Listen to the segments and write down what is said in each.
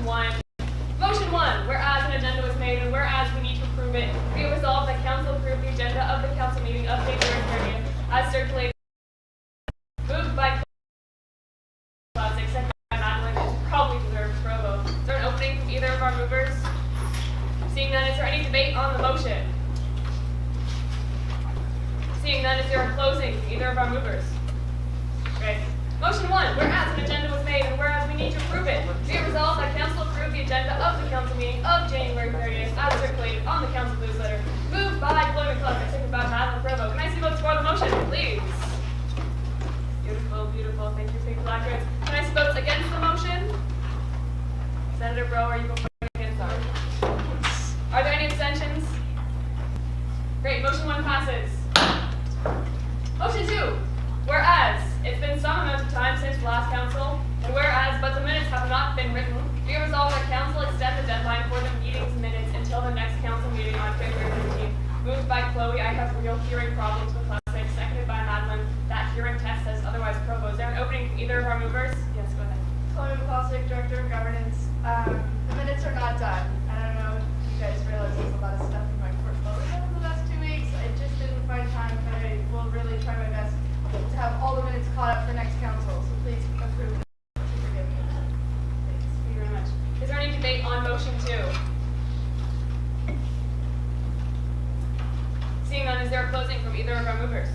1. Motion 1, whereas an agenda was made and whereas we need to approve it, be it resolved that council approve the agenda of the council meeting of January 30th as circulated. Moved by Clausic, seconded by Madeline, is probably deserved provo. Is there an opening from either of our movers? Seeing none, is there any debate on the motion? Seeing none, is there a closing from either of our movers? Great. Motion 1, whereas an agenda was made and whereas we need to approve it, be it resolved that council approve the agenda of the council meeting of January 30th as circulated on the council newsletter. Moved by Chloe McCluskey, seconded by Madeline Provo. Can I see votes for the motion, please? Beautiful, beautiful. Thank you, Pink Placards. Can I see votes against the motion? Senator Bro, are you voting against? Are there any abstentions? Great. Motion 1 passes. Motion 2, whereas it's been some amount of time since the last council, and whereas but the minutes have not been written, be it resolved that council extend the deadline for the meeting's minutes until the next council meeting on February 15th. Moved by Chloe. I have real hearing problems with Classic. Seconded by Madeline. That hearing test says otherwise. Provo. Is there an opening from either of our movers? Yes, go ahead. Chloe Classic, Director of Governance. The minutes are not done. I don't know if you guys realize there's a lot of stuff in my portfolio in the last 2 weeks. I just didn't find time, but I will really try my best to have all the minutes caught up for next council. So please approve it. Forgive me. Thanks. Thank you very much. Is there any debate on motion 2? Seeing none, is there a closing from either of our movers?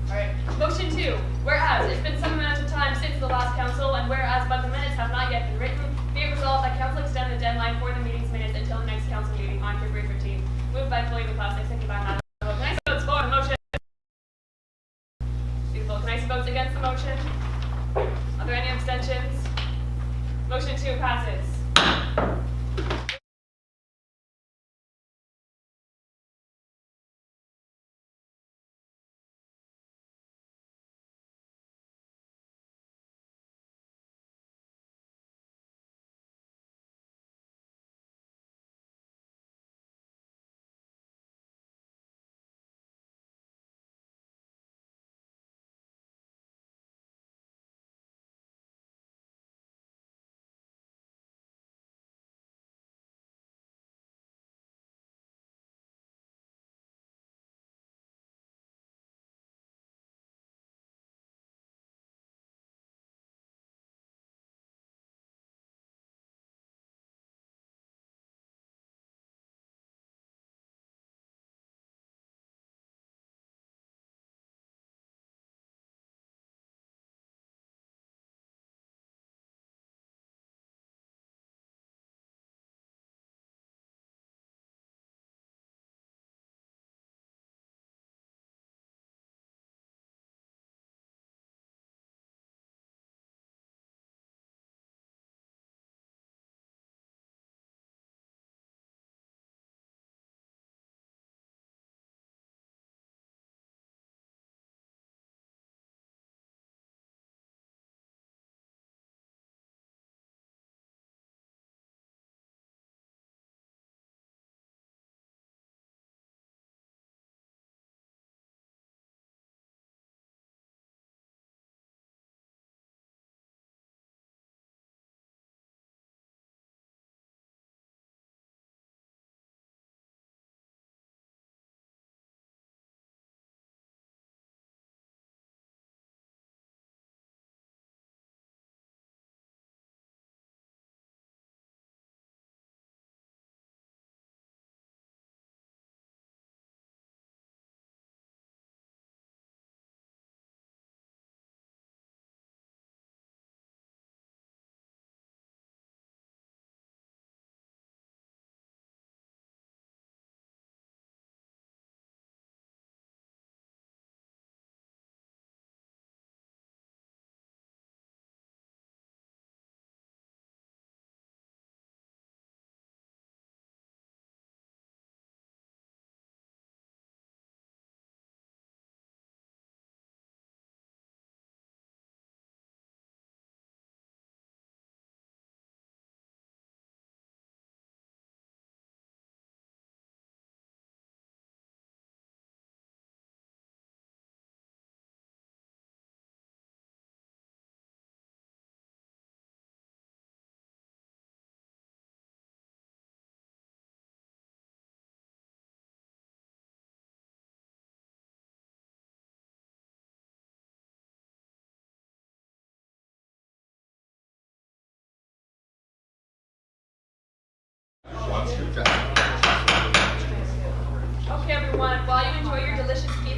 Alright. Motion 2. Whereas it's been some amount of time since the last council, and whereas but the minutes have not yet been written, be it resolved that council extend the deadline for the meeting's minutes until the next council meeting on February 15th. Moved by Chloe McCluskey, seconded by Madeline. Can I see votes for the motion? Beautiful. Can I see votes against the motion? Are there any abstentions? Motion 2 passes.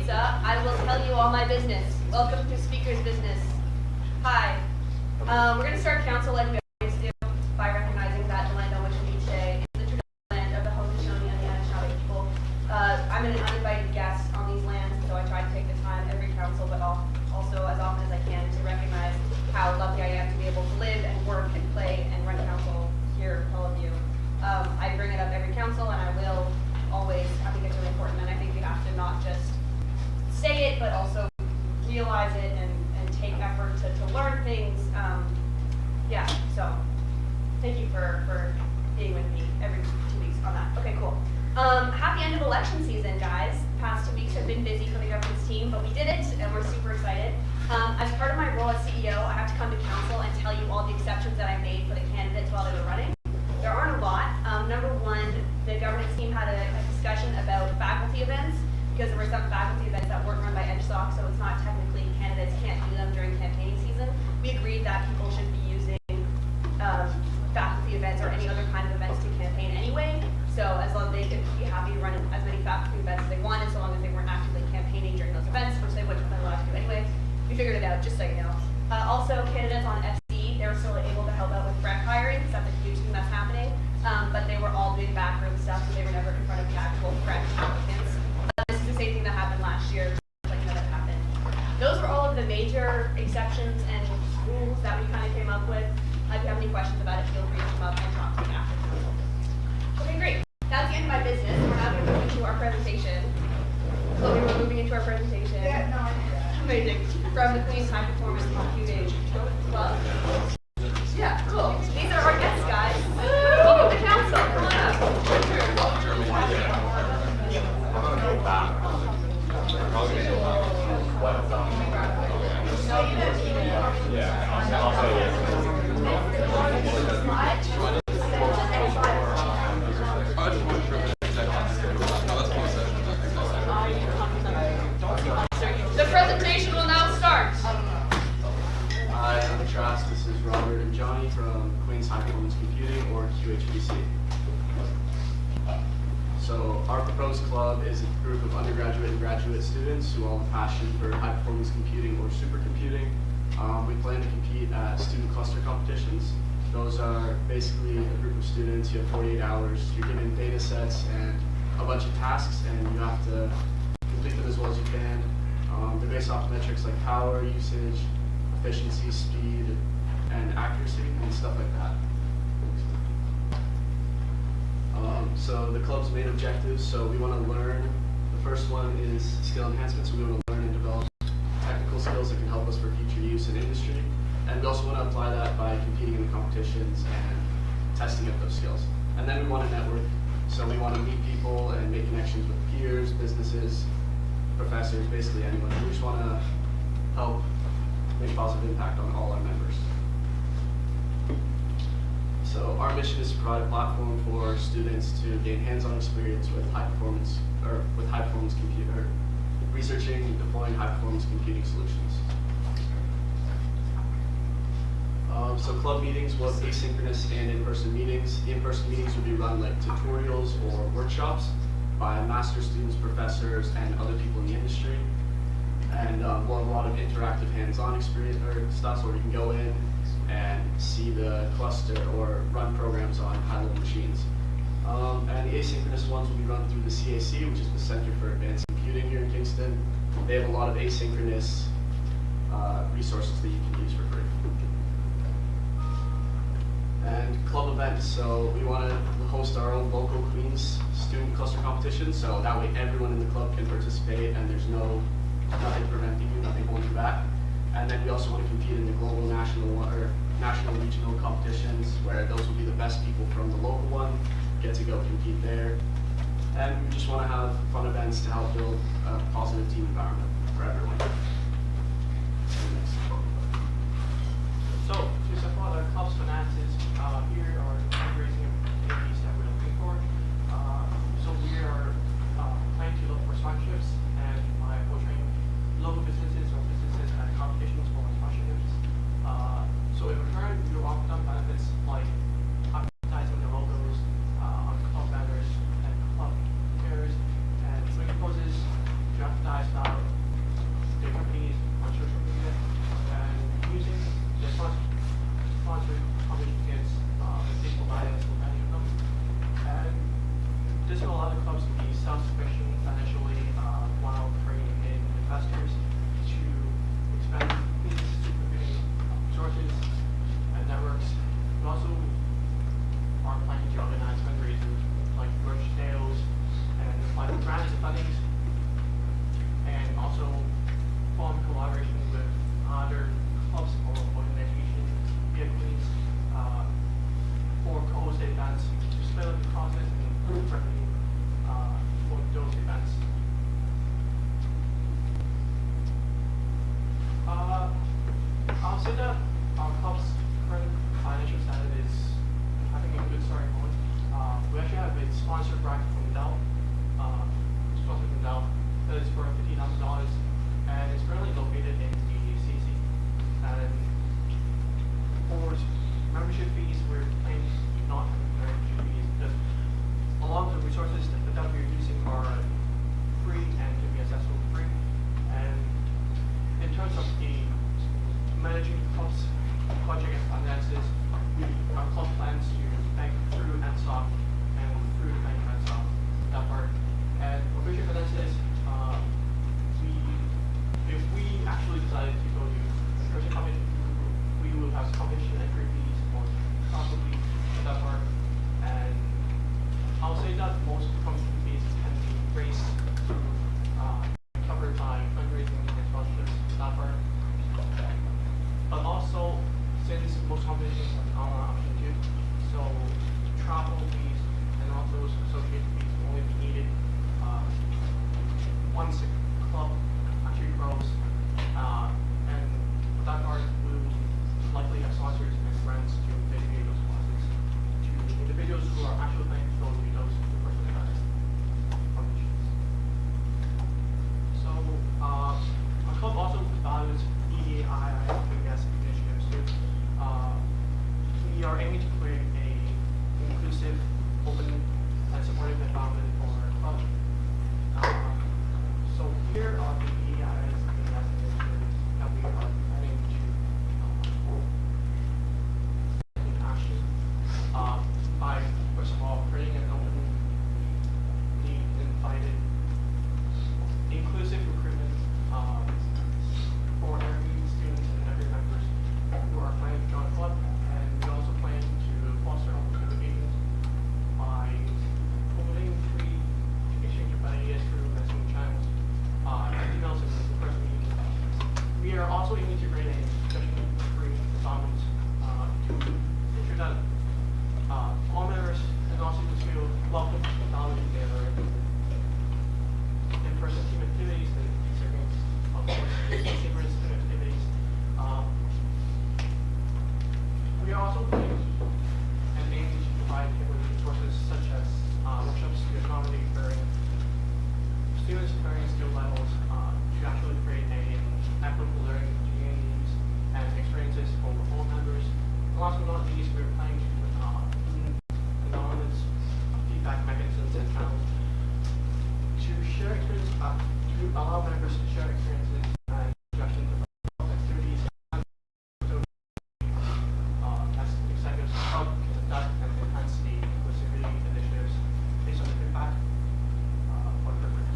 pizza, I will tell you all my business. Welcome to Speaker's Business. Hi. We're going to start council like we always do by recognizing that the land on which we meet today is the traditional land of the Haudenosaunee and the Anishinaabe people. I'm an uninvited guest on these lands, so I try to take the time every council, but also as often as I can, to recognize how lucky I am to be able to live and work and play and run council here with all of you. I bring it up every council, and I will always. I think it's really important, and I think we have to not just say it, but also realize it and take effort to learn things. Yeah, so thank you for being with me every 2 weeks on that. Okay, cool. Happy end of election season, guys. Past 2 weeks have been busy for the governance team, but we did it, and we're super excited. As part of my role as CEO, I have to come to council and tell you all the exceptions that I made for the candidates while they were running. There aren't a lot. Number one, the governance team had a discussion about faculty events, because there were some faculty events that weren't run by EdgeSoc, so it's not technically, candidates can't do them during campaigning season. We agreed that people should be using faculty events or any other kind of events to campaign anyway, so as long as they could be happy to run as many faculty events as they wanted, so long as they weren't actively campaigning during those events, which they wouldn't have been allowed to do anyway. We figured it out, just so you know. Also, candidates on FC, they were still able to help out with rec hiring, because that's a huge thing that's happening, but they were all doing backroom stuff, so they were never in front of the actual rec applicants. This is the same thing that happened last year, like that happened. Those were all of the major exceptions and rules that we kind of came up with. If you have any questions about it, feel free to come up and talk to me after council. Okay, great. That's the end of my business. We're now going to move into our presentation. So we're moving into our presentation. Yeah, no, I knew that. Amazing. From the Queen's High Performance Computing Club. Yeah, cool. These are our guests, guys. Welcome to council. Come on The presentation will now start. Hi, I'm Trask. This is Robert and Johnny from Queen's High Performance Computing, or QHPC. So our proposed club is a group of undergraduate and graduate students who all have a passion for high performance computing or supercomputing. We plan to compete at student cluster competitions. Those are basically a group of students. You have 48 hours. You're given data sets and a bunch of tasks, and you have to complete them as well as you can. They're based off of metrics like power, usage, efficiency, speed, and accuracy, and stuff like that. So the club's main objectives, so we want to learn. The first one is skill enhancement, so we want to learn and develop technical skills that can help us for future use in industry. And we also want to apply that by competing in the competitions and testing up those skills. And then we want to network, so we want to meet people and make connections with peers, businesses, professors, basically anyone. We just want to help make a positive impact on all our members. So our mission is to provide a platform for students to gain hands-on experience with high-performance computer, researching and deploying high-performance computing solutions. So club meetings will have asynchronous and in-person meetings. The in-person meetings will be run like tutorials or workshops by master's students, professors, and other people in the industry. And we'll have a lot of interactive hands-on experience or stuff where you can go in and see the cluster or run programs on high-level machines. And the asynchronous ones will be run through the CAC, which is the Center for Advanced Computing here in Kingston. They have a lot of asynchronous resources that you can use for free. And club events, so we want to host our own local Queens student cluster competition, so that way everyone in the club can participate and there's nothing preventing you, nothing holding you back. And then we also want to compete in the global, national, regional competitions, where those will be the best people from the local one get to go compete there. And we just want to have fun events to help build a positive team environment for everyone. So, to support our club's finances, here are the fundraising activities that we're looking for. So we are planning to look for sponsorships and by approaching local businesses or businesses at competitions for sponsorships. So in return, we will offer them benefits like advertising the logos on club banners and club fairs, and we proposes to advertise our I'll say that our club's current financial status is having a good starting point. We actually have a sponsored bracket from Dell, that is for $50,000, and it's currently located in the CC. And for membership fees, we're planning to not have membership fees because a lot of the resources that we're using are free and can be accessible free. And in terms of the managing the club's budget and finances, our club plans to bank through NSOC and through the bank NSOC, that part. And for future finances, if we actually decided to go to in-person competition, we will have competition entry fees or possibly that part. And I'll say that most competition fees can be raised through covered by fundraising and sponsorships, that part. But also, since most competitions are online option too, so travel fees and all those associated fees will only be needed once a club actually grows. And for that part, we will likely have sponsors and grants to dedicate those classes to individuals who are actually planning to go to those in-person competitions. So, our club also values EDI initiatives too. We are aiming to create a inclusive, open, and supportive environment for our club. So here are the EDIs initiatives that we are planning to take action by, first of all, creating an open, invited, inclusive recruitment for every student and every members who are planning to join the club. And we also plan to foster open communications by promoting free exchange of ideas through messaging channels, emails, and in-person meetings. We are also aiming to create a discussion-free environment to ensure that all members and all students feel welcome, validated, and in-person team activities and experience, of course, synchronous team activities. We are also planning and aiming to provide resources such as workshops to accommodate students of varying skill levels to actually create an equitable learning communities and experiences for all members. And last but not least, we're planning to anonymous feedback mechanisms and channels to share experiences, to allow members to share experiences and suggestions about activities as executives help conduct and enhance the inclusivity initiatives based on the feedback for the purpose.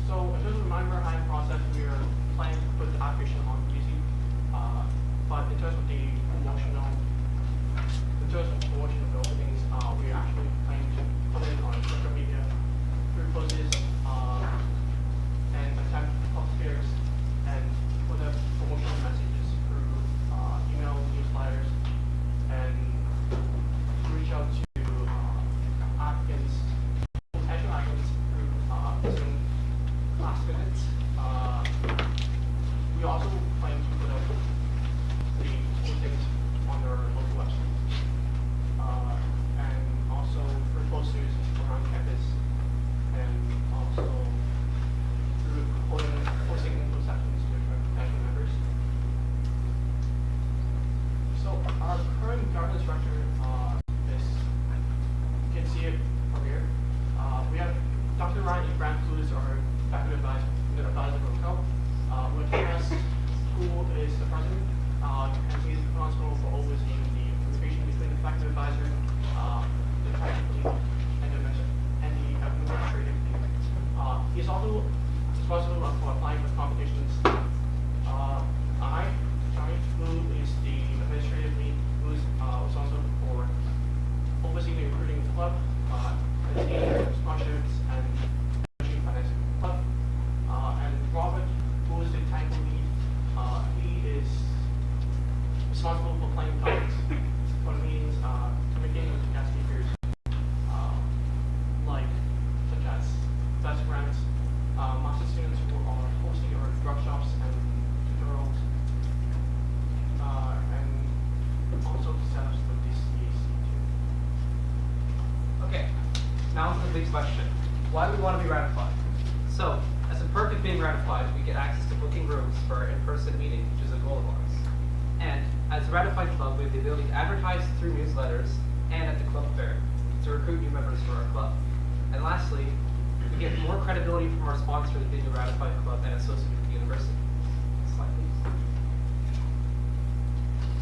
So in terms of the member hiring process, we are planning to put the application on easy, but in terms of the promotion of the openings, we are actually planning to put it on social media through posts and attempt club fairs and put up promotional messages through email newsletters and reach out to applicants, potential applicants through Zoom class minutes. We also plan to put up the postings on our local website. And also for posters around campus, and also through posting info sections to potential members. So our current governance structure is, you can see it from here. We have Dr. Ryan E. Grant, who is our faculty advisor for the club, with us, who is the president, and he is responsible for overseeing the communication between the faculty advisor, the technical lead, and the administrative team. He is also responsible for applying for competitions. Johnny, who is the administrative lead, who is responsible for overseeing the recruiting of the club, sponsorships, and financing the club. And Robert, who is the technical lead, he is responsible for planning topics for the meetings, communicating with the guest speakers, such as best grants, master students who are hosting our workshops and also set up the CAC too. Okay, now to the big question. Why do we want to be ratified? So, as a perk of being ratified, we get access to booking rooms for in-person meetings, which is a goal of ours. And as a ratified club, we have the ability to advertise through newsletters and at the club fair to recruit new members for our club. And lastly, we get more credibility from our sponsor of being a ratified club and associated with the university. Next slide, please.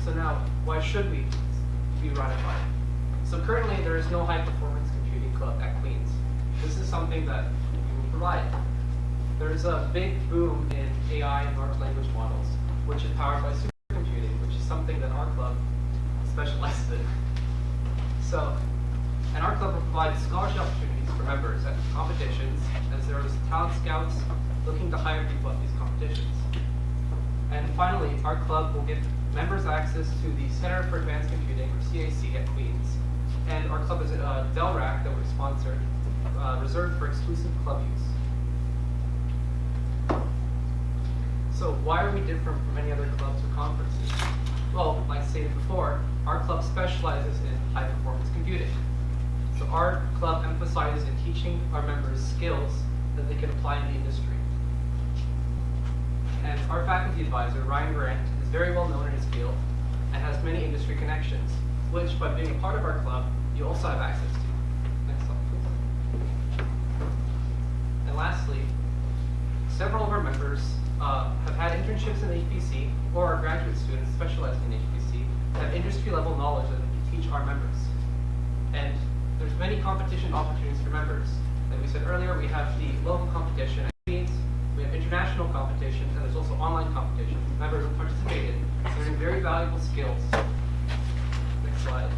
So now, why should we be ratified? So currently, there is no high-performance computing club at Queen's. This is something that we will provide. There is a big boom in AI and large language models, which is powered by supercomputing, which is something that our club specializes in. So, and our club will provide scholarship opportunities for members at competitions, as there is talent scouts looking to hire people at these competitions. And finally, our club will give members access to the Center for Advanced Computing, or CAC, at Queen's. And our club is a Dell rack that we've sponsored, reserved for exclusive club use. So why are we different from any other clubs or conferences? Well, like I stated before, our club specializes in high-performance computing. So our club emphasizes in teaching our members skills that they can apply in the industry. And our faculty advisor, Ryan Grant, is very well known in his field and has many industry connections, which by being a part of our club, you also have access to. Next slide, please. And lastly, several of our members have had internships in HPC, or our graduate students specializing in HPC have industry-level knowledge that we teach our members. And there's many competition opportunities for members. Like we said earlier, we have the local competition at Queen's, we have international competitions, and there's also online competitions. Members will participate in, learning very valuable skills. Next slide.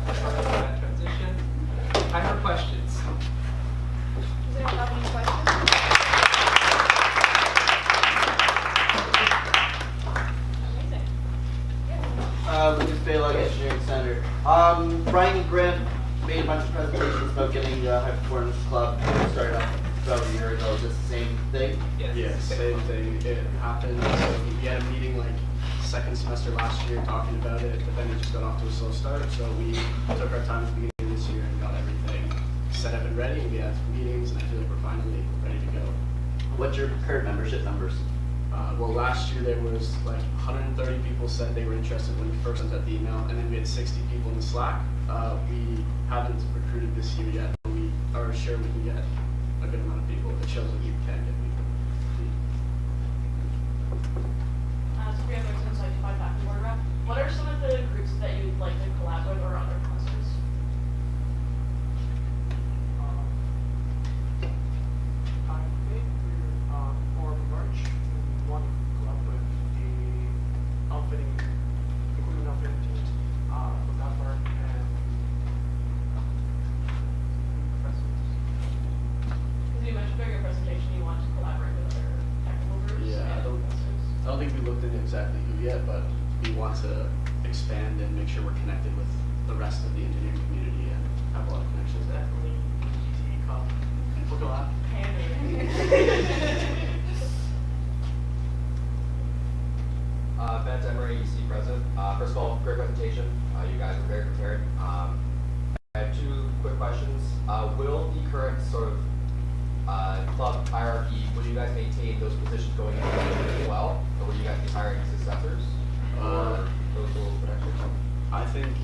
Sorry for that transition. Time for questions. Does anyone have any questions? Amazing. Lucas Baylog, Engineering Center. Brian Grant made a bunch of presentations about getting the High Performance Club started up about a year ago. Is this the same thing? Yes. Yeah, same thing. It happened. So we had a meeting like second semester last year talking about it, but then it just got off to a slow start. So we took our time at the beginning of this year and got everything set up and ready. We had meetings, and I feel like we're finally ready to go. What's your current membership numbers? Well, last year there was like 130 people said they were interested when we first sent out the email, and then we had 60 people in the Slack. We haven't recruited this year yet, but we are sure we can get a good amount of people. It shows that we can get people. So we have since like 5 faculty board rep. What are some of the groups that you'd like to collab with or other clusters? I think we're for March, we want to collab with the outfitting, equipment outfitting teams, with Upper and professors. Because you mentioned during your presentation you want to collaborate with other technical groups Yeah, I and don't think we looked into exactly who yet, but we want to expand and make sure we're connected with the rest of the engineering community and have a lot of connections there. Definitely GT Cup, book a lab. Ben Emery, EC President. First of all, great presentation. You guys were very prepared. I have two quick questions. Will the current sort of club hierarchy, will you guys maintain those positions going into the future as well? Or will you guys be hiring successors? Or those rules protections? I think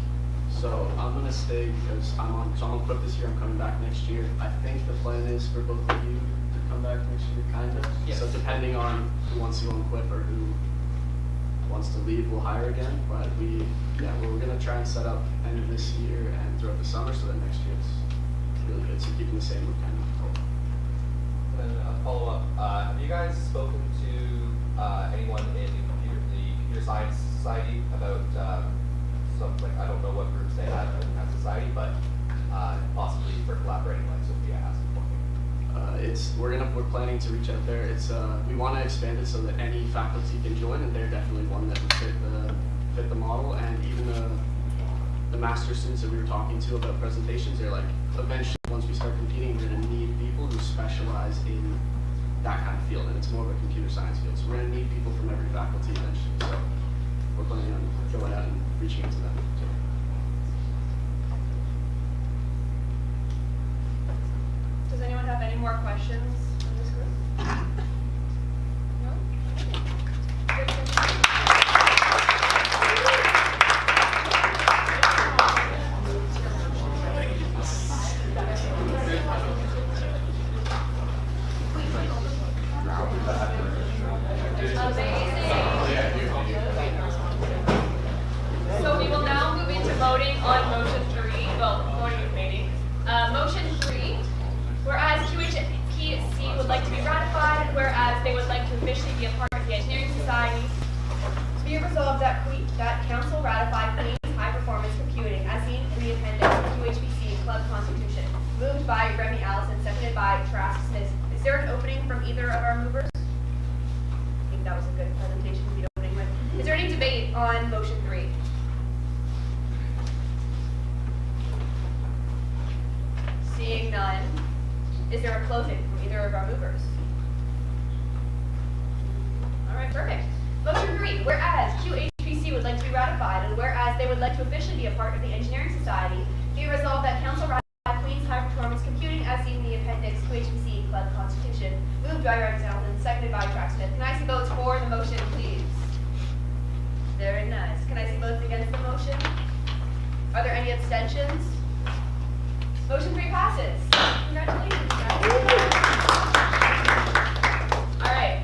so. I'm gonna stay because I'm on quit this year. I'm coming back next year. I think the plan is for both of you to come back next year, kind of. Yes. So depending on who wants to go on quit or who wants to leave, we'll hire again. But we're gonna try and set up end of this year and throughout the summer so that next year it's really good. So keeping the same kind of goal. And then a follow-up. Have you guys spoken to anyone in the computer science society about some, like, I don't know what groups they have in that society, but possibly for collaborating, like Sophia asked before. We're planning to reach out there. We want to expand it so that any faculty can join, and they're definitely one that would fit the model. And even the master students that we were talking to about presentations, they're like, eventually once we start competing, we're going to need people who specialize in that kind of field, and it's more of a computer science field. So we're going to need people from every faculty eventually. So we're planning on going out and reaching out to them. Does anyone have any more questions in this group? No? So we will now move into voting on motion 3, voting with meeting. Motion 3, whereas QHPC would like to be ratified, and whereas they would like to officially be a part of the Engineering Society, to be resolved that Council ratify Queen's High Performance Computing as seen in the appendix of QHPC Club Constitution. Moved by Remy Allison, seconded by Trask Smith. Is there an opening from either of our movers? I think that was a good presentation to be opening with. Is there any debate on motion 3? Seeing none, is there a closing from either of our movers? All right, perfect. Motion 3, whereas QHPC would like to be ratified, and whereas they would like to officially be a part of the Engineering Society, be resolved that Council ratify Queen's High Performance Computing as seen in the appendix QHPC Club Constitution. Moved by Remy Allison, seconded by Trask Smith. Can I see votes for the motion, please? Very nice. Can I see votes against the motion? Are there any abstentions? Motion 3 passes. Congratulations, guys. All right.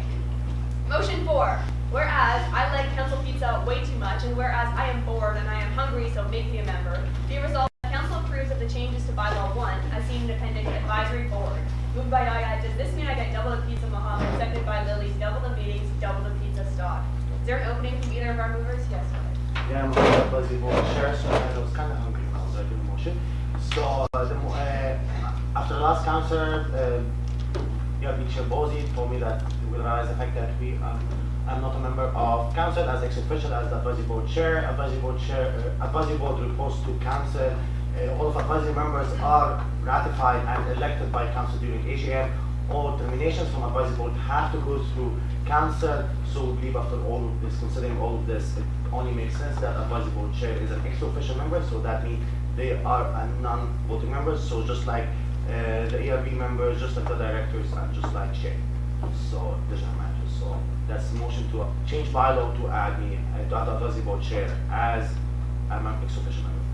Motion 4. Whereas I like Council Pizza way too much, and whereas I am bored and I am hungry, so make me a member, be resolved that Council approves of the changes to Bylaw 1 as seen in Appendix Advisory Board. Moved by Yaya. Does this mean I get double the pizza, Mohammed? Seconded by Lily. Double the meetings, double the pizza stock. Is there an opening from either of our movers? Yes, go ahead. Yeah, I'm a busy board chair, so I was kind of hungry when I was doing the motion. So after the last council, Chair Bozi told me that we realize the fact that I'm not a member of council as ex-official as the advisory board chair. Advisory board reports to council. All of advisory members are ratified and elected by council during AGM. All terminations from advisory board have to go through council. So we believe after all of this, considering all of this, it only makes sense that advisory board chair is an ex-official member. So that means they are a non-voting member. So just like the ERB members, just like the directors, and just like chair. So it doesn't matter. So that's the motion to change bylaw to add me to add advisory board chair as I'm an ex-official member.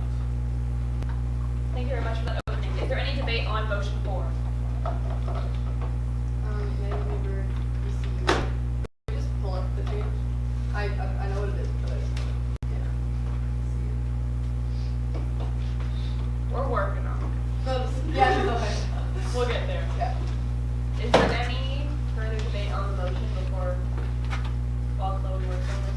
Thank you very much for that opening. Is there any debate on motion 4? Maybe we were receiving. Just pull up the change. I know what it is, but We're working on it. yeah, go ahead. We'll get there. Yeah. Is there any further debate on the motion before Chloe works on this?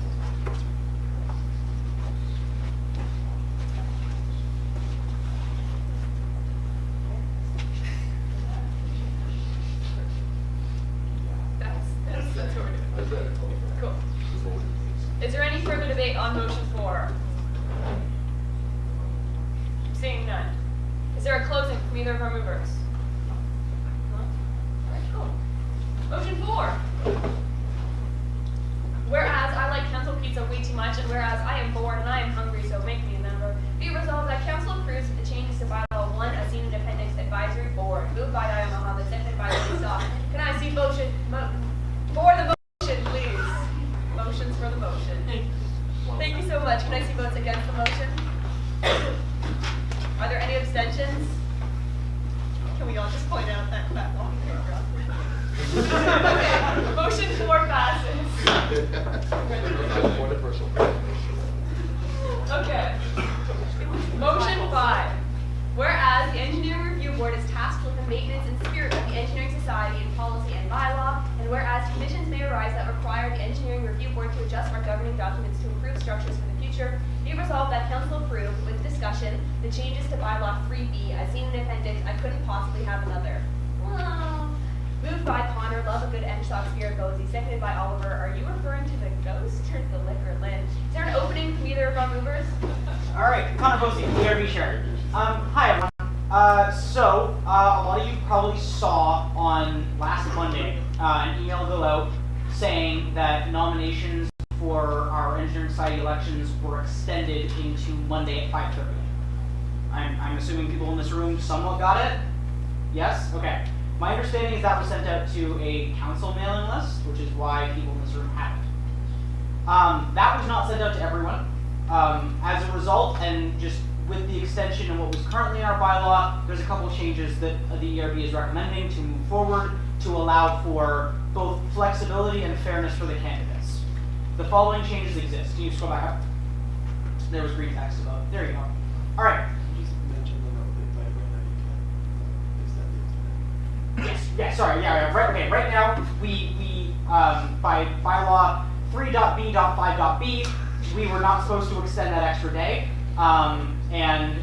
That's what we're doing. Cool. Is there any further debate on motion 4? Seeing none. Is there a closing from either of our movers? No? Alright, cool. Motion 4. Whereas I like Council Pizza way too much, and whereas I am bored and I am hungry, so make me a member, be resolved that Council approves of the changes to Bylaw 1 as seen in Appendix Advisory Board. Moved by Diane Mohammed, seconded by Lily Stock. Can I see motion for the motion, please? Motions for the motion. Thank you so much. Can I see votes against the motion? Are there any abstentions? Can we all just point out that long paragraph? Okay, motion 4 passes. Okay. Motion 5. Whereas the Engineering Review Board is tasked with the maintenance and spirit of the Engineering Society in policy and bylaw, and whereas conditions may arise that require the Engineering Review Board to adjust our governing documents to improve structures for the future, be resolved that Council approve, with discussion, the changes to Bylaw 3B as seen in Appendix. I couldn't possibly have another. Well, moved by Connor, love a good MSHOC spirit Bozy, seconded by Oliver. Are you referring to the ghost or the liquor Lynn? Is there an opening from either of our movers? All right, Connor Posey, DRB chair. Hi everyone. A lot of you probably saw on last Monday an email go out saying that nominations for our engineering society elections were extended into Monday at 5:30. I'm assuming people in this room somewhat got it? Yes? Okay. My understanding is that was sent out to a council mailing list, which is why people in this room have it. That was not sent out to everyone. As a result, and just with the extension of what was currently in our bylaw, there's a couple changes that the ERB is recommending to move forward to allow for both flexibility and fairness for the candidates. The following changes exist. Can you scroll back up? There was green text above. There you go. All right. Yes, sorry, yeah, right, okay, right now, we by bylaw 3.b.5.b, we were not supposed to extend that extra day, and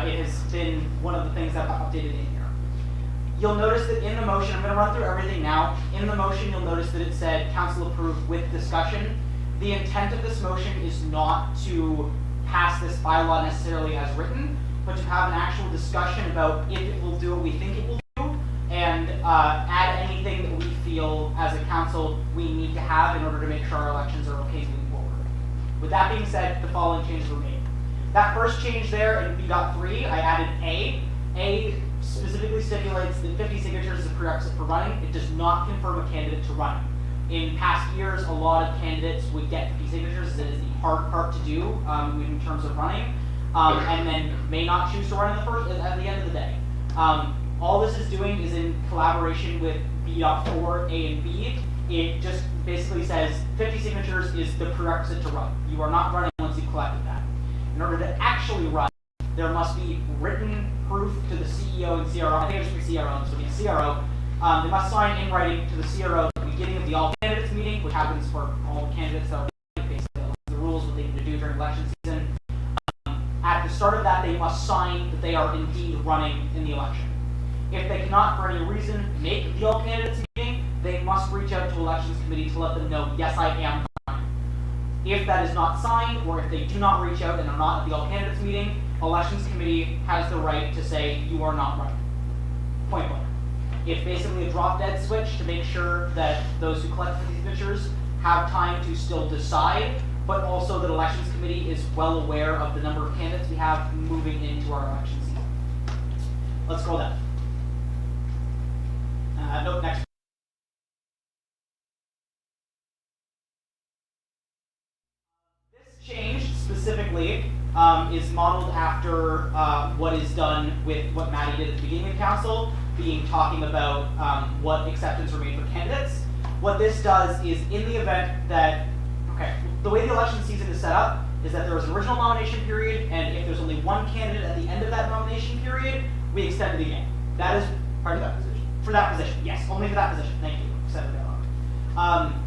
it has been one of the things that I've updated in here. You'll notice that in the motion, I'm gonna run through everything now, in the motion you'll notice that it said council approved with discussion. The intent of this motion is not to pass this bylaw necessarily as written, but to have an actual discussion about if it will do what we think it will do, and add anything that we feel as a council we need to have in order to make sure our elections are okay moving forward. With that being said, the following changes were made. That first change there in B.3, I added A. A specifically stipulates that 50 signatures is a prerequisite for running. It does not confirm a candidate to run. In past years, a lot of candidates would get 50 signatures, as it is the hard part to do in terms of running, and then may not choose to run at the end of the day. All this is doing is in collaboration with B.4, A, and B. It just basically says 50 signatures is the prerequisite to run. You are not running once you've collected that. In order to actually run, there must be written proof to the CEO and CRO. I think it should be CRO, this would be a CRO. They must sign in writing to the CRO at the beginning of the all candidates meeting, which happens for all candidates that are basically the rules, what they need to do during election season. At the start of that, they must sign that they are indeed running in the election. If they cannot, for any reason, make the all candidates meeting, they must reach out to elections committee to let them know, yes, I am running. If that is not signed, or if they do not reach out and are not at the all candidates meeting, elections committee has the right to say you are not running. Point blank. It's basically a drop dead switch to make sure that those who collect these signatures have time to still decide, but also that elections committee is well aware of the number of candidates we have moving into our election season. Let's scroll down. Nope, next. This change specifically is modeled after what is done with what Maddie did at the beginning of council, being talking about what exceptions were made for candidates. What this does is in the event that, okay, the way the election season is set up is that there was an original nomination period, and if there's only one candidate at the end of that nomination period, we extend it again. That is part of that position. For that position, yes, only for that position. Thank you. Said it wrong.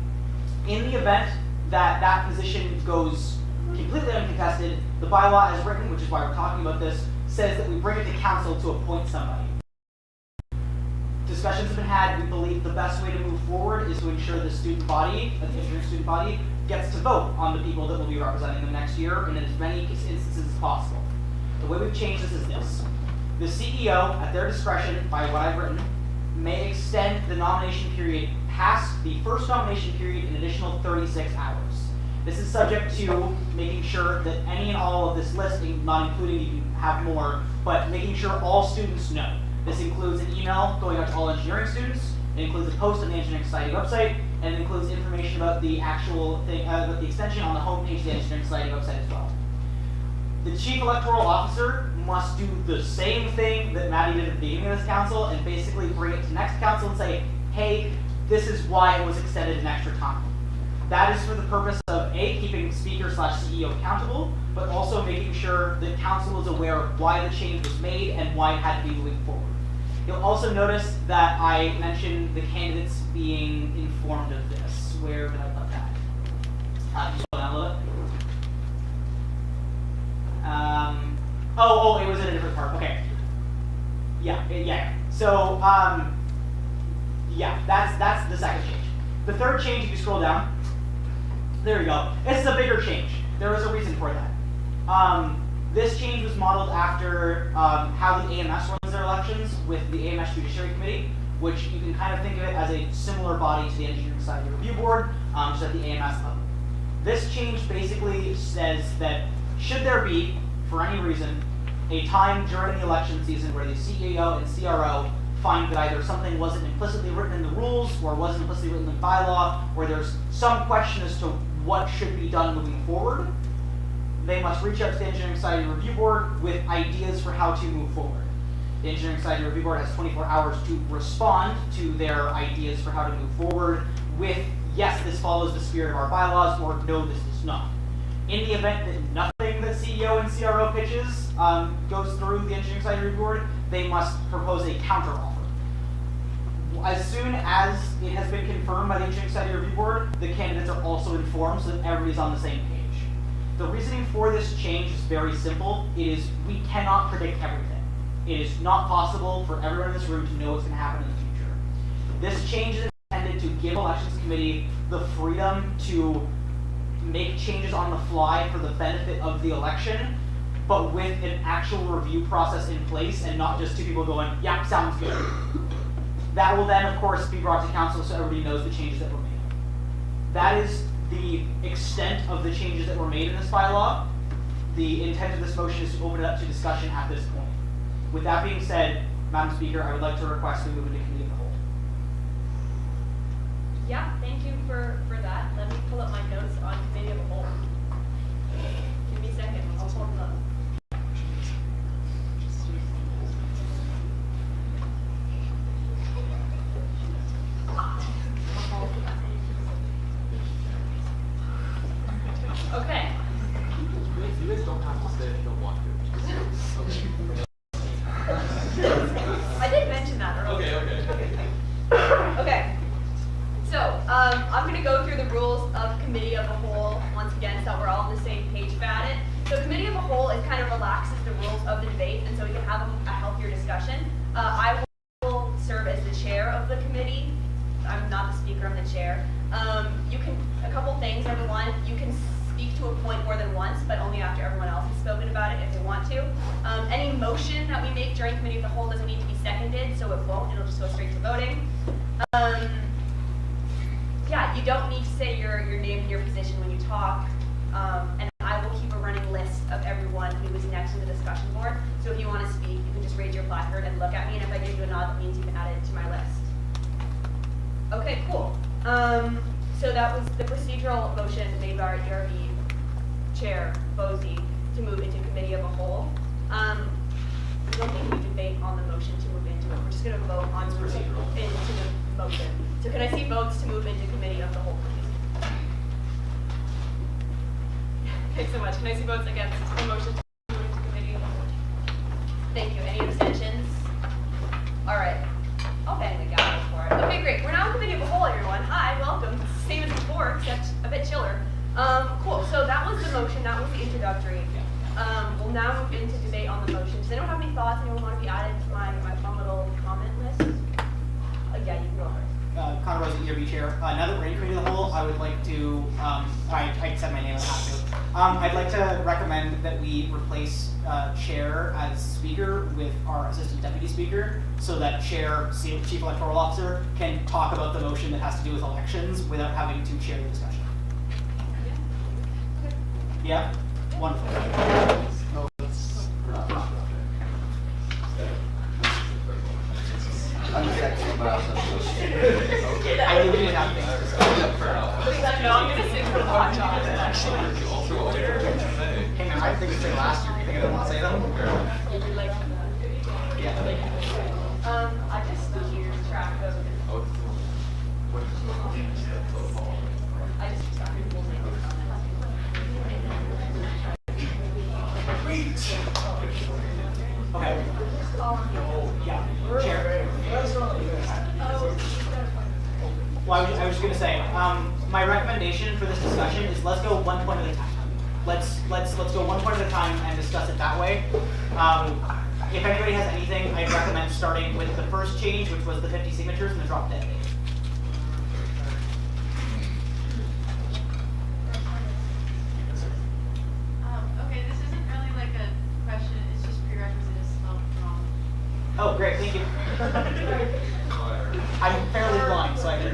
In the event that that position goes completely uncontested, the bylaw as written, which is why we're talking about this, says that we bring it to council to appoint somebody. Discussions have been had. We believe the best way to move forward is to ensure the student body, the engineering student body, gets to vote on the people that will be representing them next year, and in as many instances as possible. The way we've changed this is this. The CEO, at their discretion, by what I've written, may extend the nomination period past the first nomination period an additional 36 hours. This is subject to making sure that any and all of this listing, not including you can have more, but making sure all students know. This includes an email going out to all engineering students, it includes a post on the Engineering Society website, and it includes information about the actual thing, about the extension on the homepage of the Engineering Society website as well. The Chief Electoral Officer must do the same thing that Maddie did at the beginning of this council and basically bring it to next council and say, hey, this is why it was extended an extra time. That is for the purpose of A, keeping speaker/CEO accountable, but also making sure that council is aware of why the change was made and why it had to be moving forward. You'll also notice that I mentioned the candidates being informed of this. Where did I put that? Just go down a little bit. Oh, it was in a different part. Okay. Yeah. So, yeah, that's the second change. The third change, if you scroll down, there you go. It's a bigger change. There was a reason for that. This change was modeled after how the AMS runs their elections with the AMS Judiciary Committee, which you can kind of think of it as a similar body to the Engineering Society Review Board, just at the AMS level. This change basically says that should there be, for any reason, a time during the election season where the CEO and CRO find that either something wasn't implicitly written in the rules or wasn't implicitly written in the bylaw, or there's some question as to what should be done moving forward, they must reach out to the Engineering Society Review Board with ideas for how to move forward. The Engineering Society Review Board has 24 hours to respond to their ideas for how to move forward with, yes, this follows the spirit of our bylaws, or no, this does not. In the event that nothing that CEO and CRO pitches goes through the Engineering Society Review Board, they must propose a counteroffer. As soon as it has been confirmed by the Engineering Society Review Board, the candidates are also informed so that everybody's on the same page. The reasoning for this change is very simple. It is, we cannot predict everything. It is not possible for everyone in this room to know what's going to happen in the future. This change is intended to give Elections Committee the freedom to make changes on the fly for the benefit of the election, but with an actual review process in place and not just two people going, yep, sounds good. That will then, of course, be brought to council so everybody knows the changes that were made. That is the extent of the changes that were made in this bylaw. The intent of this motion is to open it up to discussion at this point. With that being said, Madam Speaker, I would like to request we move into committee of the whole. Yeah, thank you for that. Let me pull up my notes on committee of the whole. Give me a second, I'll pull them up. Okay. You guys don't have to stay if you don't want to. I did mention that earlier. Okay. So, I'm going to go through the rules of committee of the whole once again so we're all on the same page about it. So committee of the whole, it kind of relaxes the rules of the debate and so we can have a healthier discussion. I will serve as the chair of the committee. I'm not the speaker, I'm the chair. You can, a couple things, number one, you can speak to a point more than once, but only after everyone else has spoken about it if they want to. Any motion that we make during committee of the whole doesn't need to be seconded, so it won't, it'll just go straight to voting. Yeah, you don't need to say your name and your position when you talk, and I will keep a running list of everyone who is next to the discussion board, so if you want to speak, you can just raise your placard and look at me, and if I give you a nod, that means you can add it to my list. Okay, cool. So that was the procedural motion made by our ERB chair, Bozy, to move into committee of a whole. We don't think we debate on the motion to move into it. We're just going to vote on moving into the motion. So can I see votes to move into committee of the whole, please? Thanks so much. Can I see votes against the motion to move into committee of the whole? Thank you. Any abstentions? All right. I'll bang the gavel for it. Okay, great. We're now in committee of the whole, everyone. Hi, welcome. Same as before, except a bit chiller. Cool. So that was the motion. That was the introductory. We'll now move into debate on the motion. Does anyone have any thoughts? Anyone want to be added to my fun little comment list? Yeah, you can go first. Connor Rose, ERB chair. Now that we're in committee of the whole, I would like to, I said my name, I have to. I'd like to recommend that we replace chair as speaker with our assistant deputy speaker, so that chair, chief electoral officer, can talk about the motion that has to do with elections without having to chair the discussion. Yeah? Wonderful. I'm checking about us. I didn't have things to say. No, I'm going to sit for watch on it, actually. Hey man, I had things to say last year. You think I didn't want to say them? Yeah. I just keep track of. I just keep track of people's names on Okay. Yeah. Chair. Well, I was just gonna say, my recommendation for this discussion is let's go one point at a time. Let's go one point at a time and discuss it that way. If anybody has anything, I'd recommend starting with the first change, which was the 50 signatures and the drop dead date. Okay, this isn't really like a question, it's just prerequisite is spelled wrong. Oh, great, thank you. I'm fairly blind, so I can.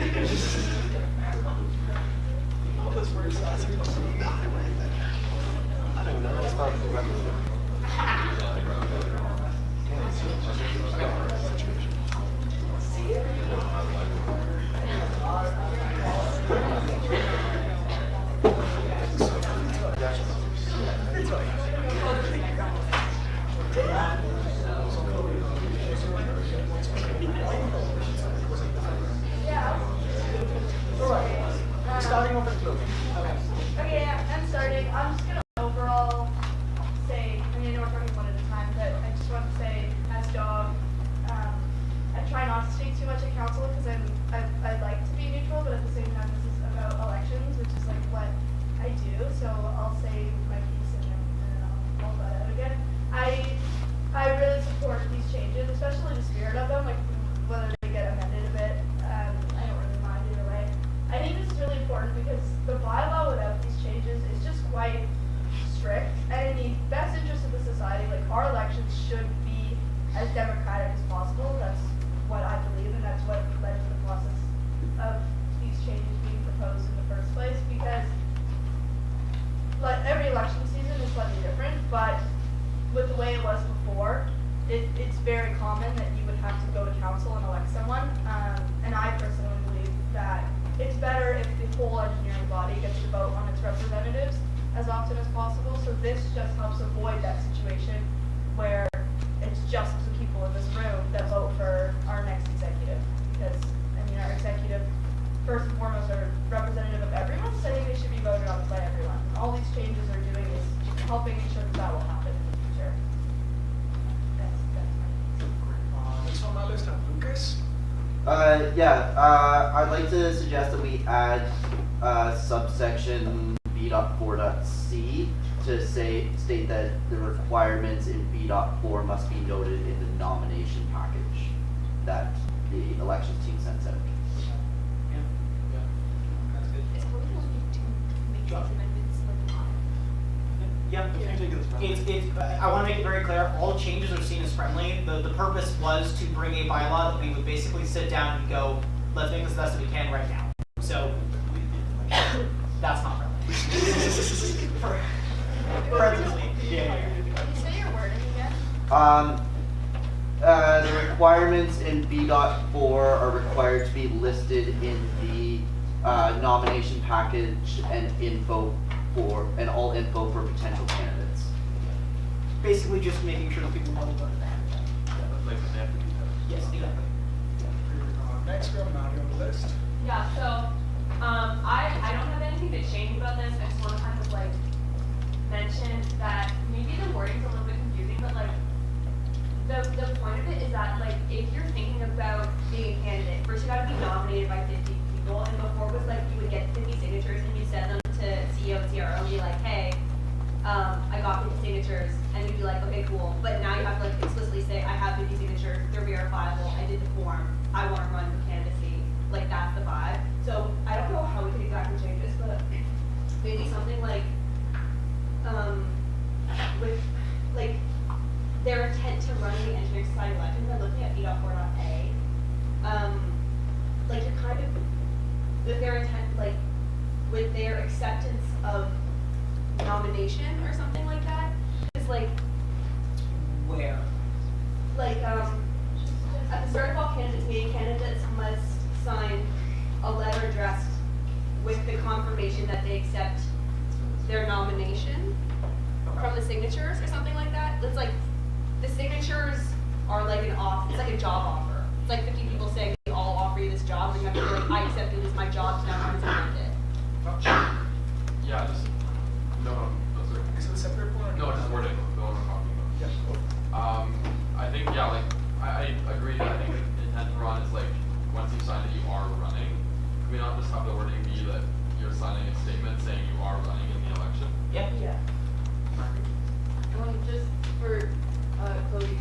starting over closing. Okay. Okay, yeah, I'm starting. I'm just gonna overall say, I mean, I know we're talking one at a time, but I just want to say, as dog, I try not to speak too much at council because I'd like to be neutral, but at the same time, this is about elections, which is like what I do. So I'll say my piece and then I'll hold that out again. I really support these changes, especially the spirit of them, like whether they get amended a bit. I don't really mind either way. I think this is really important because the bylaw without these changes is just quite strict, and in the best interest of the society, like our elections should be as democratic as possible. That's what I believe, and that's what led to the process of these changes being proposed in the first place. Because like every election season is slightly different, but with the way it was before, it's very common that you would have to go to council and elect someone. And I personally believe that it's better if the whole engineering body gets to vote on its representatives as often as possible. So this just helps avoid that situation where it's just the people in this room that vote for our next executive. Because, I mean, our executive, first and foremost, are representative of everyone, so I think they should be voted on by everyone. All these changes are doing is helping ensure that will happen in the future. That's my Next on my list, I have Lucas. I'd like to suggest that we add subsection B.4.c to state that the requirements in B.4 must be noted in the nomination package that the elections team sends out. That's good. Is Chloe going to make these amendments like live? Yeah. I want to make it very clear, all changes are seen as friendly. The purpose was to bring a bylaw that we would basically sit down and go, let's make this the best that we can right now. So, that's not friendly. Presently. Yeah. Can you say your wording again? The requirements in B.4 are required to be listed in the nomination package and all info for potential candidates. Basically just making sure that people know what they're Like they have to do that. Yes, exactly. Next, we have Nadia on the list. Yeah, so, I don't have anything to change about this, I just wanna kind of like mention that maybe the wording's a little bit confusing, but like, the point of it is that like, if you're thinking about being a candidate, first you gotta be nominated by 50 people, and before it was like, you would get 50 signatures and you send them to CEO and CRO and be like, hey, I got 50 signatures, and you'd be like, okay, cool, but now you have to like explicitly say, I have 50 signatures, they're verifiable, I did the form, I wanna run for candidacy, like that's the vibe. So I don't know how we could exactly change this, but maybe something like, with like their intent to run the engineering society elections, I'm looking at B.4.a. Like you're kind of, with their intent, like with their acceptance of nomination or something like that, is like, Where? like, at the start of all candidates meeting, candidates must sign a letter addressed with the confirmation that they accept their nomination from the signatures or something like that. It's like, the signatures are like it's like a job offer. It's like 50 people saying, we all offer you this job, and you have to be like, I accept it as my job to now represent it. Yeah, just, no, sorry. Is it a separate one? No, just wording, the one we're talking about. Yeah, cool. I think, yeah, like, I agree that I think intent to run is like, once you sign it, you are running. Can we not just have the wording be that you're signing a statement saying you are running in the election? Yeah. Yeah. Just for Chloe,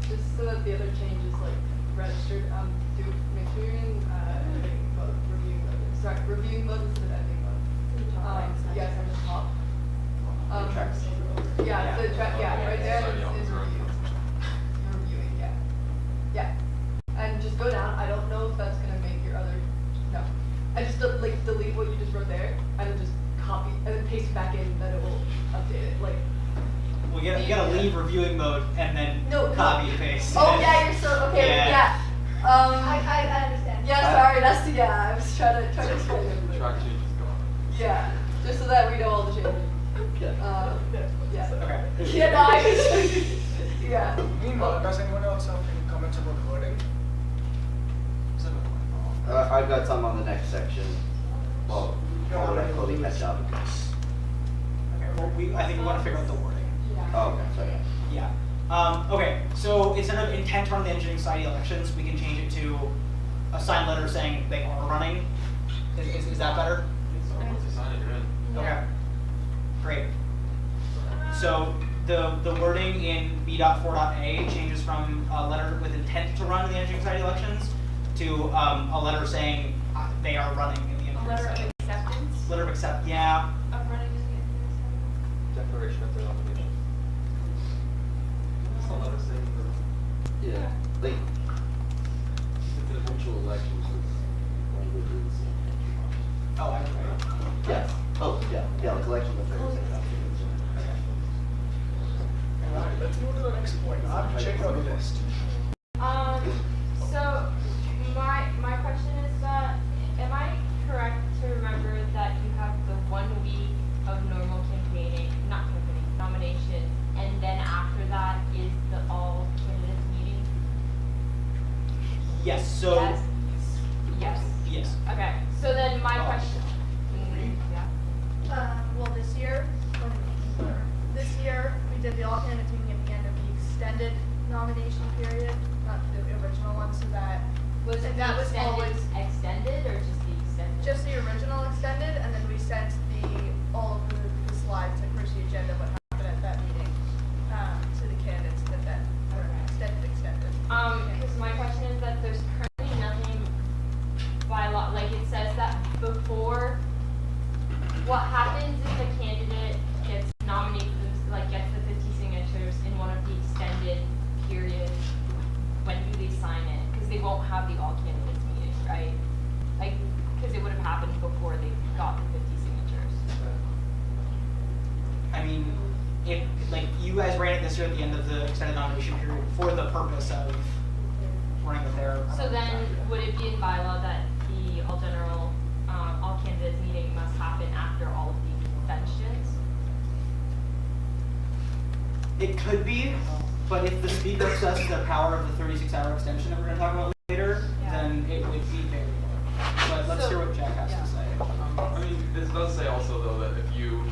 just so that the other change is like registered, do make sure you're in mode, reviewing mode. Sorry, reviewing mode instead of editing mode. Yes, on the top. Yeah, the track, yeah, right there is review. You're reviewing, yeah. Yeah. And just go down. I don't know if that's gonna make your other, no. I just like delete what you just wrote there and then just copy and then paste it back in, then it will update it. Like, Well, you gotta leave reviewing mode and then copy and paste. Oh yeah, you're so okay. Yeah. I understand. Yeah, sorry. That's I was trying to explain it. The track changes go on. Yeah, just so that we know all the changes. Yeah. Yeah. Okay. Yeah, no, I just, yeah. Meanwhile, does anyone else have any comments about the wording? I've got some on the next section. Well, Yeah, Good job. Okay, well, I think we want to figure out the wording. Oh, okay, sorry. Yeah. Okay, so instead of intent to run the engineering society elections, we can change it to a signed letter saying they are running. Is that better? Once you sign it, you're in. Okay. Great. So the wording in B.4.A changes from a letter with intent to run the engineering society elections to a letter saying they are running in the A engineering letter society. of acceptance Letter of accept. Yeah. of running in the engineering Declaration of their nomination. What's the letter saying for? Yeah. Like, It's an eventual election, so it's language is. Oh, I okay. yes. Oh, yeah, like election of affairs. Alright, let's move to the next point. I've checked out the list. So my question is that, am I correct to remember that you have the 1 week of normal nomination, and then after that is the all candidates meeting? Yes. So. Yes. Yes. Yes. Okay. So then my Oh. question. Yeah. Well, this year we did the all candidates meeting at the end of the extended nomination period, not the original one, so that Was it that the was always extended or just the extended? just the original extended, and then we sent all of the slides, like first the agenda, what happened at that meeting, to the candidates that then were extended. Because my question is that there's currently nothing by law, like it says that before, what happens if a candidate gets nominated, like gets the 50 signatures in one of the extended periods, when do they sign it? Because they won't have the all candidates meeting, right? Like, because it would have happened before they got the 50 signatures. I mean, if like you guys ran it this year at the end of the extended nomination period for the purpose of running with their. So then, would it be in bylaw that the all general, all candidates meeting must happen after all of the conventions? It could be, but if the speaker possesses the power of the 36-hour extension that we're going to talk about later, Yeah. then it would be variable. But let's hear what Jack has to say. I mean, this does say also though that if you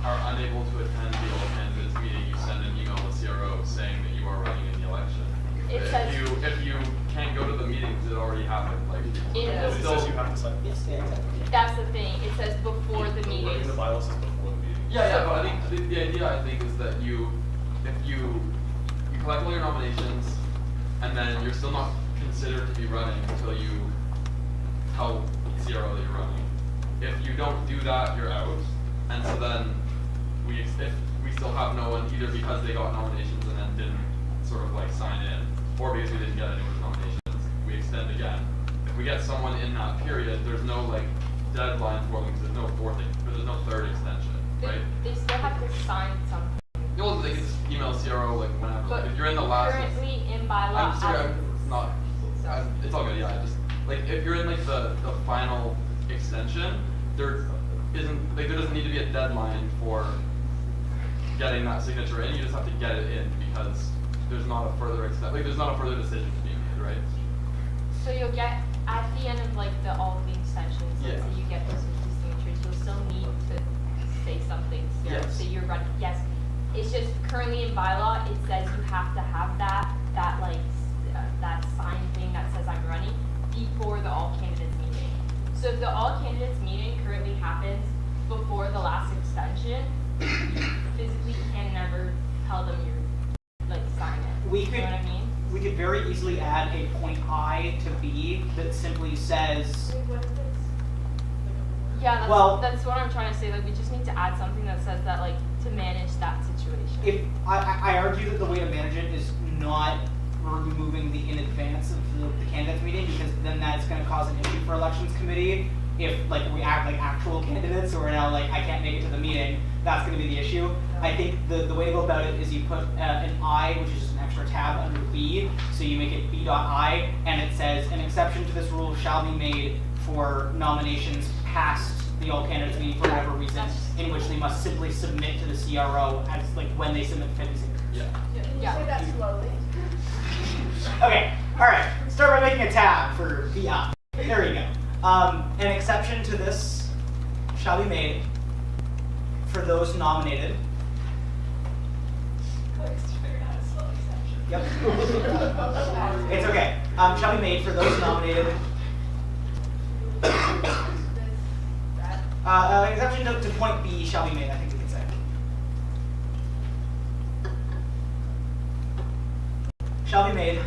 are unable to attend the all candidates meeting, you send an email to CRO saying that you are running in the election. It says- If you can't go to the meetings, it already happened, like. It it's does. still- have to sign. Yes, yeah, exactly. That's the thing, it says before the meetings. bylaws is before the meeting. Yeah, but I think the idea I think is that if you collect all your nominations and then you're still not considered to be running until you tell CRO that you're running. If you don't do that, you're out. And so then if we still have no one either because they got nominations and then didn't sort of like sign in, or because we didn't get anyone's nominations, we extend again. If we get someone in that period, there's no like deadline for them because there's no third extension, right? They still have to sign something. Well, they can just email CRO like whenever. But Like, if you're in the last. currently in bylaw. I'm sorry, as- it's not. It's all good. Yeah, just like if you're in like the final extension, there doesn't need to be a deadline for getting that signature in. You just have to get it in because there's not a further there's not a further decision being made, right? So you'll get, at the end of like all of the extensions, let's Yeah. say you get those 50 signatures, you'll still need to say something, Yes. say you're running, yes. It's just currently in bylaw, it says you have to have that signed thing that says I'm running before the all candidates meeting. So if the all candidates meeting currently happens before the last extension, you physically can never tell them you're like sign it. We You know could- what I mean? We could very easily add a point I to B that simply says, Wait, what is this? Yeah, that's, Well- that's what I'm trying to say. Like, we just need to add something that says that, like, to manage that situation. if, I argue that the way to manage it is not removing the in advance of the candidates meeting, because then that's gonna cause an issue for elections committee. If like we act like actual candidates who are now like, I can't make it to the meeting, that's gonna be the issue. I think the way to go about it is you put an I, which is just an extra tab under B, so you make it B.I, and it says, an exception to this rule shall be made for nominations past the all candidates meeting for whatever reason, in which they must simply submit to the CRO as like when they submit the 50 signatures. Yeah. Can you Yeah. say that slowly? Okay, alright, start by making a tab for BI. There you go. An exception to this shall be made for those nominated. Yep. It's okay. Shall be made for those nominated. Exception to point B shall be made, I think we can say. Shall be made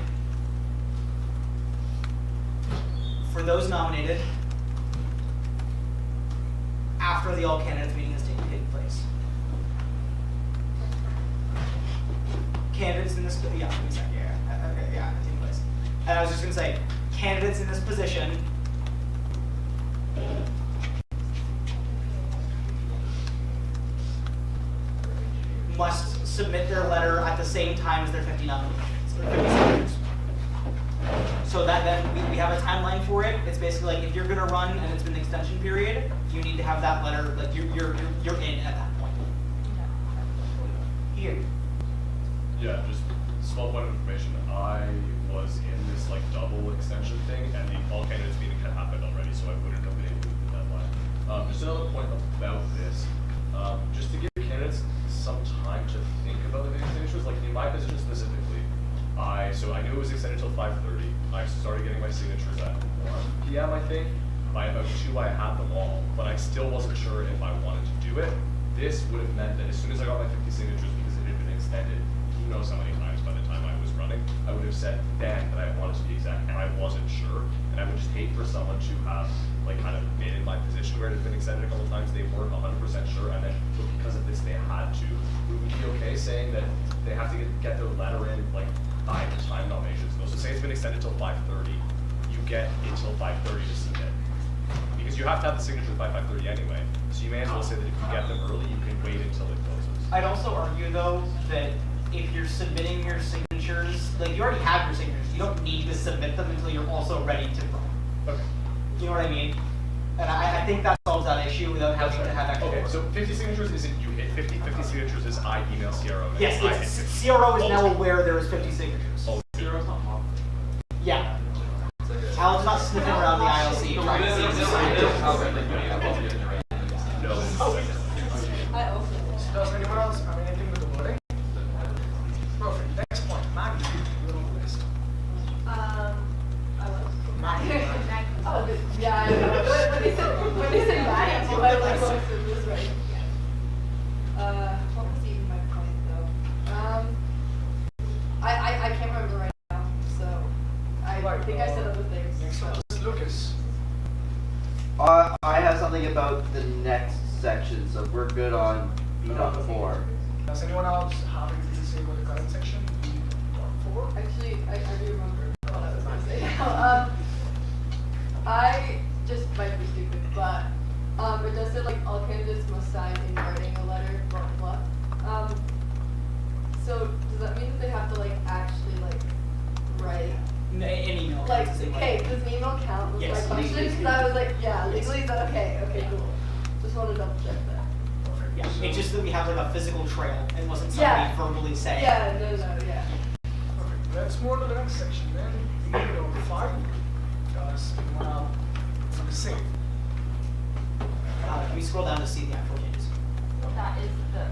for those nominated after the all candidates meeting has taken place. Candidates in this, yeah, taking place. And I was just gonna say, candidates in this position must submit their letter at the same time as their 50 nominations, or 50 signatures. So that then we have a timeline for it. It's basically like if you're gonna run and it's been an extension period, you need to have that letter, like you're in at that point. Here. Yeah, just small point of information. I was in this like double extension thing, and the all candidates meeting had happened already, so I wouldn't have been able to do the deadline. Just another point about this, just to give candidates some time to think about the signatures. Like in my position specifically, I knew it was extended till 5:30. I started getting my signatures at 1 p.m. I think. By about 2, I had them all, but I still wasn't sure if I wanted to do it. This would have meant that as soon as I got my 50 signatures, because it had been extended, who knows how many times by the time I was running, I would have said then that I wanted to be exact, and I wasn't sure. And I would just hate for someone to have like kind of been in my position where it had been extended a couple times, they weren't 100% sure, and then because of this they had to. Would we be okay saying that they have to get their letter in like by the time nominations go? So say it's been extended till 5:30, you get until 5:30 to submit. Because you have to have the signatures by 5:30 anyway, so you may as well say that if you get them early, you can wait until it closes. I'd also argue though that if you're submitting your signatures, like you already have your signatures, you don't need to submit them until you're also ready to run. Okay. You know what I mean? And I think that solves that issue without having to have extra. Okay, so 50 signatures isn't you hit 50 signatures is I email CRO. Yes, CRO is now aware there is 50 signatures. Oh, CRO's not mob. Yeah. Alan's not sniffing around the ILC trying to see if the I also. Does anyone else have anything with the voting? Perfect. Next point, Maggie. You're on the list. I was. Maggie. Oh, but, yeah, I know. When they said Maggie, too, I was like, oh, so this right. What was even my point though? I can't remember right now, so I think I said other things. Next one is Lucas. I have something about the next section, so we're good on B.4. Does anyone else have anything to say about the current section? B.4? Actually, I do remember what I was going to say now. I just might be stupid, but it does say like all candidates must sign in writing a letter, blah blah blah. So does that mean that they have to like actually like write? An email. Like, to say, okay, does an email count with Yes, my question? legally. Because I was like, yeah, legally is that okay? Okay, cool. Just want to double check that. Perfect. Yeah, it's just that we have like a physical trail and wasn't somebody Yeah. verbally saying. Yeah, no, yeah. Perfect. Let's move on to the next section then. B.5. Because we want to see. Can we scroll down to see the actual changes? That is the.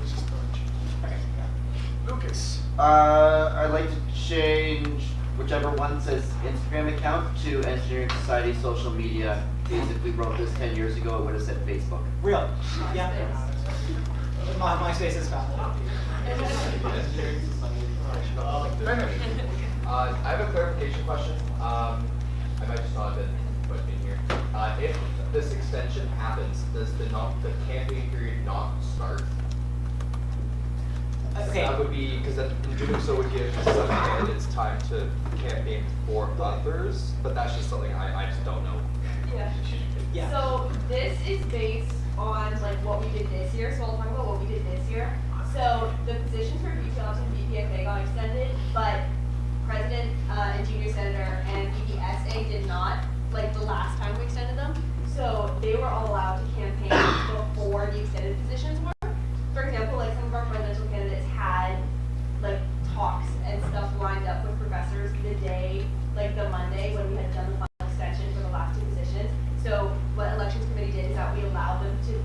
Which is Birch. Okay. Lucas. I'd like to change whichever one says Instagram account to Engineering Society social media. Because if we wrote this 10 years ago, it would have said Facebook. Real. Yeah. MySpace is found. Benedict. I have a clarification question. I might just not have been put in here. If this extension happens, does the campaign period not start? Okay. That would be, because in doing so would give some candidates time to campaign for others, but that's just something I just don't know. Yeah. Yeah. So this is based on like what we did this year. So I'll talk about what we did this year. So the positions for VP Ops and VPFA got extended, but President and Junior Senator and VPSA did not, like the last time we extended them. So they were all allowed to campaign before the extended positions were. For example, like some of our presidential candidates had like talks and stuff lined up with professors the day, like the Monday when we had done the final extension for the last two positions. So what elections committee did is that we allowed them to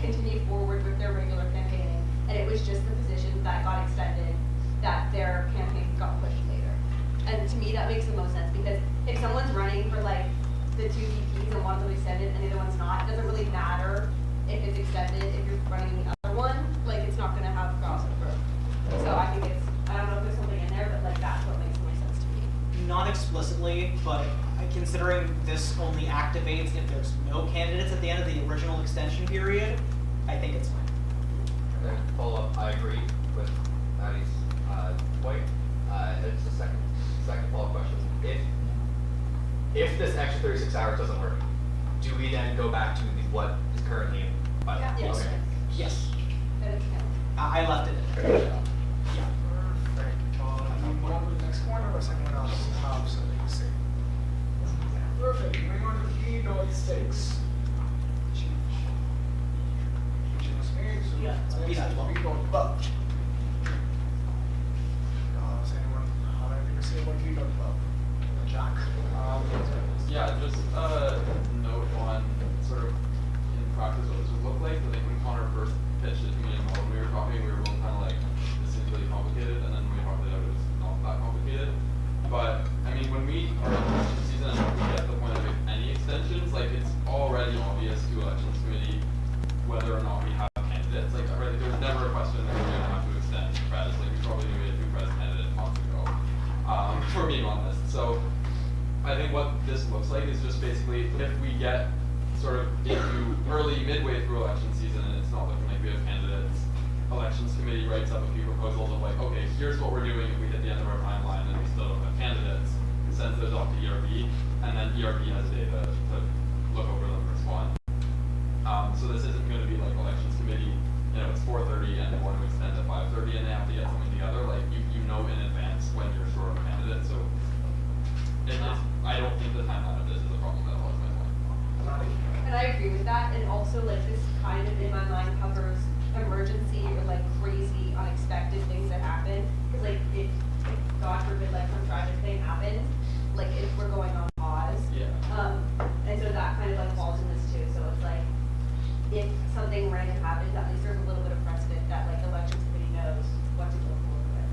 continue forward with their regular campaigning, and it was just the positions that got extended, that their campaign got pushed later. And to me, that makes the most sense, because if someone's running for like the 2 VPs and one of them extended and the other one's not, it doesn't really matter if it's extended, if you're running the other one, like it's not gonna have crossover. So I think it's, I don't know if there's something in there, but like that's what makes the most sense to me. Not explicitly, but considering this only activates if there's no candidates at the end of the original extension period, I think it's fine. Okay, follow up, I agree with Maddie's point. It's the second follow-up question. If this extra 36 hours doesn't work, do we then go back to what is currently in bylaw? Yeah. Yes. Okay. Yes. That is count. I left it in. Perfect. You move on to the next one or someone else have something to say? Perfect. Moving on to B.6. Change was made, so Yeah, it's next is B.12. B.12. Does anyone have anything to say about B.12? Jack? Yeah, just note on sort of in practice what this would look like. I think when Connor first pitched it to me and when we were talking, we were both kind of like, this seems really complicated, and then we talked it out, it was not that complicated. But I mean, when we are in election season and we get to the point of like, any extensions, like it's already obvious to elections committee whether or not we have candidates. Like already, there's never a question that we're going to have to extend Prez. Like we probably knew we had 2 Prez candidates months ago for being honest. So I think what this looks like is just basically if we get sort of into early, midway through election season and it's not looking like we have candidates, elections committee writes up a few proposals of like, okay, here's what we're doing if we hit the end of our timeline and we still don't have candidates, sends those off to ERB, and then ERB has a day to look over them and respond. So this isn't going to be like elections committee, you know, it's 4:30 and they want to extend to 5:30 and they have to get something together. Like you know in advance when you're short of a candidate, so I don't think the timeline of this is a problem at all. Is my point. And I agree with that, and also like this kind of in my mind covers emergency or like crazy unexpected things that happen. Cause like if God forbid like some tragic thing happens, like if we're going on pause. Yeah. And so that kind of like falls in this too, so it's like, if something random happens, at least there's a little bit of precedent that like the elections committee knows what to go forward with.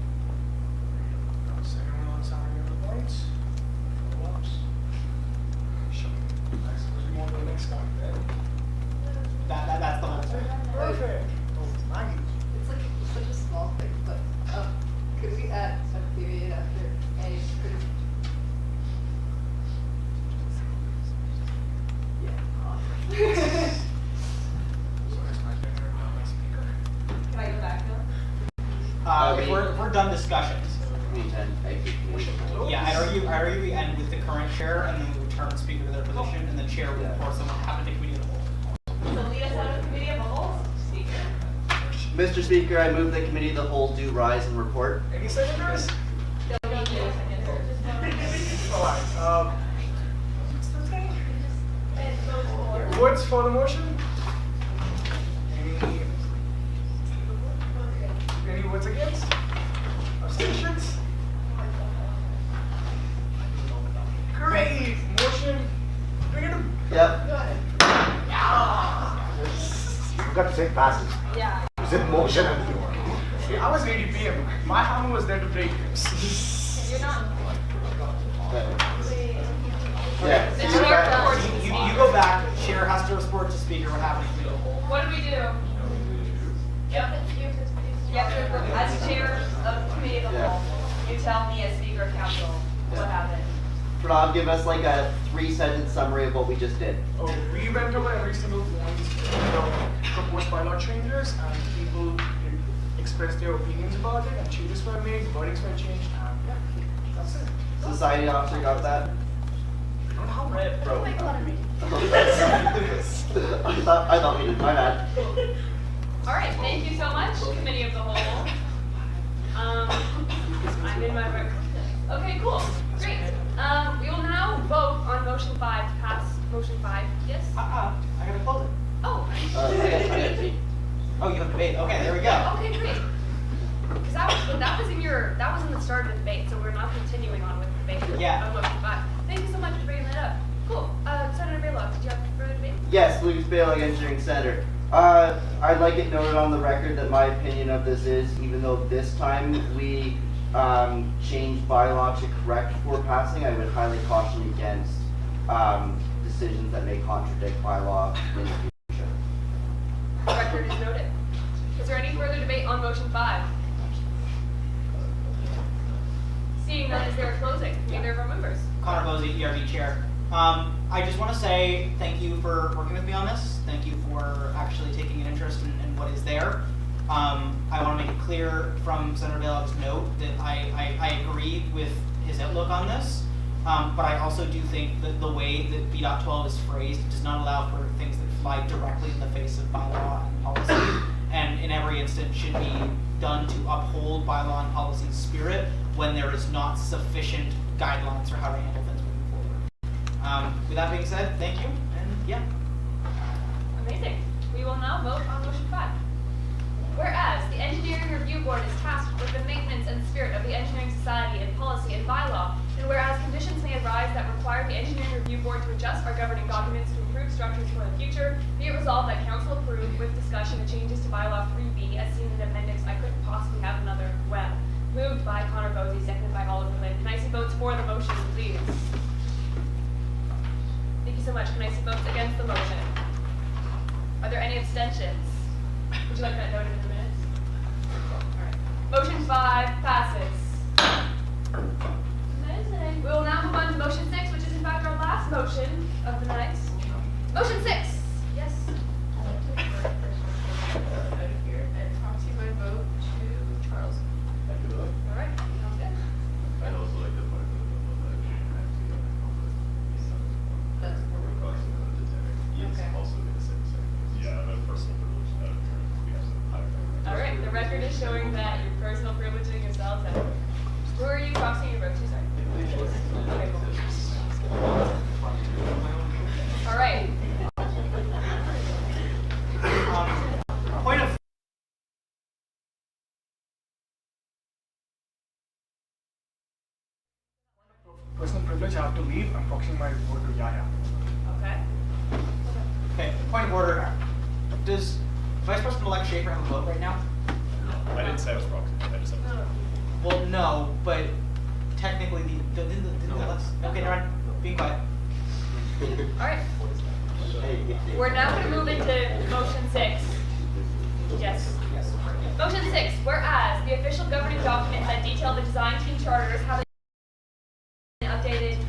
Does anyone else have any other points? Follow-ups? Shall we move on to the next one then? That's the whole thing. Perfect. Oh, Maggie. It's like such a small thing, but could we add a period after A? Yeah. Can I go back now? If we're done discussions. We intend exit committee. Yeah, I'd argue we end with the current chair and then we return the speaker to their position and the chair will report someone happened to committee of the whole. So lead us out of committee of the whole, speaker. Mr. Speaker, I move that committee of the whole do rise and report. Any seconders? Don't need you. Alright, votes for the motion? Any votes against? Abstentions? Great, motion, bring it up. Yep. You got to say passes. Yeah. Is it motion and floor? See, I was ready to PM. My hammer was there to break this. You're not. Yeah. The You chair back- reports to the You speaker. go back, chair has to report to speaker what happened to committee of the whole. What do we do? As chair of committee of the Yeah. whole, you tell me as speaker of council what happened. Pranav, give us like a 3-sentence summary of what we just did. Oh, we went over every single point, proposed bylaw changes, and people expressed their opinions about it, and changes were made, wordings were changed, and yeah, that's it. Society officer got that? I don't know how red, Bro. Make fun of me. I thought we did, my bad. All right, thank you so much, committee of the whole. I'm in my room. Okay, cool, great. We will now vote on motion 5 to pass motion 5. Yes? I gotta close it. Oh. I got tea. Oh, you have debate. Okay, there we go. Okay, great. Because that was in the start of the debate, so we're not continuing on with the debate Yeah. of motion 5. Thank you so much for bringing that up. Cool. Senator Baylock, did you have further debate? Yes, Lucas Bailey, engineering senator. I'd like it noted on the record that my opinion of this is, even though this time we changed bylaw to correct for passing, I would highly caution against decisions that may contradict bylaw in the future. The record is noted. Is there any further debate on motion 5? Seeing none, is there a closing from either of our members? Connor Bosey, ERB Chair. I just want to say thank you for working with me on this. Thank you for actually taking an interest in what is there. I want to make it clear from Senator Bailout's note that I agree with his outlook on this, but I also do think that the way that B.12 is phrased does not allow for things that fly directly in the face of bylaw and policy, and in every instance should be done to uphold bylaw and policy's spirit when there is not sufficient guidelines for how to handle things moving forward. With that being said, thank you, and yeah. Amazing. We will now vote on motion 5. Whereas the Engineering Review Board is tasked with the maintenance and spirit of the Engineering Society and policy and bylaw, and whereas conditions may arise that require the Engineering Review Board to adjust our governing documents to improve structures for the future, be it resolved that Council approve with discussion the changes to bylaw 3B as seen in the appendix. I couldn't possibly have another well. Moved by Connor Bosey, seconded by Oliver Lynn. Can I see votes for the motion, please? Thank you so much. Can I see votes against the motion? Are there any abstentions? Would you like that noted in the minutes? Alright. Motion 5 passes. Amazing. We will now move on to motion 6, which is in fact our last motion of the night. Motion 6. Yes. Proxy by vote to Charles. Alright. Sounds good. I'd also like to point That's Yes, also in the same second. Yeah, the personal privilege, we have some higher. Alright, the record is showing that you're personal privileging yourselves. Who are you proxying your vote to, sorry? Okay, cool. Alright. Point of Personal privilege, I have to leave. I'm proxying my vote to Yaya. Okay. Okay, point of order. Does Vice President-elect Schaefer have a vote right now? I didn't say I was proxy, I just said. Well, no, but technically didn't the last. Okay, never mind. Being quiet. Alright. We're now going to move into motion 6. Yes. Motion 6. Whereas the official governing document that detail the design team charters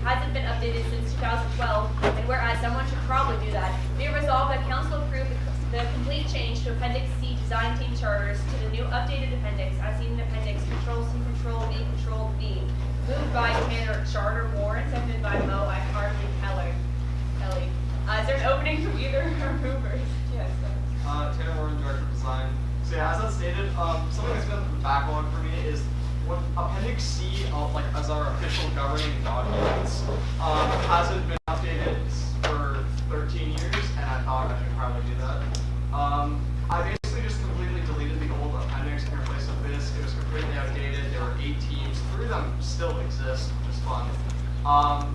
hasn't been updated since 2012, and whereas someone should probably do that, be it resolved that council approve the complete change to Appendix C design team charters to the new updated appendix as seen in Appendix Control C, Control V, Control V. Moved by Tanner Charter Warren, seconded by Mo Kelly. Is there an opening from either of our movers? Yes. Tanner Warren, Director of Design. So yeah, as I stated, something that's been a backlog for me is what Appendix C, like as our official governing documents, hasn't been updated for 13 years, and I thought I should probably do that. I basically just completely deleted the old appendix in place of this. It was completely outdated. There were 8 teams. 3 of them still exist, which is fun.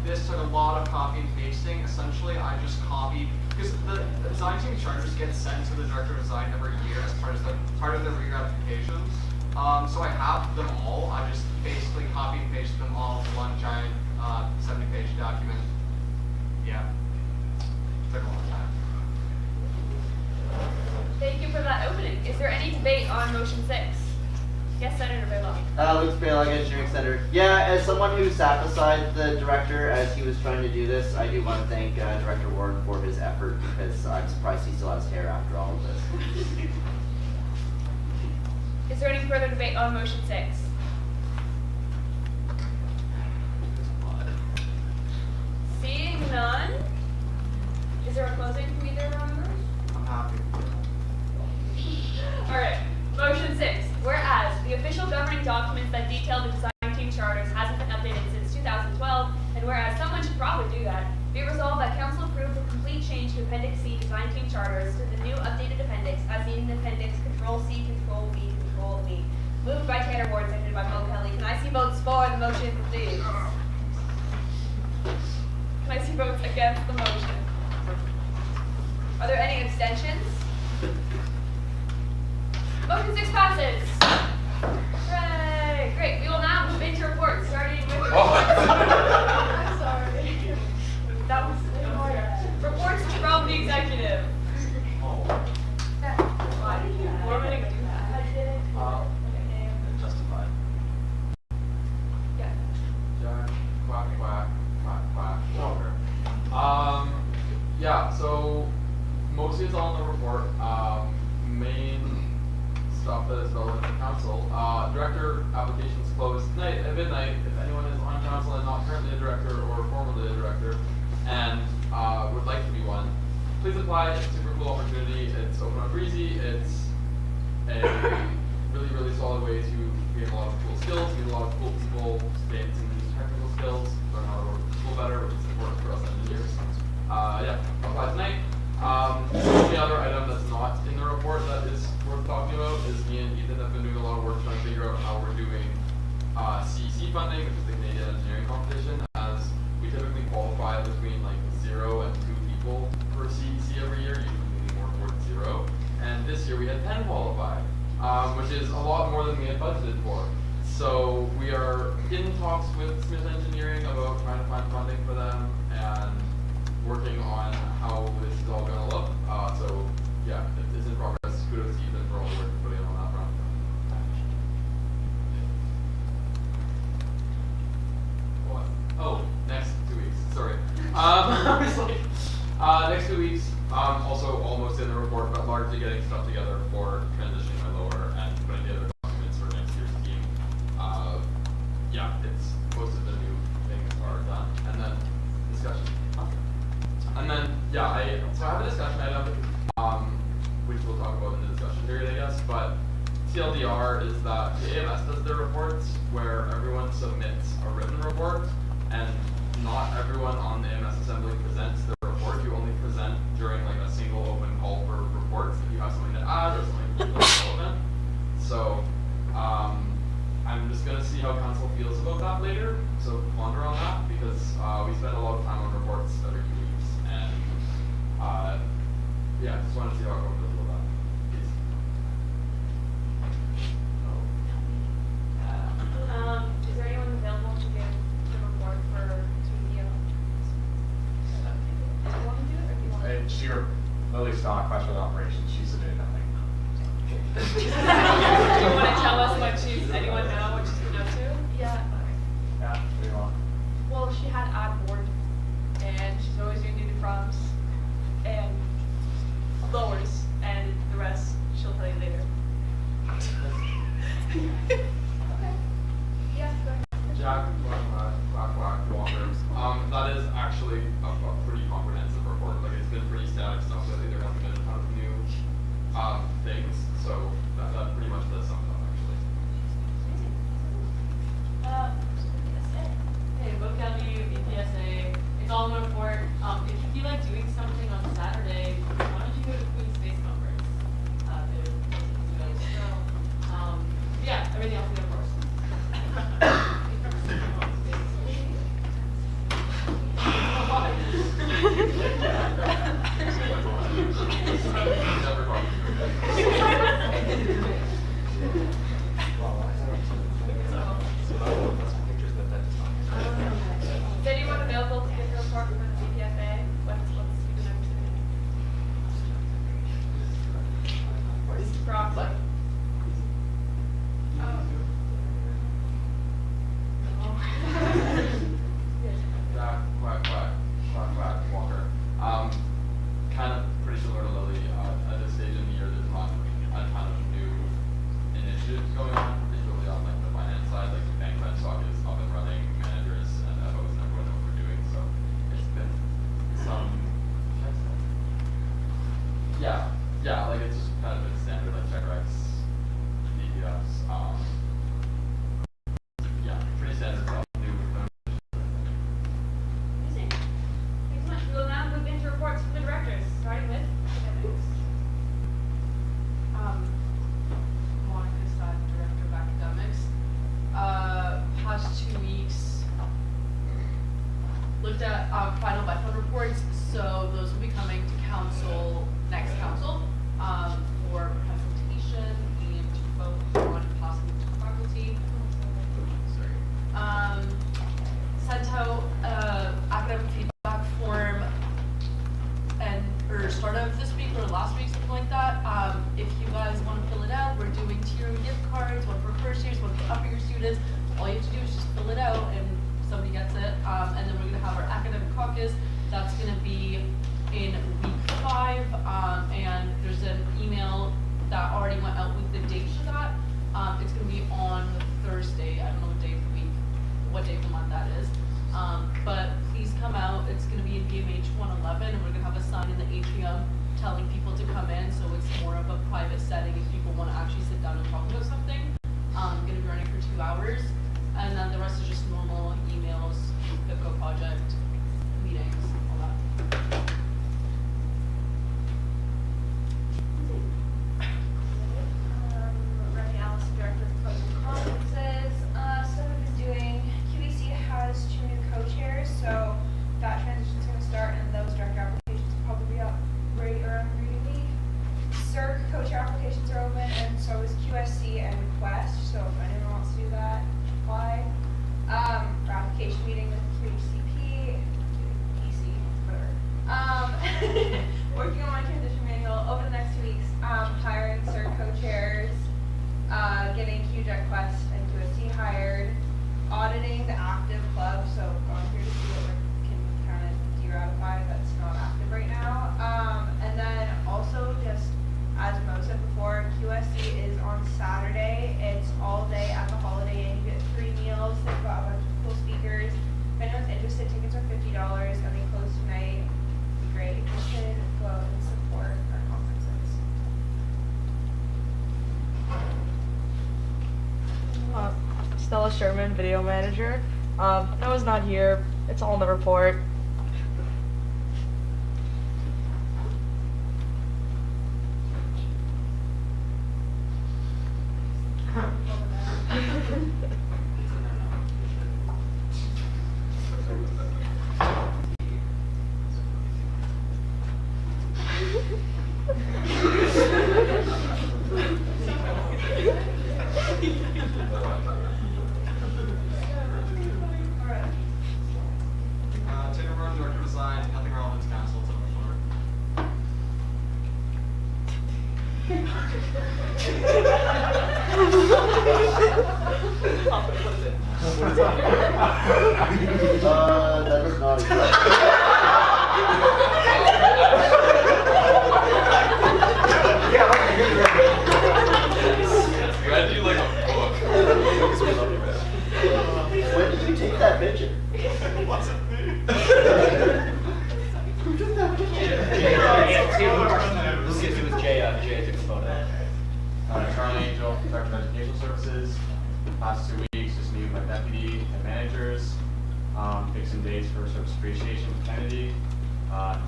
This took a lot of copy and pasting. Essentially, I just copied, because the design team charters get sent to the director of design every year as part of their re-ratifications. So I have them all. I just basically copy and paste them all to one giant 70-page document. Yeah. Took a long time. Thank you for that opening. Is there any debate on motion 6? Yes, Senator Baylock. Luke Baylock, Engineering Center. Yeah, as someone who sat beside the director as he was trying to do this, I do want to thank Director Warren for his effort, because I'm surprised he still has hair after all of this. Is there any further debate on motion 6? Seeing none, is there a closing from either of our members? I'm happy. Alright, motion 6. Whereas the official governing documents that detail the design team charters hasn't been updated since 2012, and whereas someone should probably do that, be it resolved that council approve the complete change to Appendix C design team charters to the new updated appendix as seen in Appendix Control C, Control V, Control V. Moved by Tanner Ward, seconded by Mo Kelly. Can I see votes for the motion, please? Can I see votes against the motion? Are there any abstentions? Motion 6 passes. Hooray! Great. We will now move into reports, starting with I'm sorry. that was reports from the executive. Why did you do that? I did it. Justified. Yeah. Jack, quack, quack, quack, quack, Walker. Yeah, so mostly it's all in the report. Main stuff that is relevant to council. Director applications closed tonight at midnight. If anyone is on council and not currently a director or formerly a director and would like to be one, please apply. It's a super cool opportunity. It's open on Breezy. It's a really, really solid way to gain a lot of cool skills, meet a lot of cool people, gain some technical skills, learn how to work with people better, which is important for us engineers. Yeah, apply tonight. The only other item that's not in the report that is worth talking about is me and Ethan have been doing a lot of work trying to figure out how we're doing CEC funding, which is the Canadian Engineering Competition, as we typically qualify between like 0 and 2 people per CEC every year, usually leaning more towards 0. And this year we had 10 qualify, which is a lot more than we had budgeted for. So we are in talks with Smith Engineering about trying to find funding for them and working on how this is all going to look. So yeah, it's in progress. Kudos to Ethan for all the work you're putting on that front. What? Oh, next 2 weeks. Sorry. I was like, next 2 weeks. Also almost in the report, but largely getting stuff together for transitioning my lower and putting together documents for next year's team. Yeah, it's most of the new things are done, and then discussion. And then, yeah, so I have a discussion item, which we'll talk about in the discussion period, I guess, but TLDR is that the AMS does their reports where everyone submits a written report, and not everyone on the AMS assembly presents their report. You only present during like a single open call for reports if you have something to add or something that's relevant. So, I'm just going to see how council feels about that later, so ponder on that, because we spend a lot of time on reports every 2 weeks, and yeah, just want to see how everyone feels about that. Please. Is there anyone available to give the report for TDO? Do you want to do it, or do you want to? It's your Lily Stock, Vice President Operations. She's doing nothing. Do you want to tell us what anyone know what she's been up to? Yeah. Yeah, what do you want? Well, she had ad board, and she's always doing new prompts and lowers, and the rest she'll tell you later. Okay. Yeah, go ahead. Jack, quack, Walker. That is actually a pretty comprehensive report. Like, it's been pretty static stuff lately. There hasn't been a ton of new things, so that pretty much does sum it up, actually. Hey, Book W, BPSA, it's all in the report. If you feel like doing something on Saturday, why don't you go to Queen Space Conference? Yeah, everything else in the report. Is anyone available to give the report for the BPFA? What's the next thing? Brock. Jack, quack, Walker. Kind of pretty similar to Lily. At this stage in the year, there's not a ton of new initiatives going on, particularly on like the finance side. Like bank stock is up and running, managers and FOs and everyone know what we're doing. So it's been some. Yeah, like it's just kind of been standard like check recs, DPS. Yeah, pretty standard stuff. Amazing. Thanks so much. We will now move into reports from the directors, starting with academics. Monica Stott, Director of Academics. Past 2 weeks, looked at final by fund reports, so those will be coming to council, next council, for presentation and or start of this week or last week, something like that. If you guys want to fill it out, we're doing tier gift cards, one for first years, one for upper year students. All you have to do is just fill it out and somebody gets it. And then we're gonna have our academic caucus. That's gonna be in week 5. And there's an email that already went out with the dates for that. It's gonna be on Thursday. I don't know what day of the week, what day of the month that is. But please come out. It's gonna be in BMH 111, and we're gonna have a sign in the atrium telling people to come in, so it's more of a private setting if people wanna actually sit down and talk about something. Gonna be running for 2 hours, and then the rest is just normal emails, PIPCO project, meetings, all that. Remy Allison, Director of Proposal Conferences. So we've been doing, QEC has 2 new co-chairs, so that transition's going to start, and those director applications will probably be up right around reading week. CERC co-chair applications are open, and so is QSC and Quest, so if anyone wants to do that, apply. Ratification meeting with QHCP, PC, whatever. Working on my transition manual over the next 2 weeks, hiring CERC co-chairs, getting QJEC Quest and QSC hired, auditing the active club, so going through to see what we can kind of de-ratify that's not active right now. And then also just, as Mo said before, QSC is on Saturday. It's all day at the Holiday Inn. You get 3 meals. They've got a bunch of cool speakers. If anyone's interested, tickets are $50 and they close tonight. It'd be great if you could go and support our conferences. Stella Sherman, video manager. Noah's not here. It's all in the report. Taylor Road, Director of Design, Nothing Relevance Council, it's on the floor. That was not Read you like a book. When did you take that picture? It wasn't me. Who took that picture? Let's get to with Jay. Jay took the photo. Charlie Angel, Director of Educational Services. Past 2 weeks, just me and my deputy and managers. Picked some dates for service appreciation with Kennedy,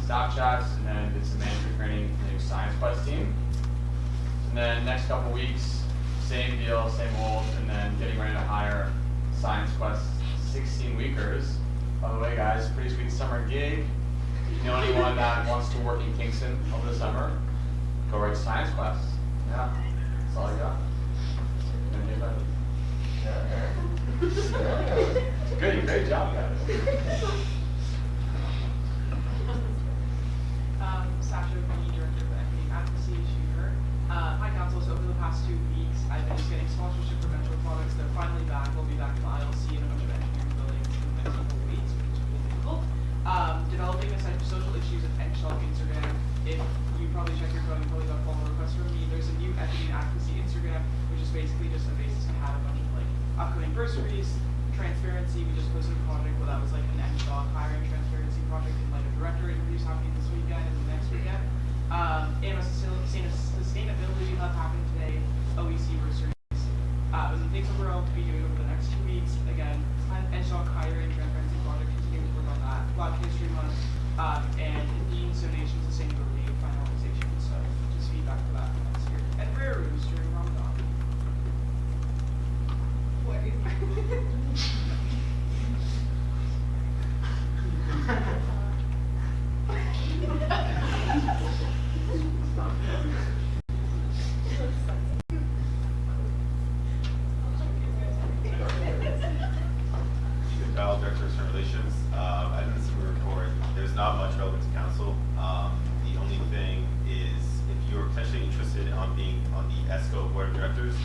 staff chats, and then did some manager training for the new Science Quest team. And then next couple weeks, same deal, same old, and then getting ready to hire Science Quest 16-weekers. By the way, guys, pretty sweet summer gig. If you know anyone that wants to work in Kingston over the summer, go right to Science Quest. Yeah, that's all I got. Good, great job, guys. Sasha B, Director of Equity and Advocacy, Shooter. Hi, Council. So over the past 2 weeks, I've been just getting sponsorship for Metro products. They're finally back. We'll be back in the ILC and a bunch of engineering buildings in the next couple of weeks, which is really difficult. Developing a site for social issues at Enchalk Instagram. If you probably check your phone, you probably got a follow request from me. There's a new Equity and Advocacy Instagram, which is basically just a basis to have a bunch of like upcoming bursaries, transparency. We just posted a project where that was like an Enchalk hiring transparency project and like a director interviews happening this weekend and the next weekend. And a sustainability hub happening today, OEC bursaries. And the things that we're all to be doing over the next 2 weeks, again, Enchalk hiring transparency project, continuing to work on that. Black History Month, and Dean's donations, sustainability, and finalization. So just feedback for that next year. And rare rooms during Ramadan. interested on being on the ESCO Board of Directors,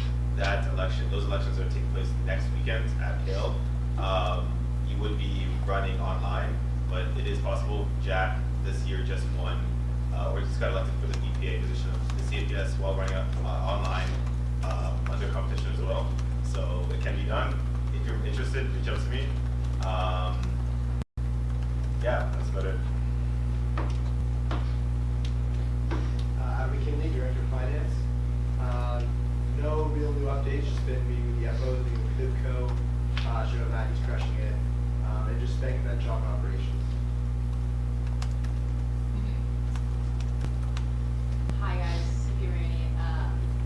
those elections are taking place next weekend at Hale. You would be running online, but it is possible. Jack this year just won, or just got elected for the EPA position of the CAPS while running online under competition as well. So it can be done. If you're interested, reach out to me. Yeah, that's about it. I'm McKinley, Director of Finance. No real new updates, just been meeting with the FOs, meeting with Bibco, showing that he's crushing it, and just spanking that job in operations. Hi guys, Sophia Rainey,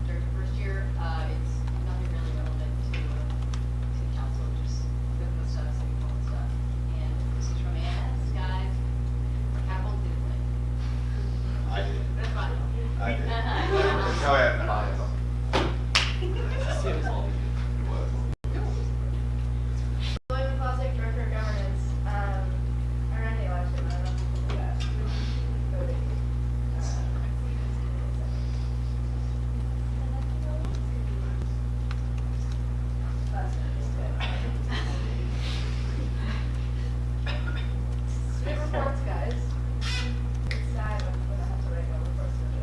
Director first year. It's nothing really relevant to council, just biblical stuff, city hall stuff. And this is from ANS, guys. Capital did win. I did. That's fine. I did. Oh yeah. Lloyd McCloskey, Director of Governance. I ran the election, I don't know if you guys voted. Street reports, guys. It's sad when I have to write no reports to do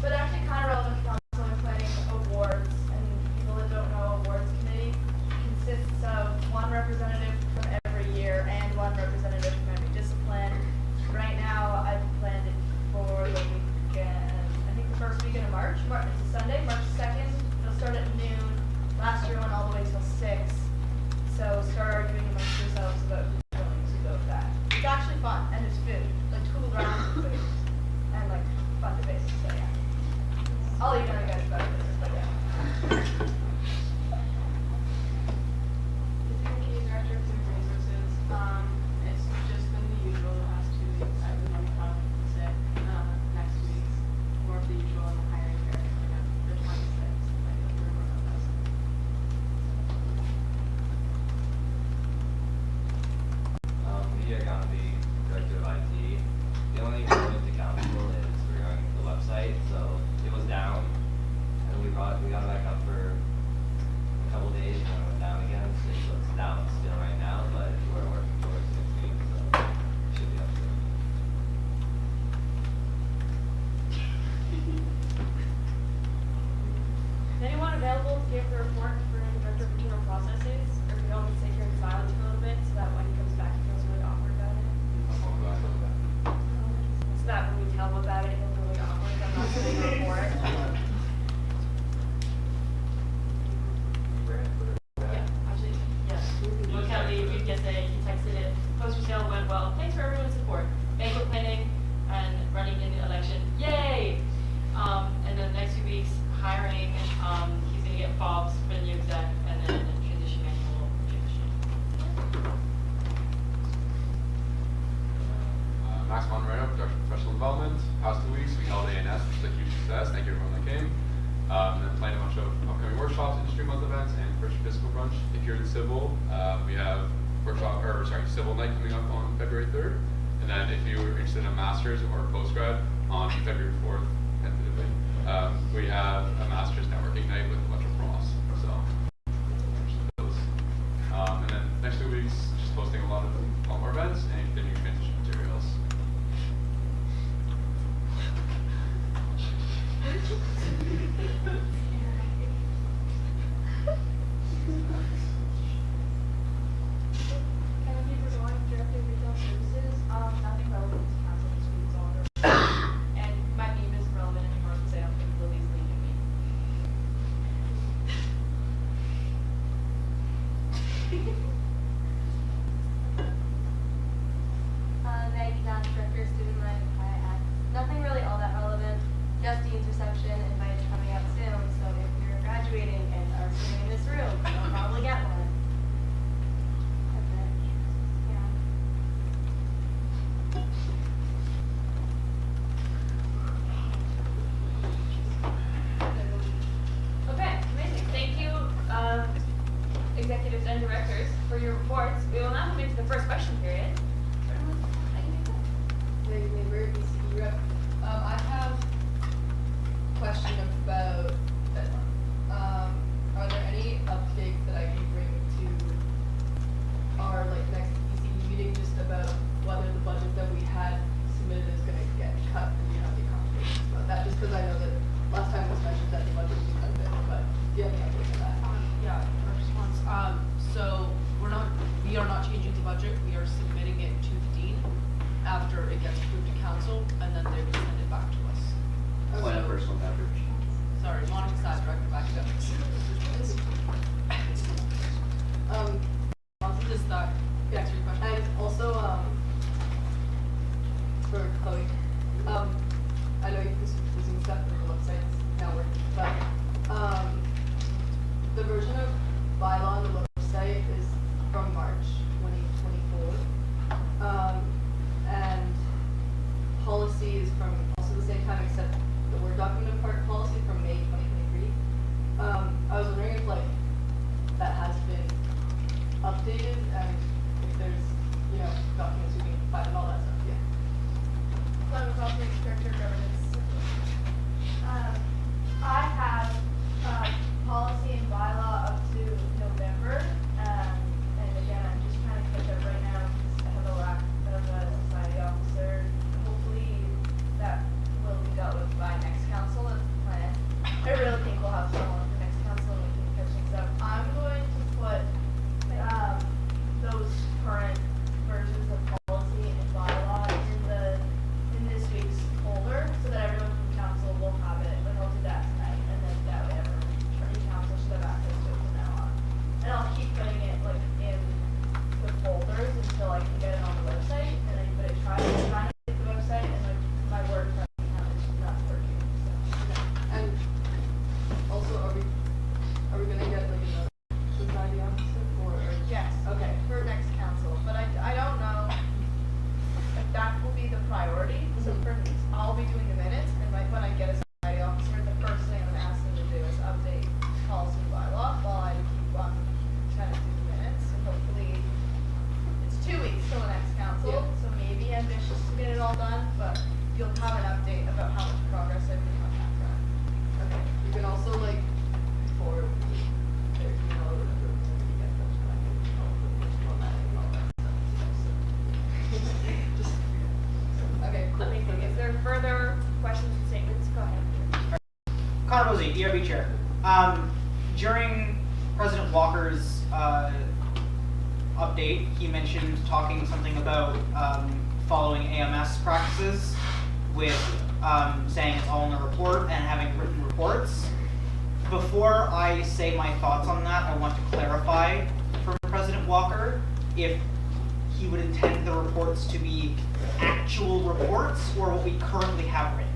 but actually kind of relevant to council and planning awards, and people that don't know, awards committee consists of one representative from every year and one representative from every discipline. Right now, I've planned it for the weekend, I think the first weekend of March. It's a Sunday, March 2nd. It'll start at noon. Last year went all the way till 6. So start arguing amongst yourselves about who's willing to go with that. It's actually fun, and there's food, like cool grounds and food, and like fun debates, so yeah. I'll let you know you guys about this, but yeah. Director of Human Resources. It's just been the usual the last 2 weeks. I've been on call sick. Next week's more of the usual and the hiring fair coming up the 26th. Like the rumor of this. Media Economy, Director of IT. The only thing going to council is regarding the website. So it was down, and we got it back up for a couple days, and then it went down again. So it's down still right now, but we're working towards next week, so it should be up soon. Is anyone available to give the report for the Director of Internal Processes? Or if we don't, sit here in silence for a little bit so that when he comes back, he feels really awkward about it. So that when we tell him about it, he'll feel really awkward. I'm not sitting up for it. Yeah, actually, yes. Look how the week yesterday, he texted it. Poster sale went well. Thanks for everyone's support. Banquet planning and running in the election. Yay! And then the next 2 weeks, hiring. He's gonna get fobs for the new exec, and then a transition manual. Max Montereno, Director of Professional Development. Past 2 weeks, we held ANS, which is a huge success. Thank you everyone that came. And then planned a bunch of upcoming workshops, industry month events, and first physical brunch. If you're in civil, we have civil night coming up on February 3rd. And then if you're interested in a master's or postgrad on February 4th, tentatively, we have a master's networking night with a bunch of pros. So, those. And then next 2 weeks, just posting a lot more events and continuing transition materials. Kevin Beaver Going, Director of Retail Services. Nothing relevant to council this week, it's all over. And my name isn't relevant anymore because I don't think Lily's leaving me. Maggie Dance, Director of Student Life, IAC. Nothing really all that relevant. Just Dean's reception invites coming up soon, so if you're graduating and are sitting in this room, you'll probably get one. That's it. Yeah. just because I know that last time it was mentioned that the budget was cut a bit, but do you have any updates on that? Yeah, for response. So we are not changing the budget. We are submitting it to the dean after it gets approved to council, and then they will send it back to us. Point of So- personal beverage. Sorry, Monica Sass, Director of Academics. Does that answer your question? And also, for Chloe, I know you've been using stuff on the website, it's not working, but, the version of bylaw on the website is from March 2024. And policy is from also the same time, except the Word document part policy from May 2023. I was wondering if like, that has been updated and if there's, you know, documents we can find and all that stuff, yeah. Hello, Government Director of Governance. I have policy and bylaw up to November, and again, I'm just trying to catch up right now because I have a lack of a society officer. Hopefully, that will be dealt with by next council. That's the plan. I really think we'll have someone for next council and we can catch things up. I'm going to put those current versions of policy and bylaw in this week's folder so that everyone from council will have it, and I'll do that tonight, and then that way everyone from council should have access to it from now on. And I'll keep putting it like in the folders until I can get it on the website, and then but I try to get the website and like my word account is not working. So. And also, are we gonna get like another society officer or? Yes. Okay. For next council, but I don't know if that will be the priority. So for I'll be doing the minutes, and like when I get a society officer, the first thing I'm gonna ask them to do is update policy and bylaw while I keep on trying to do the minutes, and hopefully it's 2 weeks till the next council, so maybe ambitious to get it all done, but you'll have an update about how much progress I've made on that front. Okay. You can also like forward their email or whatever when you get those back and I'll put the formatting and all that stuff. Just okay. Cool. Amazing. Is there further questions and statements? Go ahead. Connor Bosey, ERB Chair. During President Walker's update, he mentioned talking something about following AMS practices with saying it's all in the report and having written reports. Before I say my thoughts on that, I want to clarify from President Walker if he would intend the reports to be actual reports or what we currently have written.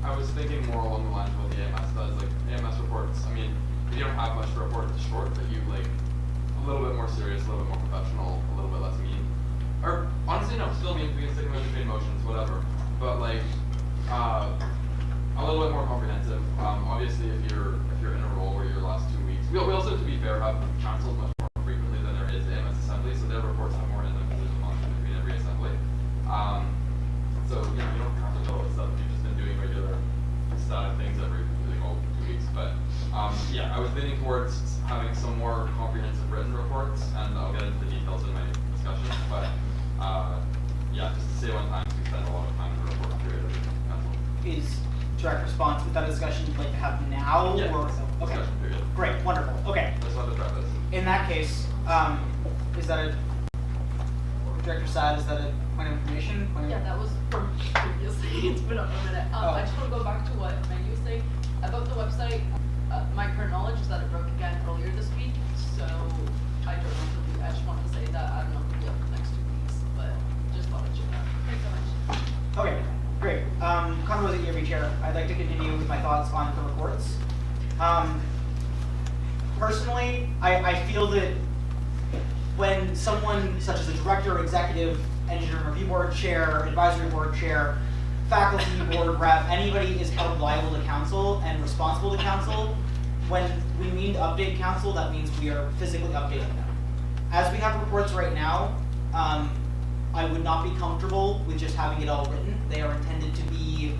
I was thinking more along the lines of what the AMS does, like AMS reports. I mean, if you don't have much to report, it's short, but you like a little bit more serious, a little bit more professional, a little bit less mean. Or honestly, no, still mean. We can stick with between motions, whatever. But like a little bit more comprehensive. Obviously, if you're in a role where your last 2 weeks, we also, to be fair, have councils much more frequently than there is AMS assembly, so their reports have more in them because there's a month between every assembly. So you know, you don't have to know what stuff you've just been doing regular static things every 2 weeks. But yeah, I was leaning towards having some more comprehensive written reports, and I'll get into the details in my discussion. But yeah, just to say one time, we spend a lot of time in the report period of the council. Is direct response with that discussion you'd like to have now? Yeah, or okay. discussion period. Great, wonderful. Okay. That's what the preface. In that case, is that a Director Sad, is that a point of information? Yeah, that was from previously. It's been up a minute. I just want to go back to what Maggie was saying about the website. My current knowledge is that it broke again earlier this week, so I don't know if I just wanted to say that. I don't know if it'll be up for the next 2 weeks, but just thought I'd share that. Thanks so much. Okay, great. Connor was the ERB Chair. I'd like to continue with my thoughts on the reports. Personally, I feel that when someone such as a director, executive, engineering review board chair, advisory board chair, faculty board rep, anybody is held liable to council and responsible to council, when we mean to update council, that means we are physically updating them. As we have reports right now, I would not be comfortable with just having it all written. They are intended to be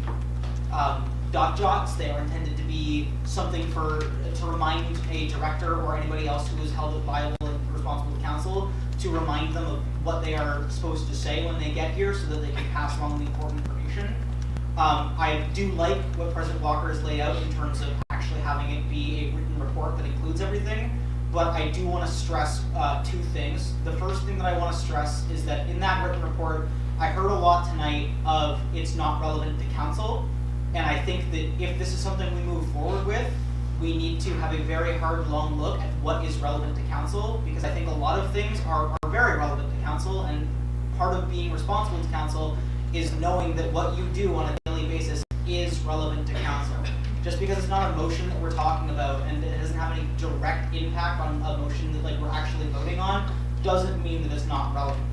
dot jots. They are intended to be something to remind a director or anybody else who is held liable and responsible to council to remind them of what they are supposed to say when they get here so that they can pass along the important information. I do like what President Walker has laid out in terms of actually having it be a written report that includes everything, but I do want to stress 2 things. The first thing that I want to stress is that in that written report, I heard a lot tonight of it's not relevant to council, and I think that if this is something we move forward with, we need to have a very hard, long look at what is relevant to council, because I think a lot of things are very relevant to council, and part of being responsible to council is knowing that what you do on a daily basis is relevant to council. Just because it's not a motion that we're talking about and it doesn't have any direct impact on a motion that like we're actually voting on, doesn't mean that it's not relevant.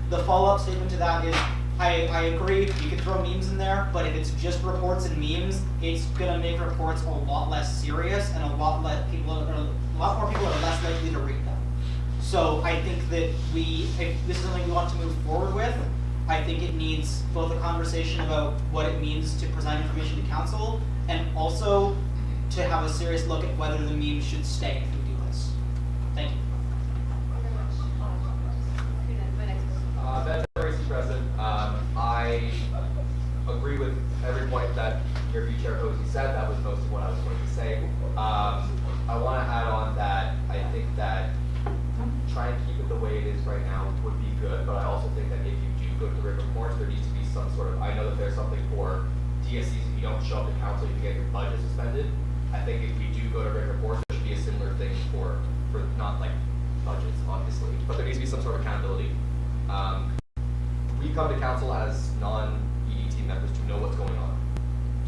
The follow-up statement to that is, I agree, you can throw memes in there, but if it's just reports and memes, it's gonna make reports a lot less serious and a lot more people are less likely to read them. So I think that if this is something we want to move forward with, I think it needs both a conversation about what it means to present information to council, and also to have a serious look at whether the memes should stay if we do this. Thank you. Ben Tracy, President. I agree with every point that your chair Posey said. That was most of what I was going to say. I want to add on that I think that trying to keep it the way it is right now would be good, but I also think that if you do go to the written reports, there needs to be some sort of, I know that there's something for DSCs, if you don't show up to council, you can get your budget suspended. I think if we do go to written reports, there should be a similar thing for not like budgets, obviously, but there needs to be some sort of accountability. We come to council as non-ED team members to know what's going on,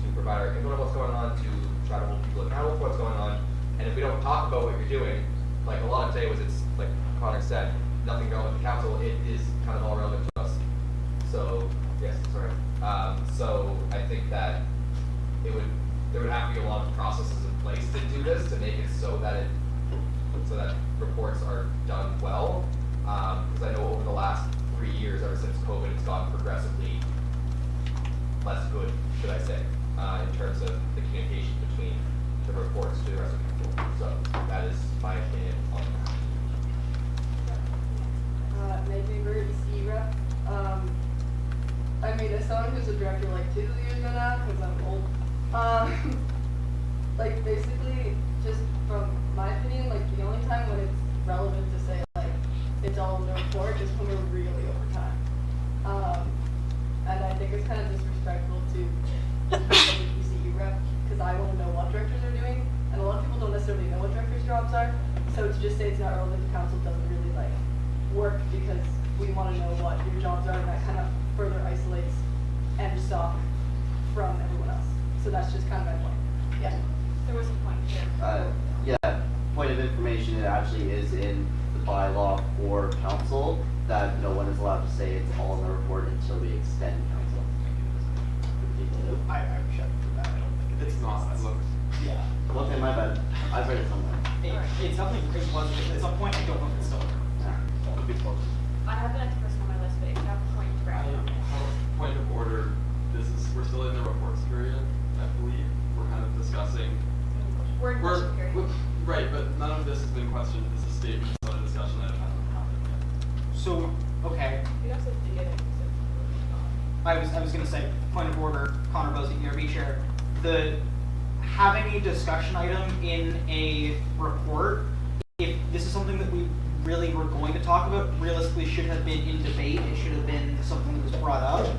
to provide our input on what's going on, to try to hold people accountable for what's going on. And if we don't talk about what you're doing, like a lot of today was, it's like Connor said, nothing relevant to council, it is kind of all relevant to us. So, yes, sorry. So I think that there would have to be a lot of processes in place to do this, to make it so that reports are done well. Because I know over the last 3 years, ever since COVID, it's gotten progressively less good, should I say, in terms of the communication between the reports to the rest of the people. So that is my opinion on that. Nathan Bird, EC rep. I mean, as someone who's a director like 2 years ago now, because I'm old, like basically, just from my opinion, like the only time when it's relevant to say like it's all in the report is when we're really over time. And I think it's kind of disrespectful to the ECU rep, because I want to know what directors are doing, and a lot of people don't necessarily know what directors' jobs are. So to just say it's not relevant to council doesn't really like work, because we want to know what your jobs are, and that kind of further isolates MSOC from everyone else. So that's just kind of my point. Yeah. There was a point here. Yeah, point of information, it actually is in the bylaw for council that no one is allowed to say it's all in the report until we extend council. I checked for that. I don't think It's not, I looked. Yeah. Okay, my bad. I've read it somewhere. It's something, it's a point I don't know if it's still there. It'll be close. I have the next person on my list, but if you have a point to grab on. Point of order, we're still in the reports period, I believe. We're kind of discussing. We're in question period. Right, but none of this has been questioned. This is statements, not a discussion that hasn't happened yet. So, okay. You also did get it. I was gonna say, point of order, Connor Bosey, ERB chair. Having a discussion item in a report, if this is something that we really were going to talk about, realistically should have been in debate. It should have been something that was brought up,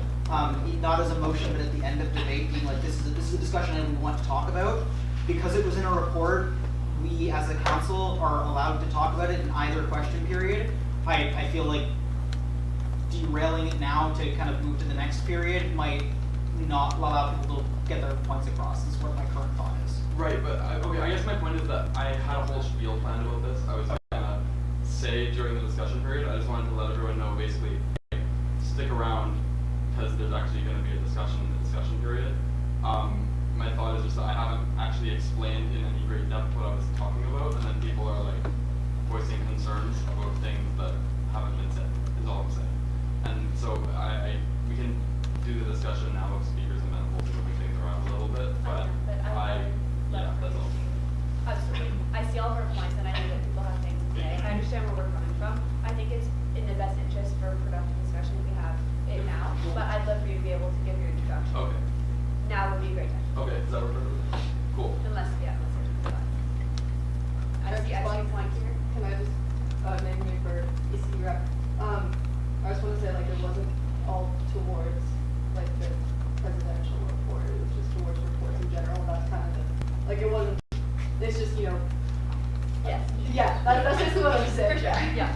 not as a motion, but at the end of debate, being like, this is a discussion item we want to talk about. Because it was in a report, we as a council are allowed to talk about it in either question period. I feel like derailing it now to kind of move to the next period might not allow people to get their points across, is what my current thought is. Right, but I guess my point is that I had a whole spiel planned about this. I was gonna say during the discussion period, I just wanted to let everyone know basically, stick around, because there's actually gonna be a discussion in the discussion period. My thought is just that I haven't actually explained in any great depth what I was talking about, and then people are like voicing concerns about things that haven't been said, is all I'm saying. And so we can do the discussion now with speakers and then hopefully moving things around a little bit, but yeah, that's all. Absolutely. I see all of our points and I know that people have things to say. I understand where we're coming from. I think think it's in the best interest for productive discussion if we have it now, but I'd love for you to be able to give your introduction. Okay. Now would be a great time. Okay, does that work for everybody? Cool. Unless there's a lot. I see one point here. Can I just, name me for ECU rep? I just want to say, like, it wasn't all towards, like, the presidential report, it was just towards reports in general, that's kind of the, like, it wasn't, it's just, you know. Yes. Yeah, that's just what I'm saying. For sure. Yeah.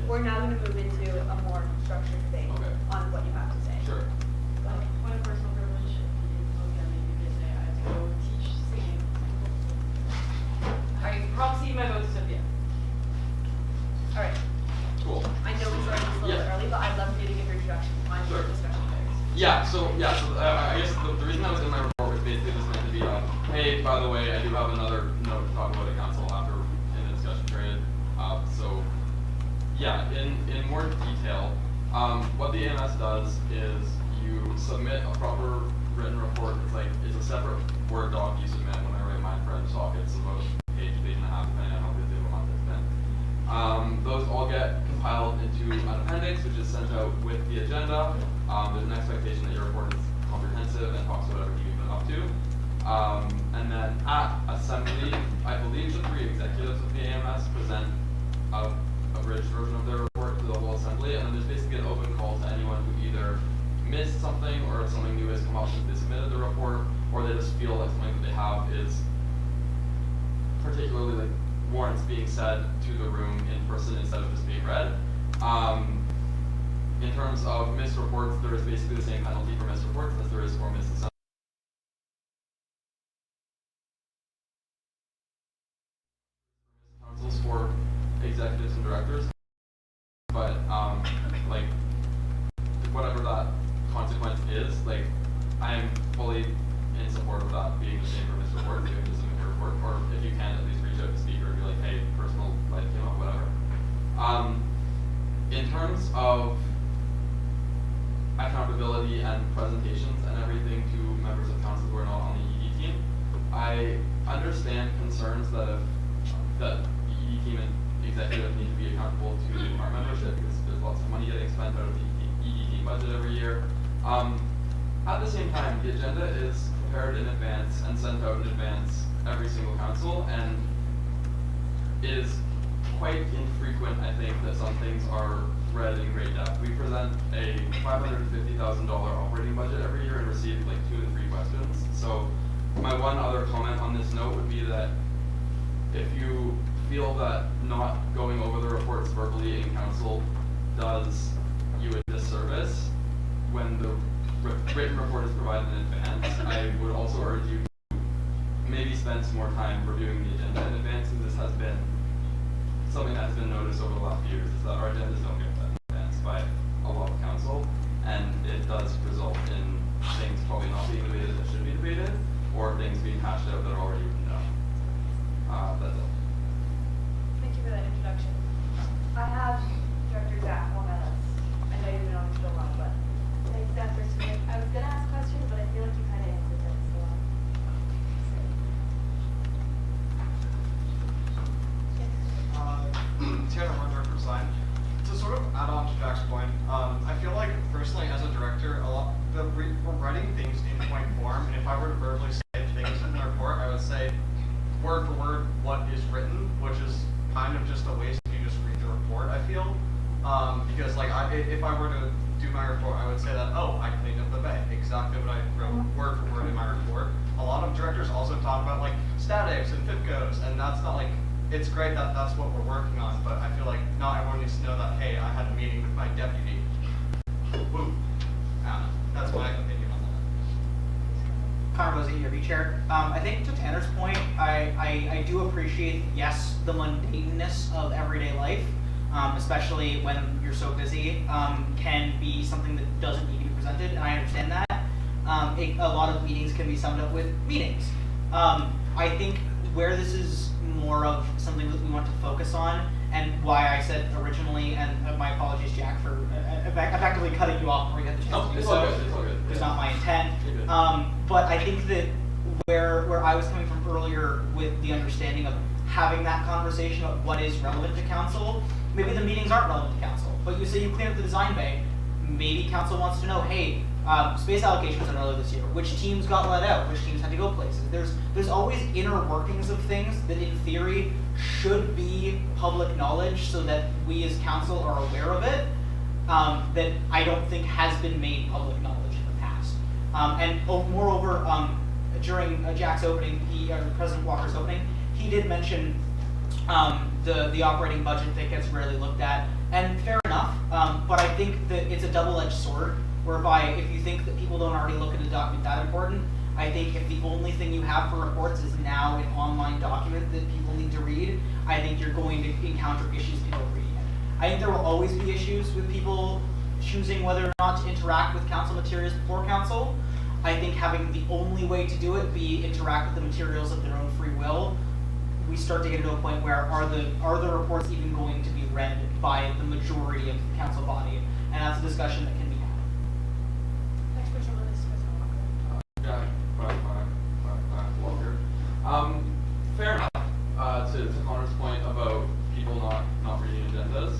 We're now going to move into a more structured thing on what you have to say. Sure. What a personal privilege it is, again, maybe they say I have to go teach singing. I proxy my vote to Sophia. All right. Cool. I know we started this a little bit early, but I'd love for you to give your introduction on your discussion phase. Yeah, so I guess the reason that was in my report was basically just meant to be hey, by the way, I do have another note to talk about at council after in the discussion period. So yeah, in more detail, what the AMS does is you submit a proper written report. It's a separate Word doc you submit when I write mine for EdStalk. It's about page and a half, depending on how busy of a month it's been. Those all get compiled into an appendix, which is sent out with the agenda. There's an expectation that your report is comprehensive and talks about everything you've been up to. And then at assembly, I believe the 3 executives of the AMS present a abridged version of their report to the whole assembly, and then there's basically an open call to anyone who either missed something or if something new has come up since they submitted the report, or they just feel like something that they have is particularly warrants being said to the room in person instead of just being read. In terms of missed reports, there is basically the same penalty for missed reports as there is for missed assembly. Councils for executives and directors, but whatever that consequence is, I am fully in support of that being the same for missed reports, even if it's a missed report, or if you can, at least reach out to speaker and be like, hey, personal life came up, whatever. In terms of accountability and presentations and everything to members of council who are not on the ED team, I understand concerns that the ED team and executive need to be accountable to our membership because there's lots of money getting spent out of the ED team budget every year. At the same time, the agenda is prepared in advance and sent out in advance every single council, and it is quite infrequent, I think, that some things are read in great depth. We present a $550,000 operating budget every year and receive 2 to 3 questions. So my one other comment on this note would be that if you feel that not going over the reports verbally in council does you a disservice when the written report is provided in advance, I would also urge you to maybe spend some more time reviewing the agenda in advance, and this has been something that has been noticed over the last few years, is that our agendas don't get set in advance by a lot of council, and it does result in things probably not being debated that should be debated, or things being hashed out that are already written down. That's it. Thank you for that introduction. I have Director Zach on my list. I know you've been on this for a while, but thanks, Zach, for submitting. I was going to ask questions, but I feel like you kind of answered them, so. Tanner Horn, Director of Design. To sort of add on to Jack's point, I feel like personally as a director, we're writing things in point form, and if I were to verbally say things in the report, I would say word for word what is written, which is kind of just a waste if you just read the report, I feel. Because if I were to do my report, I would say that, oh, I cleaned up the bay, exactly what I wrote word for word in my report. A lot of directors also talk about statics and FIPCOs, and that's not it's great that that's what we're working on, but I feel like not everyone needs to know that, hey, I had a meeting with my deputy. Woo. That's my opinion on that. Connor Bozzi, ERB chair. I think to Tanner's point, I do appreciate, yes, the mundaneness of everyday life, especially when you're so busy, can be something that doesn't need to be presented, and I understand that. A lot of meetings can be summed up with meetings. I think where this is more of something that we want to focus on, and why I said originally, and my apologies, Jack, for effectively cutting you off before you had the chance to do so. It was not my intent. But I think that where I was coming from earlier with the understanding of having that conversation of what is relevant to council, maybe the meetings aren't relevant to council, but you say you clean up the design bay, maybe council wants to know, hey, space allocations are another this year, which teams got let out, which teams had to go places. There's always inner workings of things that in theory should be public knowledge so that we as council are aware of it, that I don't think has been made public knowledge in the past. Moreover, during Jack's opening, President Walker's opening, he did mention the operating budget that gets rarely looked at, and fair enough, but I think that it's a double-edged sword, whereby if you think that people don't already look at a document that important, I think if the only thing you have for reports is now an online document that people need to read, I think you're going to encounter issues people reading it. I think there will always be issues with people choosing whether or not to interact with council materials before council. I think having the only way to do it be interact with the materials of their own free will, we start to get to a point where are the reports even going to be read by the majority of the council body? And that's a discussion that can be had. Next person on this is President Walker. Walker. Fair enough. To Connor's point about people not reading agendas.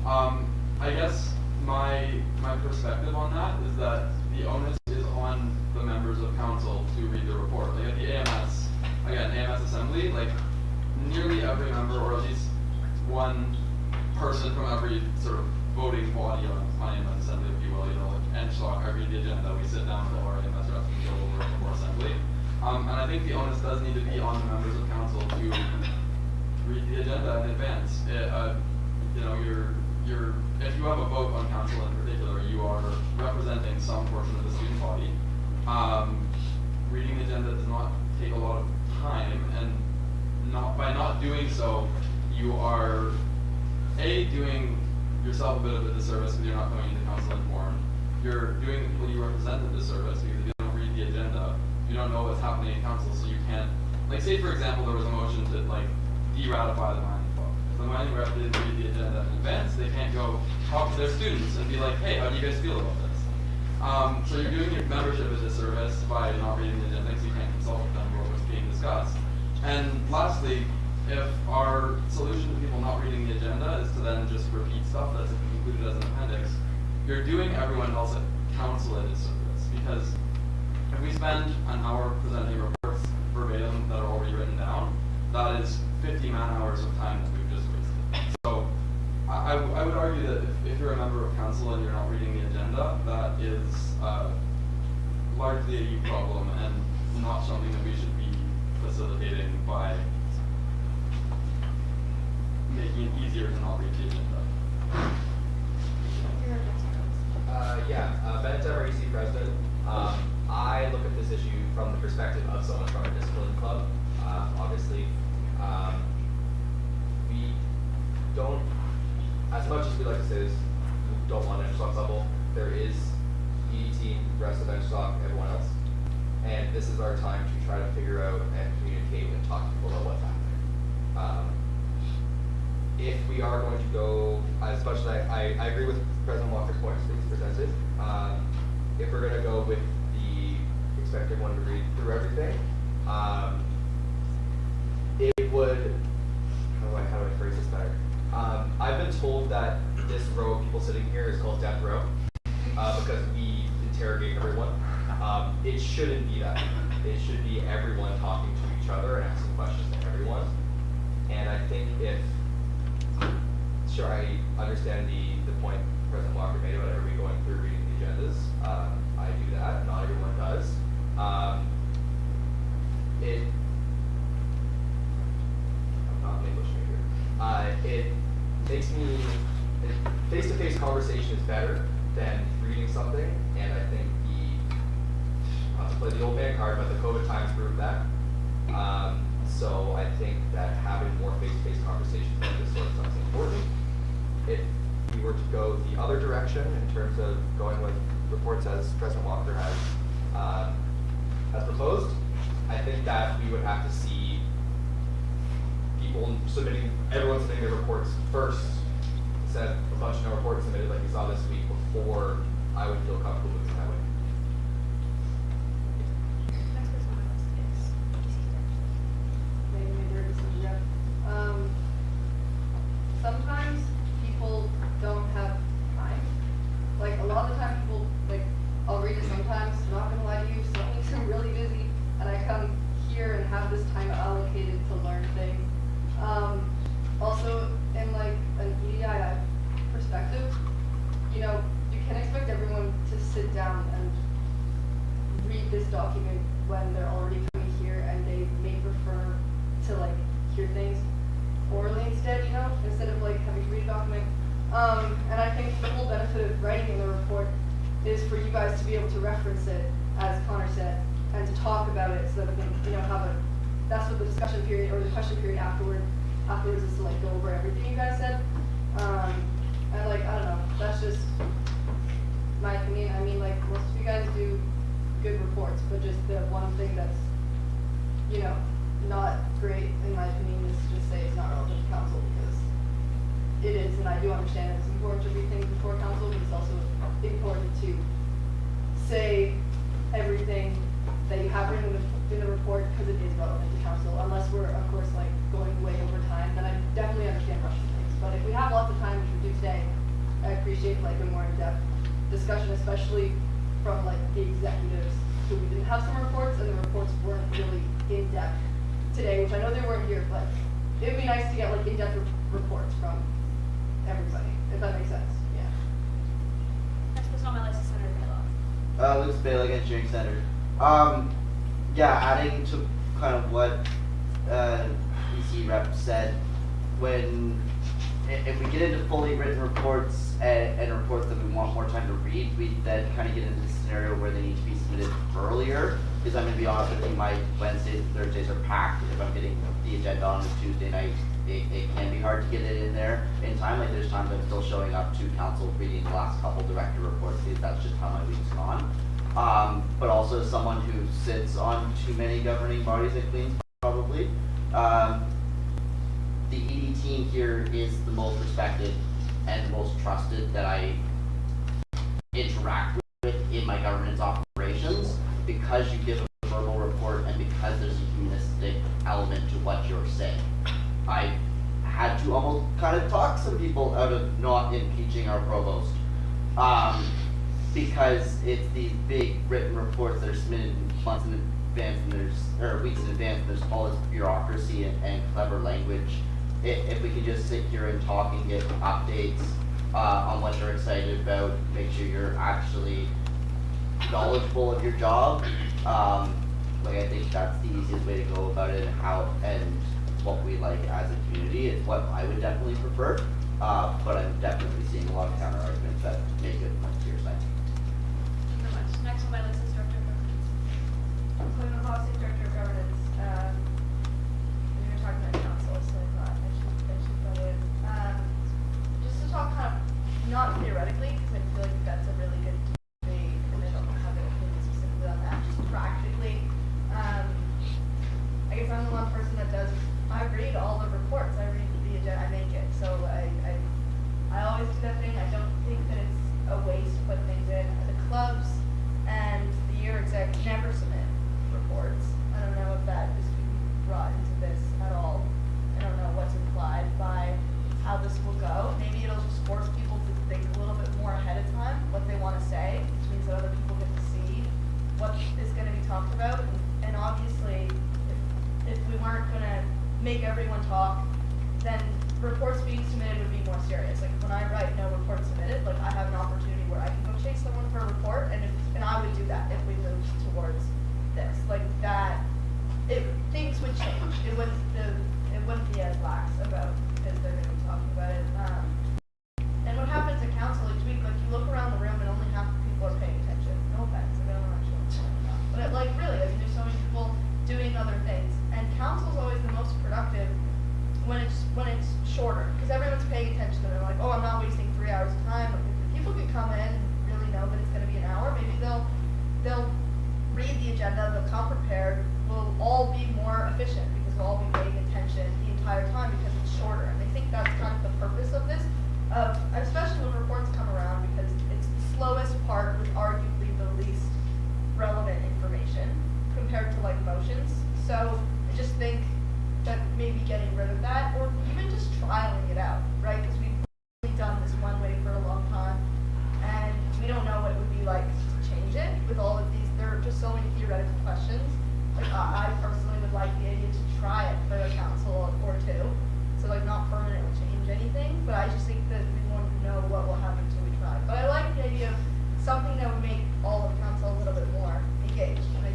I guess my perspective on that is that the onus is on the members of council to read the report. Like at the AMS, again, AMS Assembly, like nearly every member, or at least one person from every sort of voting body on AMS Assembly, if you will, like NSHOC, I read the agenda, we sit down with all our AMS reps and go over it before Assembly. And I think the onus does need to be on the members of council to read the agenda in advance. If you have a vote on council in particular, you are representing some portion of the student body. Reading the agenda does not take a lot of time, and by not doing so, you are doing yourself a bit of a disservice because you're not coming into council informed. You're doing the people you represent a disservice because if you don't read the agenda, you don't know what's happening in council, so you can't, like say for example there was a motion to like de-ratify the mining club. If the mining rep didn't read the agenda in advance, they can't go talk to their students and be like, hey, how do you guys feel about this? So you're doing your membership a disservice by not reading the agenda because you can't consult with them about what's being discussed. And lastly, if our solution to people not reading the agenda is to then just repeat stuff that's included as an appendix, you're doing everyone else at council a disservice, because if we spend an hour presenting reports verbatim that are already written down, that is 50 man-hours of time that we've just wasted. So I would argue that if you're a member of council and you're not reading the agenda, that is largely a you problem and not something that we should be facilitating by making it easier to not read the agenda. Ben Dever, EC president. I look at this issue from the perspective of someone from a discipline club. Obviously, we don't, as much as we like to say this, we don't want an NSHOC bubble. There is ED team, the rest of NSHOC, everyone else. And this is our time to try to figure out and communicate and talk to people about what's happening. If we are going to go, as much as I agree with President Walker's points that he's presented, if we're going to go with the expect everyone to read through everything, it would, how do I phrase this better? I've been told that this row of people sitting here is called death row because we interrogate everyone. It shouldn't be that. It should be everyone talking to each other and asking questions to everyone. And I think sure, I understand the point President Walker made about everybody going through reading the agendas. I do that, not everyone does. I'm not an English major. It makes me, face-to-face conversation is better than reading something, and I think not to play the old man card, but the COVID times proved that. So I think that having more face-to-face conversations like this sort of stuff is important. If we were to go the other direction in terms of going with reports as President Walker has proposed, I think that we would have to see people everyone submitting their reports first, instead of a bunch of no reports submitted like we saw this week, before I would feel comfortable moving that way. Sometimes read this document when they're already coming here and they may prefer to like hear things orally instead, you know, instead of like having to read a document. And I think the whole benefit of writing the report is for you guys to be able to reference it, as Connor said, and to talk about it so that we can, you know, have a, that's what the discussion period or the question period afterwards is to like go over everything you guys said. And like, I don't know, that's just my opinion. I mean, like, most of you guys do good reports, but just the one thing that's, you know, not great in my opinion is to just say it's not relevant to council, because it is, and I do understand it's important to read things before council, but it's also important to say everything that you have written in the report, because it is relevant to council, unless we're, of course, like, going way over time, then I definitely understand rushing things. But if we have lots of time, which we do today, I appreciate, like, a more in-depth discussion, especially from, like, the executives who we didn't have some reports, and the reports weren't really in-depth today, which I know they weren't here, but it would be nice to get, like, in-depth reports from everybody, if that makes sense, yeah. Next person on my list is Senator Bailoff. Lucas Bailey, Engineering Center. Yeah, adding to kind of what PC rep said, if we get into fully written reports and reports that we want more time to read, we then kind of get into this scenario where they need to be submitted earlier. Because I'm going to be honest with you, my Wednesdays and Thursdays are packed. If I'm getting the agenda on a Tuesday night, it can be hard to get it in there in time. Like, there's times I'm still showing up to council reading the last couple director reports, because that's just how my week's gone. But also someone who sits on too many governing bodies at Queens, probably. The ED team here is the most respected and the most trusted that I interact with in my governance operations, because you give a verbal report and because there's a humanistic element to what you're saying. I had to almost kind of talk some people out of not impeaching our provost, because it's these big written reports that are submitted months in advance, and weeks in advance, and there's all this bureaucracy and clever language. If we can just sit here and talk and get updates on what you're excited about, make sure you're actually knowledgeable of your job. Like, I think that's the easiest way to go about it, and what we like as a community is what I would definitely prefer. But I'm definitely seeing a lot of counter arguments that make it much to your side. Thank you very much. Next on my list is Director of Governance. Clinton Hossie, Director of Governance. We were talking about council, so I thought I should go in. Just to talk kind of, not theoretically, because I feel like that's a really good debate, and I don't have an opinion specifically on that, just practically. I guess I'm the one person that does, I read all the reports, I read the agenda, I make it, so I always do that thing. I don't think that it's a waste to put things in. The clubs and the year exec never submit reports. I don't know if that is brought into this at all. I don't know what's implied by how this will go. Maybe it'll just force people to think a little bit more ahead of time what they want to say, which means that other people get to see what is going to be talked about. And obviously, if we weren't going to make everyone talk, then reports being submitted would be more serious. Like, when I write no report submitted, like, I have an opportunity where I can go chase someone for a report, and I would do that if we moved towards this. Like, that, things would change. It wouldn't be as lax about, because they're going to be talking about it. And what happens at council each week, like, you look around the room and only half the people are paying attention. No offense, I don't know actually what's going on. But like, really, I mean, there's so many people doing other things. And council's always the most productive when it's shorter, because everyone's paying attention to it. They're like, oh, I'm not wasting 3 hours of time. Like, if people can come in and really know that it's going to be an hour, maybe they'll read the agenda, they'll come prepared. We'll all be more efficient because we'll all be paying attention the entire time because it's shorter. And I think that's kind of the purpose of this, especially when reports come around, because it's the slowest part with arguably the least relevant information compared to like motions. So I just think that maybe getting rid of that, or even just trialing it out, right? Because we've only done this one way for a long time, and we don't know what it would be like to change it with all of these. There are just so many theoretical questions. Like, I personally would like the idea to try it for a council or two, so like not permanently change anything, but I just think that we won't know what will happen until we try. But I like the idea of something that would make all of council a little bit more engaged. And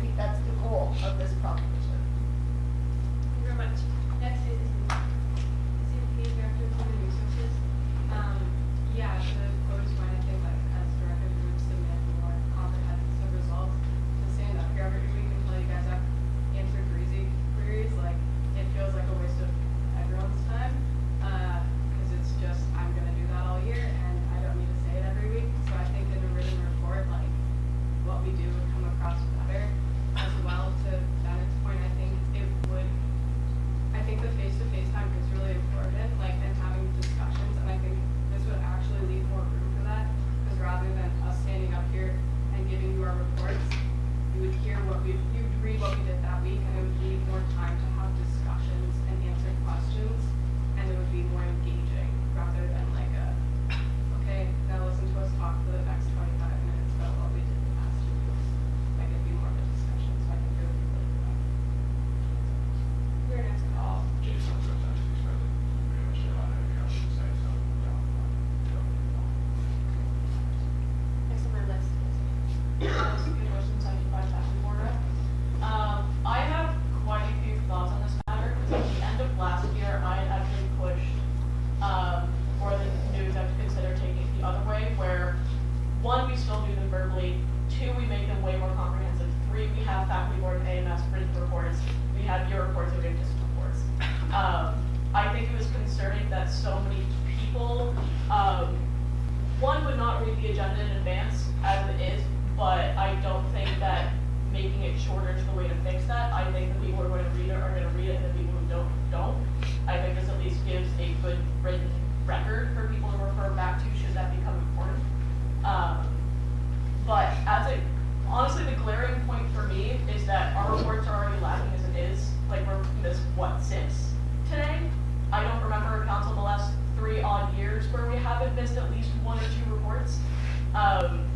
I have quite a few thoughts on this matter, because at the end of last year, I had actually pushed for the new exec to consider taking it the other way, where one, we still do them verbally, two, we make them way more comprehensive, three, we have faculty board and AMS written reports, we have your reports, and we have district reports. I think it was concerning that so many people, one, would not read the agenda in advance as it is, but I don't think that making it shorter is the way to fix that. I think the people who are going to read it are going to read it, and the people who don't. I think this at least gives a good written record for people to refer back to should that become important. But honestly, the glaring point for me is that our reports are already lacking as it is. Like, we're missed, since today? I don't remember a council in the last 3 odd years where we haven't missed at least 1 or 2 reports.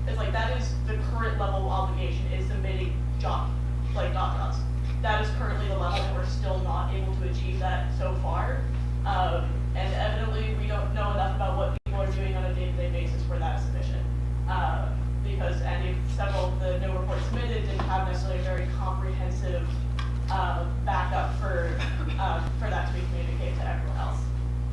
It's like, that is the current level of obligation, is submitting documents. That is currently the level, and we're still not able to achieve that so far. And evidently, we don't know enough about what people are doing on a day-to-day basis for that sufficient. Because several of the new reports submitted didn't have necessarily a very comprehensive backup for that to be communicated to everyone else.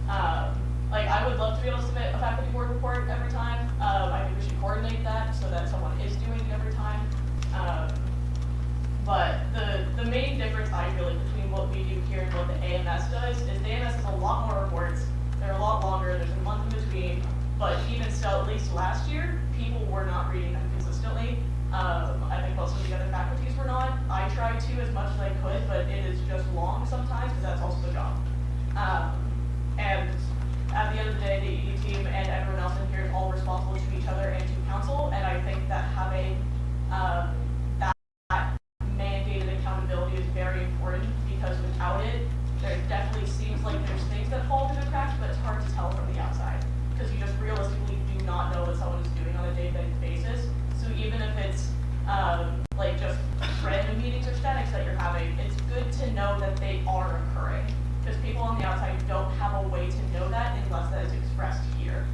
I would love to be able to submit a faculty board report every time. I think we should coordinate that so that someone is doing it every time. But the main difference I feel like between what we do here and what the AMS does is the AMS has a lot more reports. They're a lot longer. There's a month in between. But even still, at least last year, people were not reading them consistently. I think most of the other faculties were not. I tried to as much as I could, but it is just long sometimes because that's also the job. And at the end of the day, the ED team and everyone else in here is all responsible to each other and to council. And I think that having that mandated accountability is very important, because without it, there definitely seems like there's things that fall through the cracks, but it's hard to tell from the outside, because you just realistically do not know what someone is doing on a day-to-day basis. So even if it's just random meetings or statics that you're having, it's good to know that they are occurring, because people on the outside don't have a way to know that unless that is expressed here.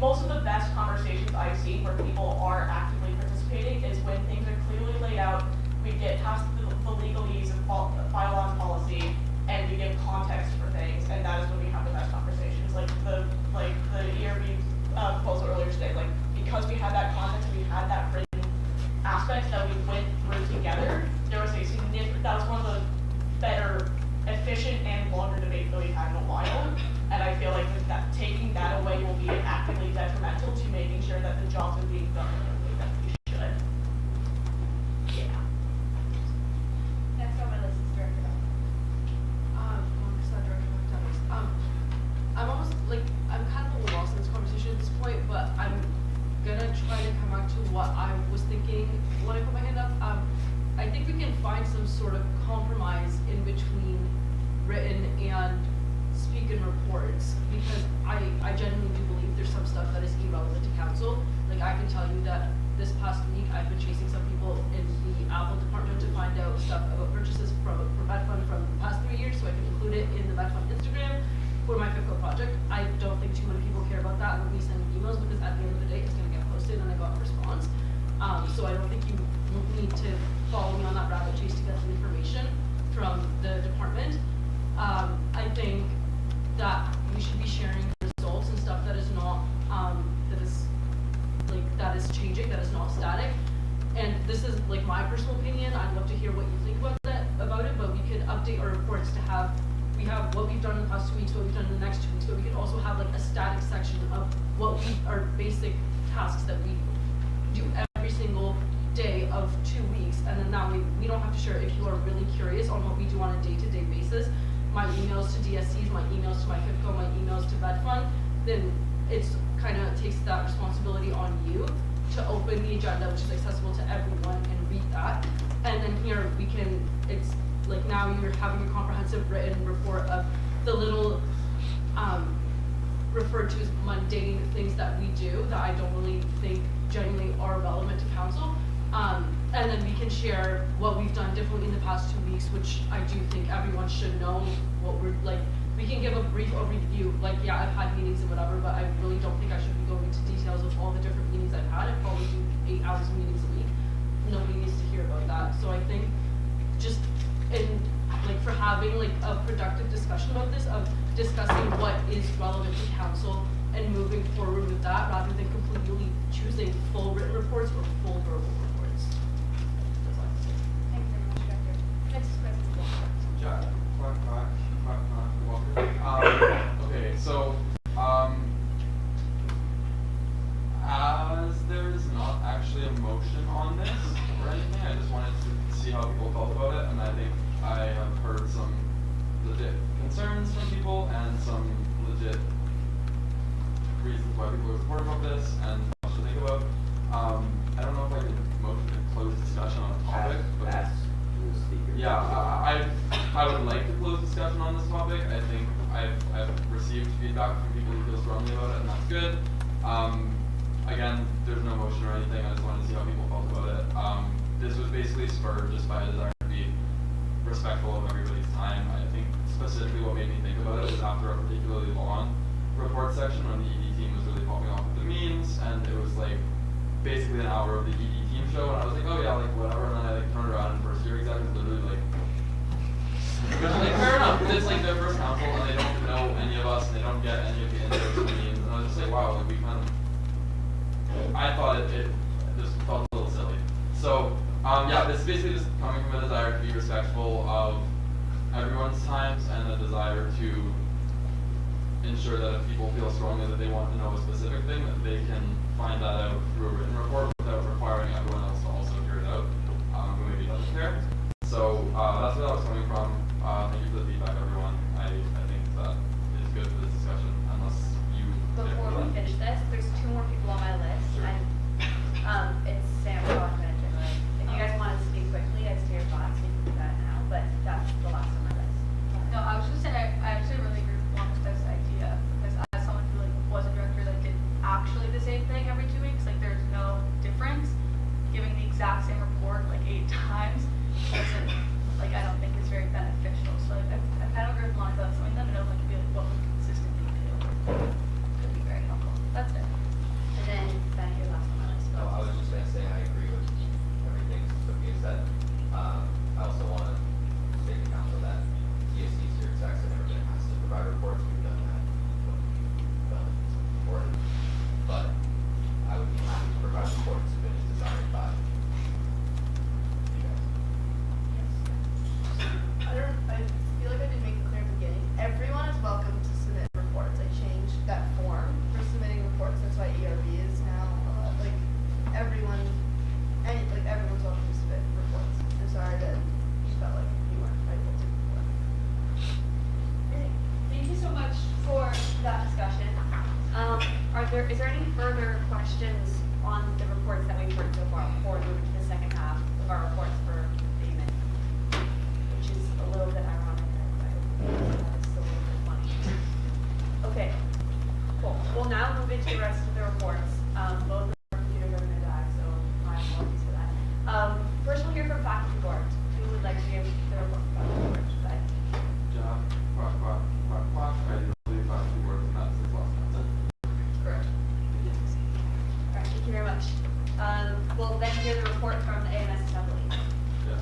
Most of the best conversations I've seen where people are actively participating is when things are clearly laid out, we get past the legalese of bylaw and policy, and we give context for things, and that is when we have the best conversations. The ERB proposal earlier today, because we had that context and we had that written aspect that we went through together, there was that was one of the better, efficient, and longer debates that we've had in a while. And I feel like that taking that away will be actively detrimental to making sure that the jobs are being done in the way that we should. Yeah. Next on my list is Director. I'm almost I'm kind of a little lost in this conversation at this point, but I'm gonna try to come back to what I was thinking when I put my hand up. I think we can find some sort of compromise in between written and speaking reports, because I genuinely do believe there's some stuff that is irrelevant to council. I can tell you that this past week I've been chasing some people in the Apple department to find out stuff about purchases for MedFund from the past 3 years, so I can include it in the MedFund Instagram for my FIFCO project. I don't think too many people care about that when we send emails, because at the end of the day it's going to get posted and I got a response. So I don't think you need to follow me on that rabbit chase to get the information from the department. I think that we should be sharing results and stuff that is not that is changing, that is not static. And this is my personal opinion. I'd love to hear what you think about it, but we could update our reports to have what we've done in the past 2 weeks, what we've done in the next 2 weeks, but we could also have a static section of what our basic tasks that we do every single day of 2 weeks, and then that way we don't have to share. If you are really curious on what we do on a day-to-day basis, my emails to DSCs, my emails to my FIFCO, my emails to MedFund, then it's kind of takes that responsibility on you to open the agenda, which is accessible to everyone, and read that. And then here we can, it's now you're having a comprehensive written report of the little referred to as mundane things that we do that I don't really think genuinely are relevant to council. And then we can share what we've done differently in the past 2 weeks, which I do think everyone should know what we're we can give a brief overview, like, yeah, I've had meetings and whatever, but I really don't think I should be going into details of all the different meetings I've had. I'd probably do 8 hours of meetings a week. Nobody needs to hear about that. So I think just for having like a productive discussion about this, of discussing what is relevant to council and moving forward with that, rather than completely choosing full written reports or full verbal reports. That's all I have to say. Thank you very much, Director. Next question. Jack, Walker. Okay, so, as there is not actually a motion on this or anything, I just wanted to see how people felt about it, and I think I have heard some legit concerns from people and some legit reasons why people are supportive of this and what to think about. I don't know if I can motion to close discussion on a topic, but yeah, I would like to close discussion on this topic. I think I've received feedback from people who feel strongly about it, and that's good. Again, there's no motion or anything. I just wanted to see how people felt about it. This was basically spurred just by a desire to be respectful of everybody's time. I think specifically what made me think about it was after a particularly long report section when the ED team was really popping off with the memes, and it was like basically an hour of the ED team show, and I was like, oh yeah, like whatever, and then I like turned around and first year exec was literally like, which like fair enough, it's like their first council and they don't know any of us and they don't get any of the intros and memes, and I was just like, wow, like we kind of, I thought it just felt a little silly. So yeah, this is basically just coming from a desire to be respectful of everyone's times and a desire to ensure that if people feel strongly that they want to know a specific thing, that they can find that out through a written report without requiring everyone else to also hear it out, who maybe doesn't care. So that's where that was coming from. Thank you for the feedback, everyone. I think that is good for this discussion, unless you... Before we finish this, there's 2 more people on my list, and it's Sam Rockman and Jim Wright. If you guys want to speak quickly as to your thoughts, you can do that now, but that's the last on my list. No, I was just saying, I actually really agree with Juan's idea, because as someone who like was a director that did actually the same thing every 2 weeks, like there's no difference. Giving the exact same report like 8 times doesn't, like, I don't think is very beneficial. So like, I kind of agree with Monica on something that I know like be like what we consistently do could be very helpful. That's it. And then back here last on my list. No, I was just gonna say I agree with everything Sophia said. I also want to state to council that TSC's your execs and everything has to provide reports. We've done that. It's important, but I would be happy to provide reports if it is desired by you guys. I feel like I didn't make it clear at the beginning. Everyone is welcome to submit reports. I changed that form for submitting reports. That's why ERB is now like everyone, everyone's welcome to submit reports. I'm sorry that you felt like you weren't able to before. Thank you so much for that discussion. Is there any further questions on the reports that we've heard so far before moving to the second half of our reports for payment? Which is a little bit ironic. It's a little bit funny. Okay, cool. We'll now move into the rest of the reports. Both of our computers are going to die, so my apologies for that. First, we'll hear from faculty board. Who would like to give the report from faculty board? Jack, I do believe faculty board and that's his last answer. Correct. Alright, thank you very much. We'll then hear the report from the AMS Assembly. Yeah.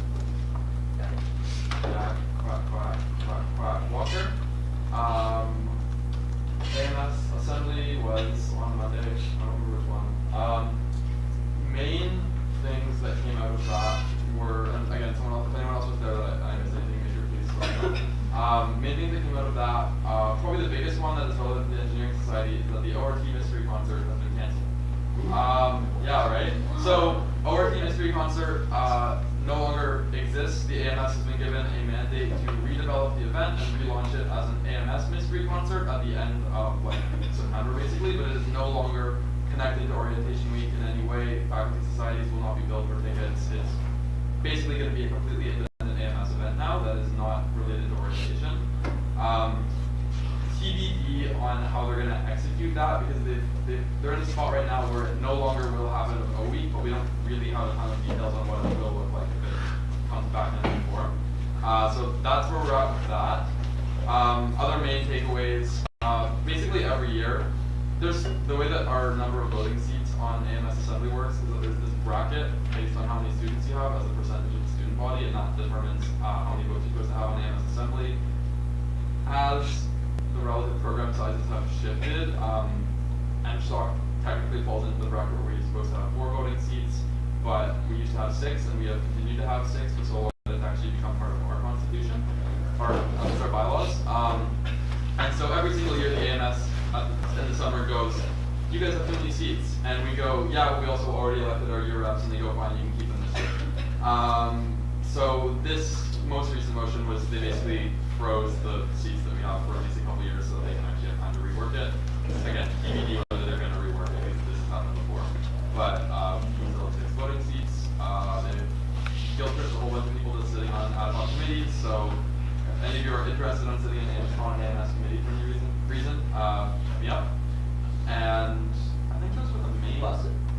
Jack, Walker. AMS Assembly was on Monday, I don't remember which one. Main things that came out of that were, and again, if anyone else was there that I missed anything major, please let me know. Main things that came out of that, probably the biggest one that is relevant to the Engineering Society is that the ORT Mystery Concert has been canceled. Yeah, right? So, ORT Mystery Concert no longer exists. The AMS has been given a mandate to redevelop the event and relaunch it as an AMS Mystery Concert at the end of like September basically, but it is no longer connected to Orientation Week in any way. Faculty societies will not be billed for tickets. It's basically going to be a completely independent AMS event now that is not related to orientation. TBD on how they're going to execute that, because they're in a spot right now where it no longer will happen in a week, but we don't really have a ton of details on what it will look like if it comes back in any form. So that's where we're at with that. Other main takeaways, basically every year, there's the way that our number of voting seats on AMS Assembly works is that there's this bracket based on how many students you have as a percentage of the student body, and that determines how many votes you're supposed to have on AMS Assembly. As the relative program sizes have shifted, NSHOC technically falls into the bracket where we're supposed to have 4 voting seats, but we used to have 6, and we have continued to have 6 for so long that it's actually become part of our constitution, part of our bylaws. And so every single year the AMS in the summer goes, you guys have 50 seats, and we go, yeah, but we also already elected our year reps, and they go, fine, you can keep them this year. So this most recent motion was they basically froze the seats that we have for at least a couple years so they can actually have time to rework it. Again, TBD whether they're going to rework it because this has happened before. But we still have 6 voting seats. They've guilt tripped a whole bunch of people that's sitting on ad hoc committees, so if any of you are interested in sitting on an AMS committee for any reason, hit me up. And I think those were the main.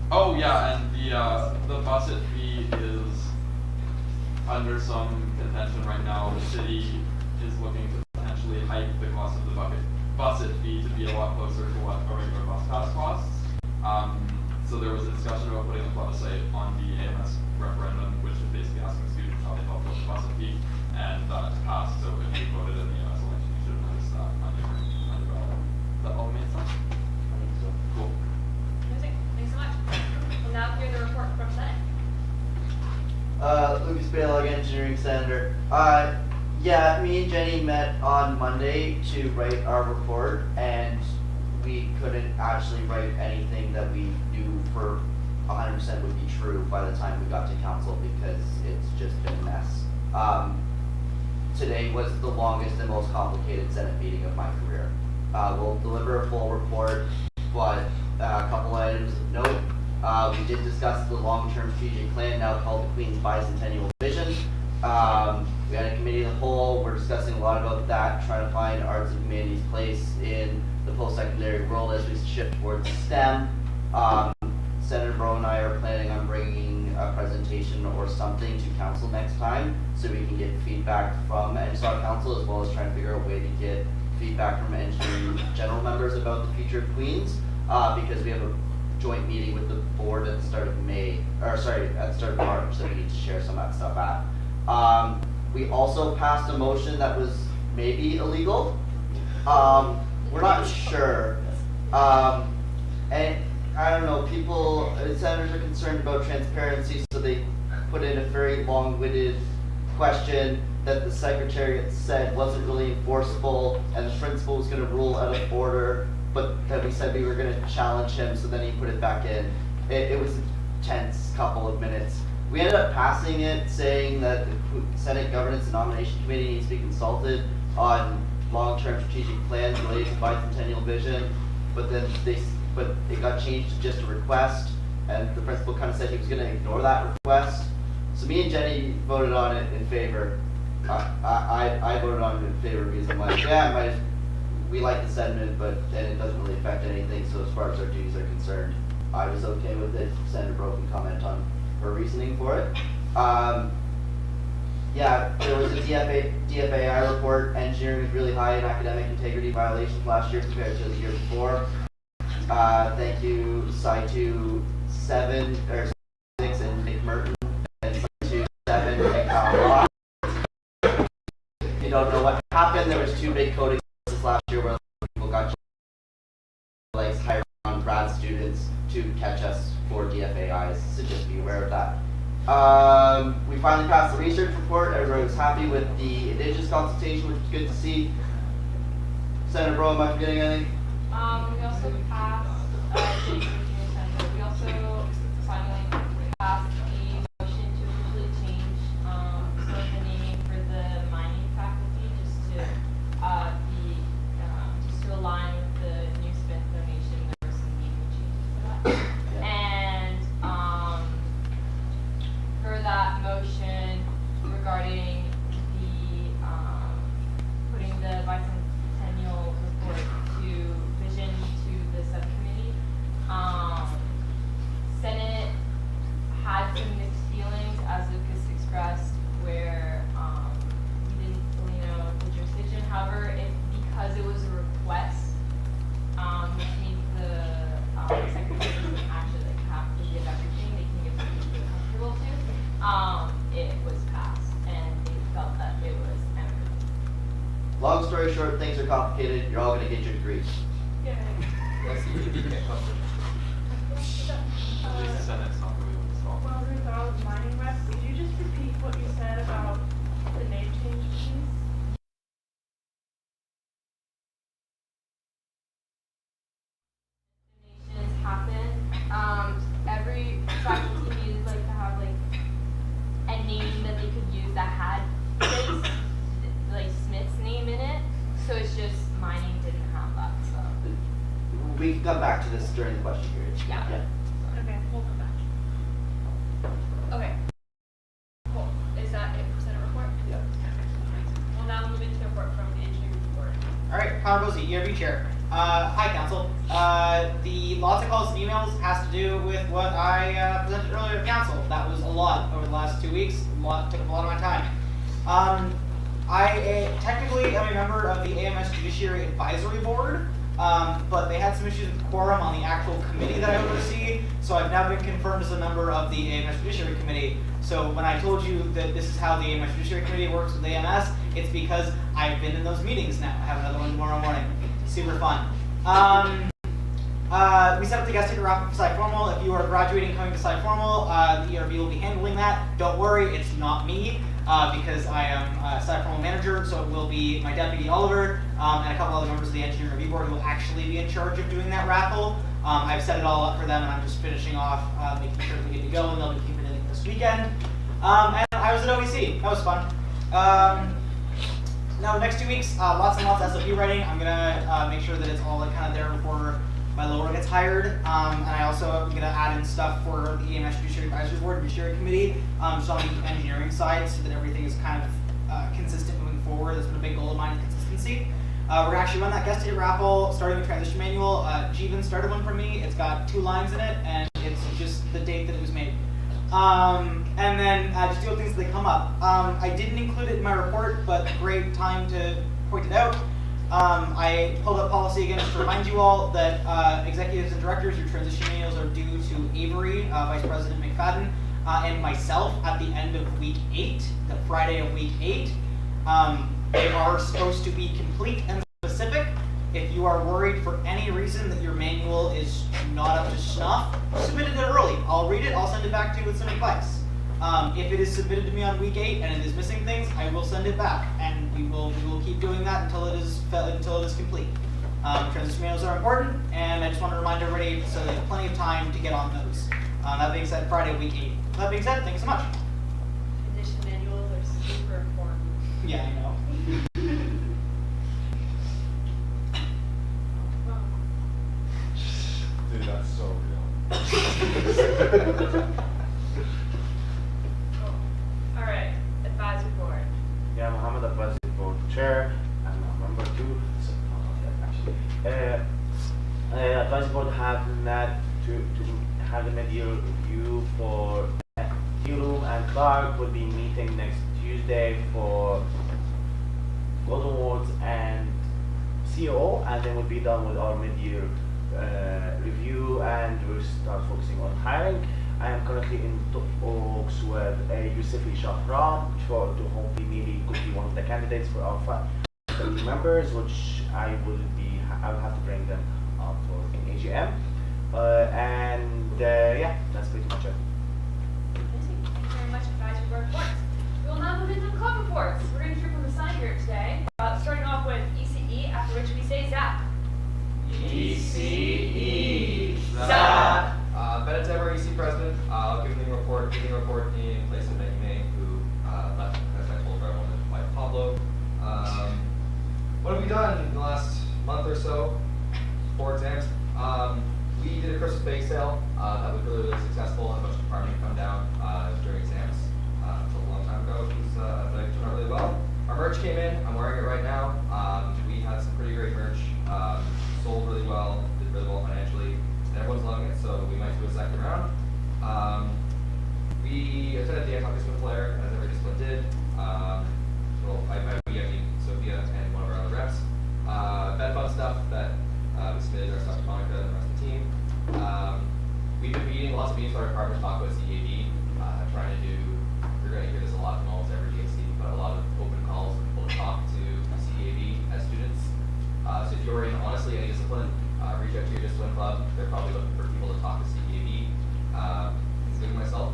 Oh yeah, and the Busset fee is under some contention right now. The city is looking to potentially hike the cost of the Busset fee to be a lot closer to what a regular bus pass costs. So there was a discussion about putting a plebiscite on the AMS referendum, which is basically asking students how they felt about the Busset fee, and that passed. So if you voted in the AMS election, you should have noticed that on your ballot. That all made sense? Cool. Amazing. Thanks so much. We'll now hear the report from Senate. Lucas Bailog, engineering senator. Yeah, me and Jenny met on Monday to write our report, and we couldn't actually write anything that we knew for 100% would be true by the time we got to council because it's just been a mess. Today was the longest and most complicated Senate meeting of my career. We'll deliver a full report, but a couple items of note. We did discuss the long-term strategic plan, now called the Queen's Bicentennial Vision. We had a committee of the whole. We're discussing a lot about that, trying to find arts and humanities' place in the post-secondary world as we shift towards STEM. Senator Bro and I are planning on bringing a presentation or something to council next time so we can get feedback from NSOC council, as well as trying to figure out a way to get feedback from engineering general members about the future of Queens, because we have a joint meeting with the board at the start of at the start of March that we need to share some of that stuff at. We also passed a motion that was maybe illegal. We're not sure. And I don't know, senators are concerned about transparency, so they put in a very long-winded question that the secretary said wasn't really enforceable, and the principal was going to rule out of order, but that we said we were going to challenge him, so then he put it back in. It was a tense couple of minutes. We ended up passing it, saying that the Senate Governance and Nomination Committee needs to be consulted on long-term strategic plans related to bicentennial vision, but then it got changed to just a request, and the principal kind of said he was going to ignore that request. So me and Jenny voted on it in favor. I voted on it in favor because I'm like, yeah, we like the sentiment, but then it doesn't really affect anything. So as far as our duties are concerned, I was okay with it. Senator Bro can comment on her reasoning for it. Yeah, there was a DFAI report. Engineering was really high in academic integrity violations last year compared to the year before. Thank you, Saitu 7 or 6 and Nick Merton, and Saitu 7 and Kyle Rock. You don't know what happened. There was 2 big coding cases last year where people got hired on grad students to catch us for DFAIs. So just be aware of that. We finally passed the research report. Everybody was happy with the Indigenous consultation, which was good to see. Senator Bro, am I forgetting anything? We also passed, we also finally passed the motion to officially change some of the naming for the mining faculty just to align with the new Smith donation. There were some naming changes to that. And for that motion regarding the putting the bicentennial report to the subcommittee. Senate short, things are complicated. You're all gonna get your degrees. Yeah. Well, Ruth, I was mining reps. Could you just repeat what you said about the name change, please? Donations happen. Every faculty needed like to have like a name that they could use that had like Smith's name in it. So it's just mining didn't have that. So We can come back to this during the question period. Yeah. Okay, we'll come back. Okay. Cool. Is that it for Senate report? Yeah. We'll now move into the report from the engineering board. All right, Connor Bosey, ERB Chair. Hi, Council. The lots of calls and emails has to do with what I presented earlier to Council. That was a lot over the last 2 weeks. Took up a lot of my time. I technically am a member of the AMS Judiciary Advisory Board, but they had some issues with quorum on the actual committee that I oversee, so I've now been confirmed as a member of the AMS Judiciary Committee. So when I told you that this is how the AMS Judiciary Committee works with AMS, it's because I've been in those meetings now. I have another one tomorrow morning. Super fun. We set up the guest ticket raffle for Sci Formal. If you are graduating coming to Sci Formal, the ERB will be handling that. Don't worry, it's not me. Because I am a Sci Formal manager, so it will be my deputy Oliver and a couple other members of the engineering review board who will actually be in charge of doing that raffle. I've set it all up for them, and I'm just finishing off making sure we're good to go, and they'll be keeping it this weekend. And I was at OEC. That was fun. Now, next 2 weeks, lots and lots of SOP writing. I'm gonna make sure that it's all like, kind of there before my lower gets hired, and I also am going to add in stuff for the EMS Judiciary Advisory Board and Judiciary Committee, just on the engineering side, so that everything is kind of consistent moving forward. That's been a big goal of mine, consistency. We're going to actually run that guest ticket raffle, starting the transition manual. Jeevan started one for me. It's got 2 lines in it, and it's just the date that it was made. And then just deal with things as they come up. I didn't include it in my report, but great time to point it out. I pulled up policy again just to remind you all that executives and directors, your transition manuals are due to Avery, Vice President McFadden, and myself at the end of week 8, the Friday of week 8. They are supposed to be complete and specific. If you are worried for any reason that your manual is not up to snuff, submit it early. I'll read it, I'll send it back to you with some advice. If it is submitted to me on week 8 and it is missing things, I will send it back, and we will keep doing that until it is complete. Transition manuals are important, and I just want to remind everybody so they have plenty of time to get on those. That being said, Friday week 8. That being said, thanks so much. Condition manuals are super important. Yeah, I know. Dude, that's so real. Alright, advisory board. Yeah, Mohammed Advisory Board Chair, I'm a member too. So, Advisory Board have not to have the mid-year review for Tea Room and Clark will be meeting next Tuesday for Golden Awards and COO, and then we'll be done with our mid-year review, and we'll start focusing on hiring. I am currently in talks with Yusufi Shahram to hopefully maybe could be one of the candidates for our faculty members, which I will have to bring them up for in AGM. Yeah, that's pretty much it. Thank you very much, advisory board reports. We will now move into the club reports. We're going to hear from the sign group today, starting off with ECE, after which we say Zap. ECE, Zap. Ben Etever, EC President. I'll give the report in place of Maggie May, who left because I told her I wanted to fight Pablo. What have we done in the last month or so for exams? We did a Christmas bake sale that was really, really successful. Had a bunch of department come down during exams. Until a long time ago, it was turned out really well. Our merch came in. I'm wearing it right now. We had some pretty great merch. Sold really well. Did really well financially. And everyone's loving it, so we might do a second round. We attended the anti-discipline flare, as every discipline did. Well, I mean Sophia and one of our other reps. Bed fun stuff that we submitted our stuff to Monica and the rest of the team. We've been meeting, lots of meetings with our department, talk with CAD, trying to do, you're going to hear this a lot from almost every GSC, but a lot of open calls for people to talk to CAD as students. you're in honestly any discipline, reach out to your discipline club. They're probably looking for people to talk to CPAB, including myself,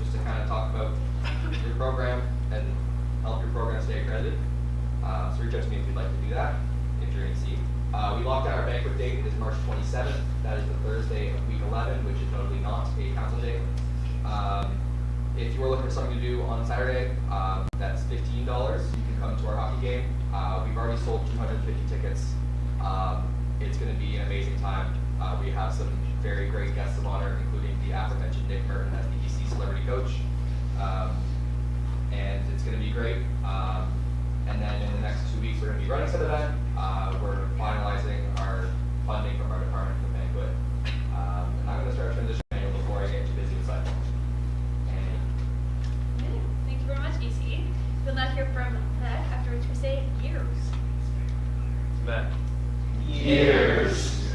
just to kind of talk about your program and help your program stay accredited. So reach out to me if you'd like to do that, if you're in C. We locked out our banquet date. It is March 27th. That is the Thursday of week 11, which is notably not a council day. If you are looking for something to do on Saturday, that's $15. You can come to our hockey game. We've already sold 250 tickets. It's going to be an amazing time. We have some very great guests of honor, including the aforementioned Nick Merton as the EC celebrity coach. And it's going to be great. And then in the next 2 weeks, we're going to be running said event. We're finalizing our funding from our department for the banquet. And I'm going to start a transition manual before I get too busy with cycle. Thank you very much, EC. We'll now hear from Matt, after which we say years. Matt. Years.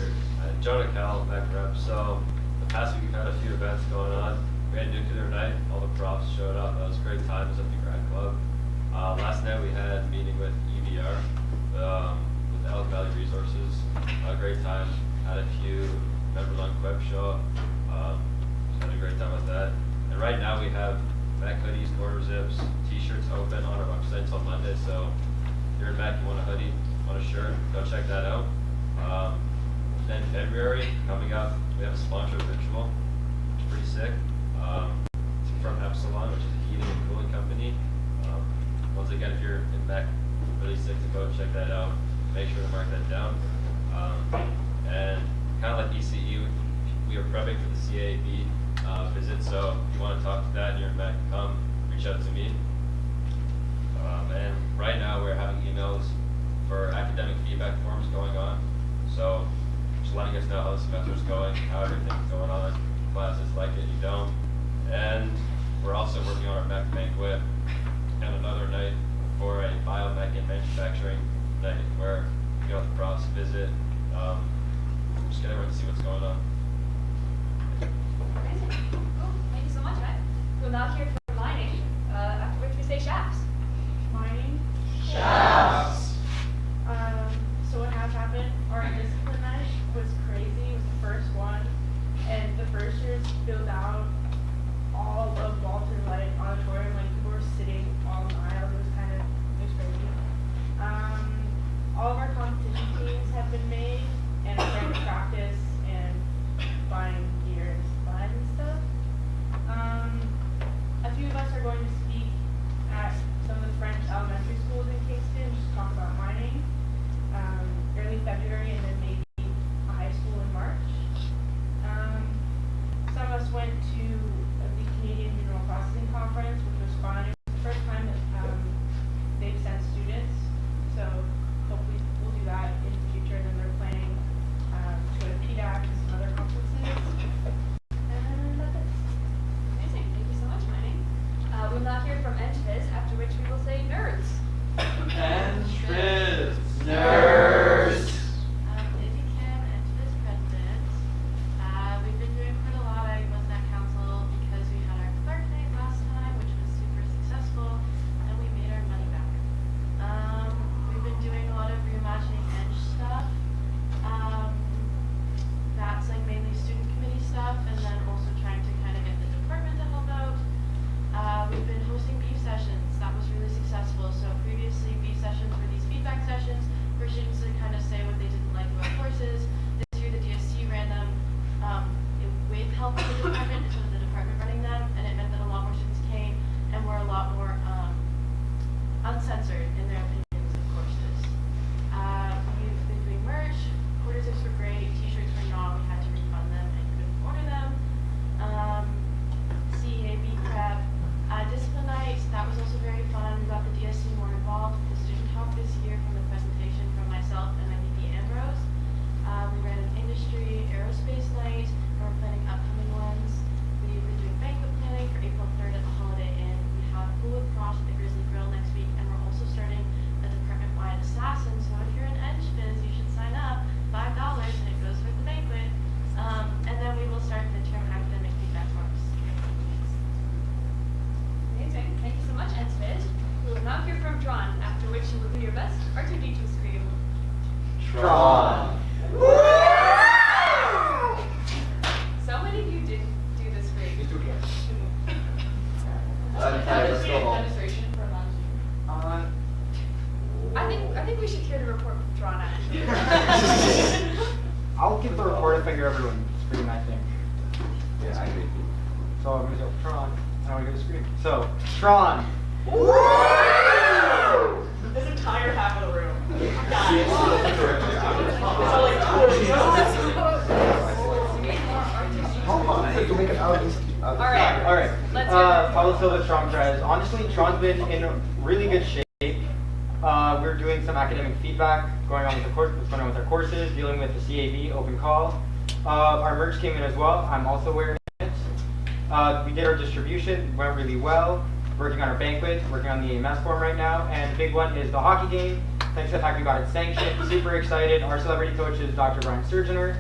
Jonah Cal, Mac Rep. So the past week we've had a few events going on. We had nuclear night. All the profs showed up. That was a great time. It was at the Grad Club. Last night we had a meeting with EVR, with Elk Valley Resources. A great time. Had a few members on Queb show up. Just had a great time with that. And right now we have Mac hoodies, quarter zips, t-shirts open on our website until Monday. So if you're in Mac, you want a hoodie, want a shirt, go check that out. Then February coming up, we have a sponsor ritual. It's pretty sick. It's from Epsilon, which is a heating and cooling company. Once again, if you're in Mac, really sick to go check that out. Make sure to mark that down. And kind of like ECU, we are prepping for the CAB visit. So if you want to talk to that and you're in Mac, come reach out to me. And right now we're having emails for academic feedback forms going on. So just letting us know how the semester's going, how everything's going on, classes like it, you don't. And we're also working on our Mac banquet and another night for a biomech and manufacturing night where you know the profs visit, just get everyone to see what's going on. Amazing. Cool. Thank you so much, Matt. We'll now hear from mining, after which we say shafts. Mining. Shafts. So what has happened, our discipline night was crazy. It was the first one, and the first years filled out all of Walter Light Auditorium. Like people were sitting on the aisles. It was crazy. All of our competition teams have been made, and we're starting to practice and buying gear and supplies and stuff. A few of us are going to speak at some of the French elementary schools in Kingston, just to talk about mining. Early February, and then maybe a high school in March. Some of us went to the Canadian Mineral Processing Conference, which was fun. It was the first time that they've sent students, so hopefully we'll do that in the future. And then they're planning to go to PDAC and some other conferences. And that's it. Amazing. Thank you so much, mining. We'll now hear from Enchiz, after which we will say nerds. Enchiz. Nerds. Lizzie Kim, Enchiz president. We've been doing quite a lot. I wasn't at council because we had our Clark night last time, which was super successful, and we made our money back. We've been doing a lot of reimagining Eng stuff. That's like mainly student committee stuff, and then also trying to kind of get the department to help out. We've been hosting beef sessions. That was really successful. So previously, beef sessions were these feedback sessions for students to kind of say what they didn't like about courses. This year, the DSC ran them with help from the department instead of the department running them, and it meant that a lot more students came and were a lot more uncensored in their opinions of courses. We've been doing merch. Quarter zips were great. T-shirts were not. We had to refund them and couldn't order them. CEAB prep. Discipline night, that was also very fun. We got the DSC more involved with the student talk this year from the presentation from myself and my VP Ambrose. We ran an industry aerospace night, and we're planning upcoming ones. We've been doing banquet planning for April 3rd at the Holiday Inn. We have Pool with Frost at the Grizzly Grill next week, and we're also starting Tron. So many of you did do this great. I'm tired, let's go home. Demonstration for lunch. I think we should hear the report from Tron actually. I'll give the report if I hear everyone's scream, I think. Yeah, I agree. So I'm gonna go Tron. I don't want to go scream. So, Tron. This entire half of the room. Alright. Alright. Let's hear it. Pablo Silva, Tron Prez. Honestly, Tron's been in really good shape. We're doing some academic feedback going on with the course, what's going on with our courses, dealing with the CAV open call. Our merch came in as well. I'm also wearing it. We did our distribution, went really well. Working on our banquet, working on the AMS form right now, and the big one is the hockey game. Thanks to the fact we got it sanctioned, super excited. Our celebrity coach is Dr. Brian Sturgeon.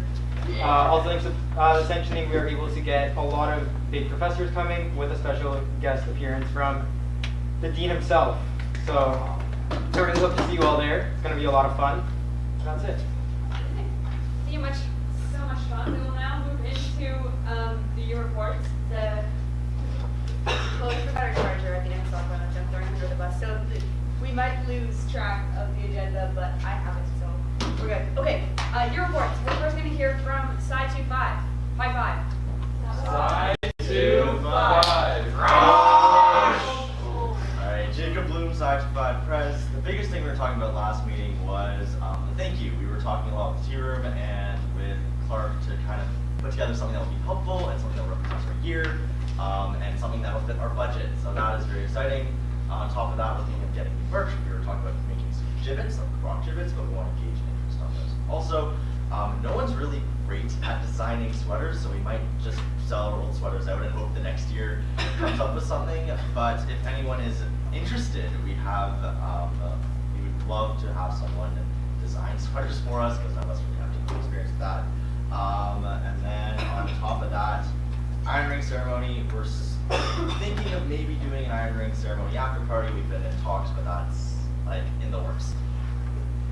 Also thanks to the sanctioning, we were able to get a lot of big professors coming with a special guest appearance from the dean himself. So I really hope to see you all there. It's going to be a lot of fun. And that's it. See you so much fun. We will now move into the year reports. Chloe forgot her charger at the end, so I'm going to jump under the bus. So we might lose track of the agenda, but I have it, so we're good. Okay, your reports. We're first going to hear from Side 2-5. High five. Side 2-5. Alright, Jacob Bloom, Side 2-5 Press. The biggest thing we were talking about last meeting was the thank you. We were talking a lot with Tea Room and with Clark to kind of put together something that will be helpful and something that will represent our year. And something that will fit our budget. So that is very exciting. On top of that, looking at getting new merch. We were talking about making some gibbets, like rock gibbets, but we want to gauge interest on those. Also, no one's really great at designing sweaters, so we might just sell our old sweaters out and hope the next year comes up with something. But if anyone is interested, we have, we would love to have someone design sweaters for us, because none of us really have any experience with that. And then on top of that, iron ring ceremony. We're thinking of maybe doing an iron ring ceremony after party. We've been in talks, but that's like in the works.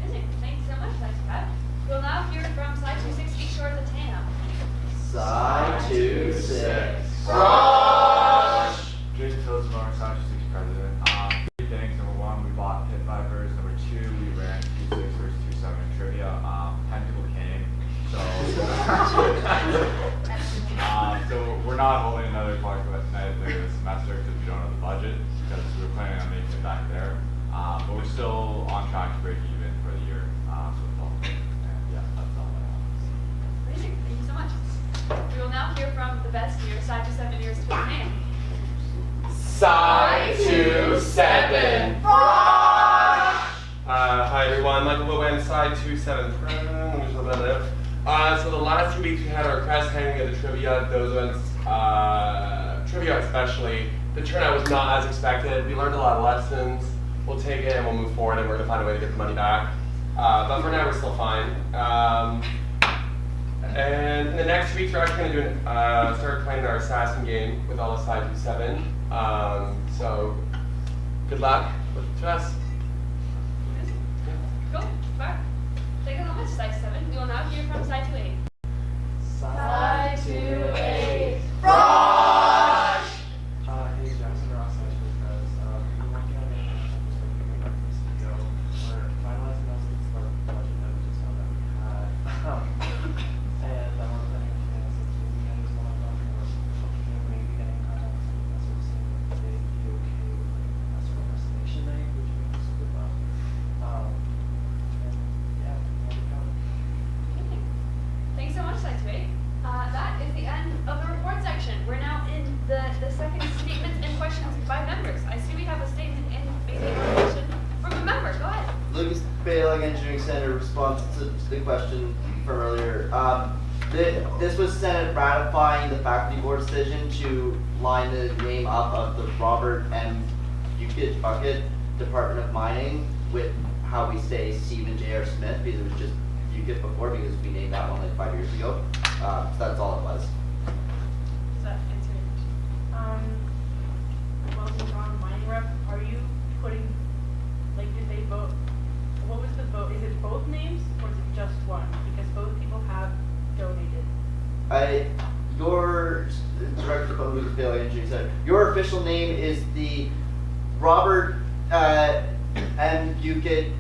Amazing. Thanks so much, Side 2-5. We'll now hear from Side 2-6 East Shore of the TAM. Side 2-6. Rush! Jason Phillips, Side 2-6 president. Three things. Number one, we bought Pit Vipers. Number two, we ran 2-6 versus 2-7 in trivia. 10 people came. So we're not holding another park night later this semester because we don't have the budget, because we were planning on making it back there. But we're still on track to break even for the year. So it's all good. And yeah, that's all I have. Amazing. Thank you so much. We will now hear from the best year, Side 2-7 years to his name. Side 2-7. Hi everyone, Michael Bowen, Side 2-7. So the last 2 weeks we had our crest hanging at the trivia. Those events, trivia especially, the turnout was not as expected. We learned a lot of lessons. We'll take it and we'll move forward, and we're gonna find a way to get the money back. But for now we're still fine. And in the next 2 weeks we're actually gonna start playing our assassin game with all the Side 2-7. So good luck to us. Cool. Bye. Thank you so much, Side 2-7. We will now hear from Side 2-8. Side 2-8. Rush! Hey, Jackson Ross, because we've been working on it for the studio. We're finalizing those things for the budget that we just found that we had. And I'm planning on getting some meetings going on. We're maybe getting in contact with some professors saying that they'd be okay with like a professor impersonation night, which we can super fun. Thanks so much, Side 2-8. That is the end of the report section. We're now in the second statements and questions by members. I see we have a statement and maybe a question from a member. Go ahead. Lucas Bailing, Engineering Center, response to the question from earlier. This was Senate ratifying the faculty board decision to line the name up of the Robert M. Bucket Department of Mining with how we say Stephen J.R. Smith, because it was just UKIP before, because we named that one like 5 years ago. So that's all it was. Does that answer your question? Weldon John mining rep, are you putting, like, did they vote, what was the vote, is it both names, or is it one? Because both people have donated. Your Director of Public Affairs said your official name is the Robert M. Bucket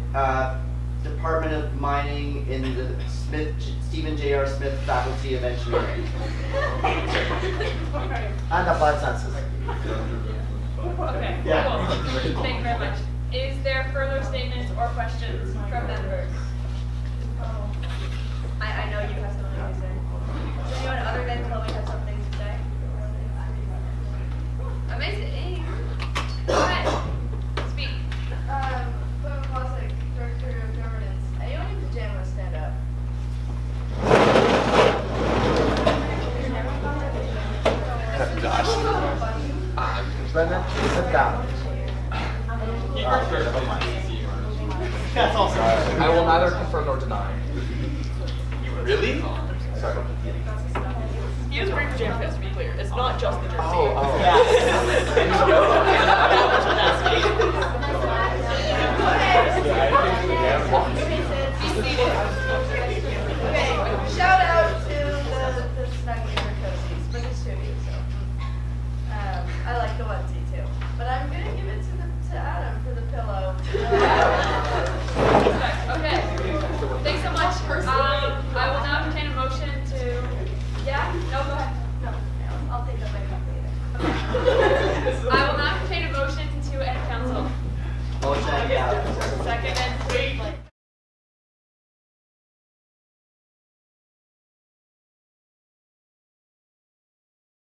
Department of Mining in the Stephen J.R. Smith Faculty of Engineering. And the blood census. Okay, Yeah. cool. Thank you very much. Is there further statements or questions from members? I know you have something to say. Does anyone other than Chloe have something to say? Amazing. Go ahead. Speak. Chloe Klosik, Director of Governance. Anyone in pajamas stand up? Josh. Brendan, sit down. Never mind. That's also. I will neither confirm nor deny. Really? Sorry. He is wearing pajama pants, to be clear. It's not just the jersey. Yeah. Okay, shout out to the Snuggies or Cozies for this tribute. So, I like the onesie too, but I'm gonna give it to Adam for the pillow.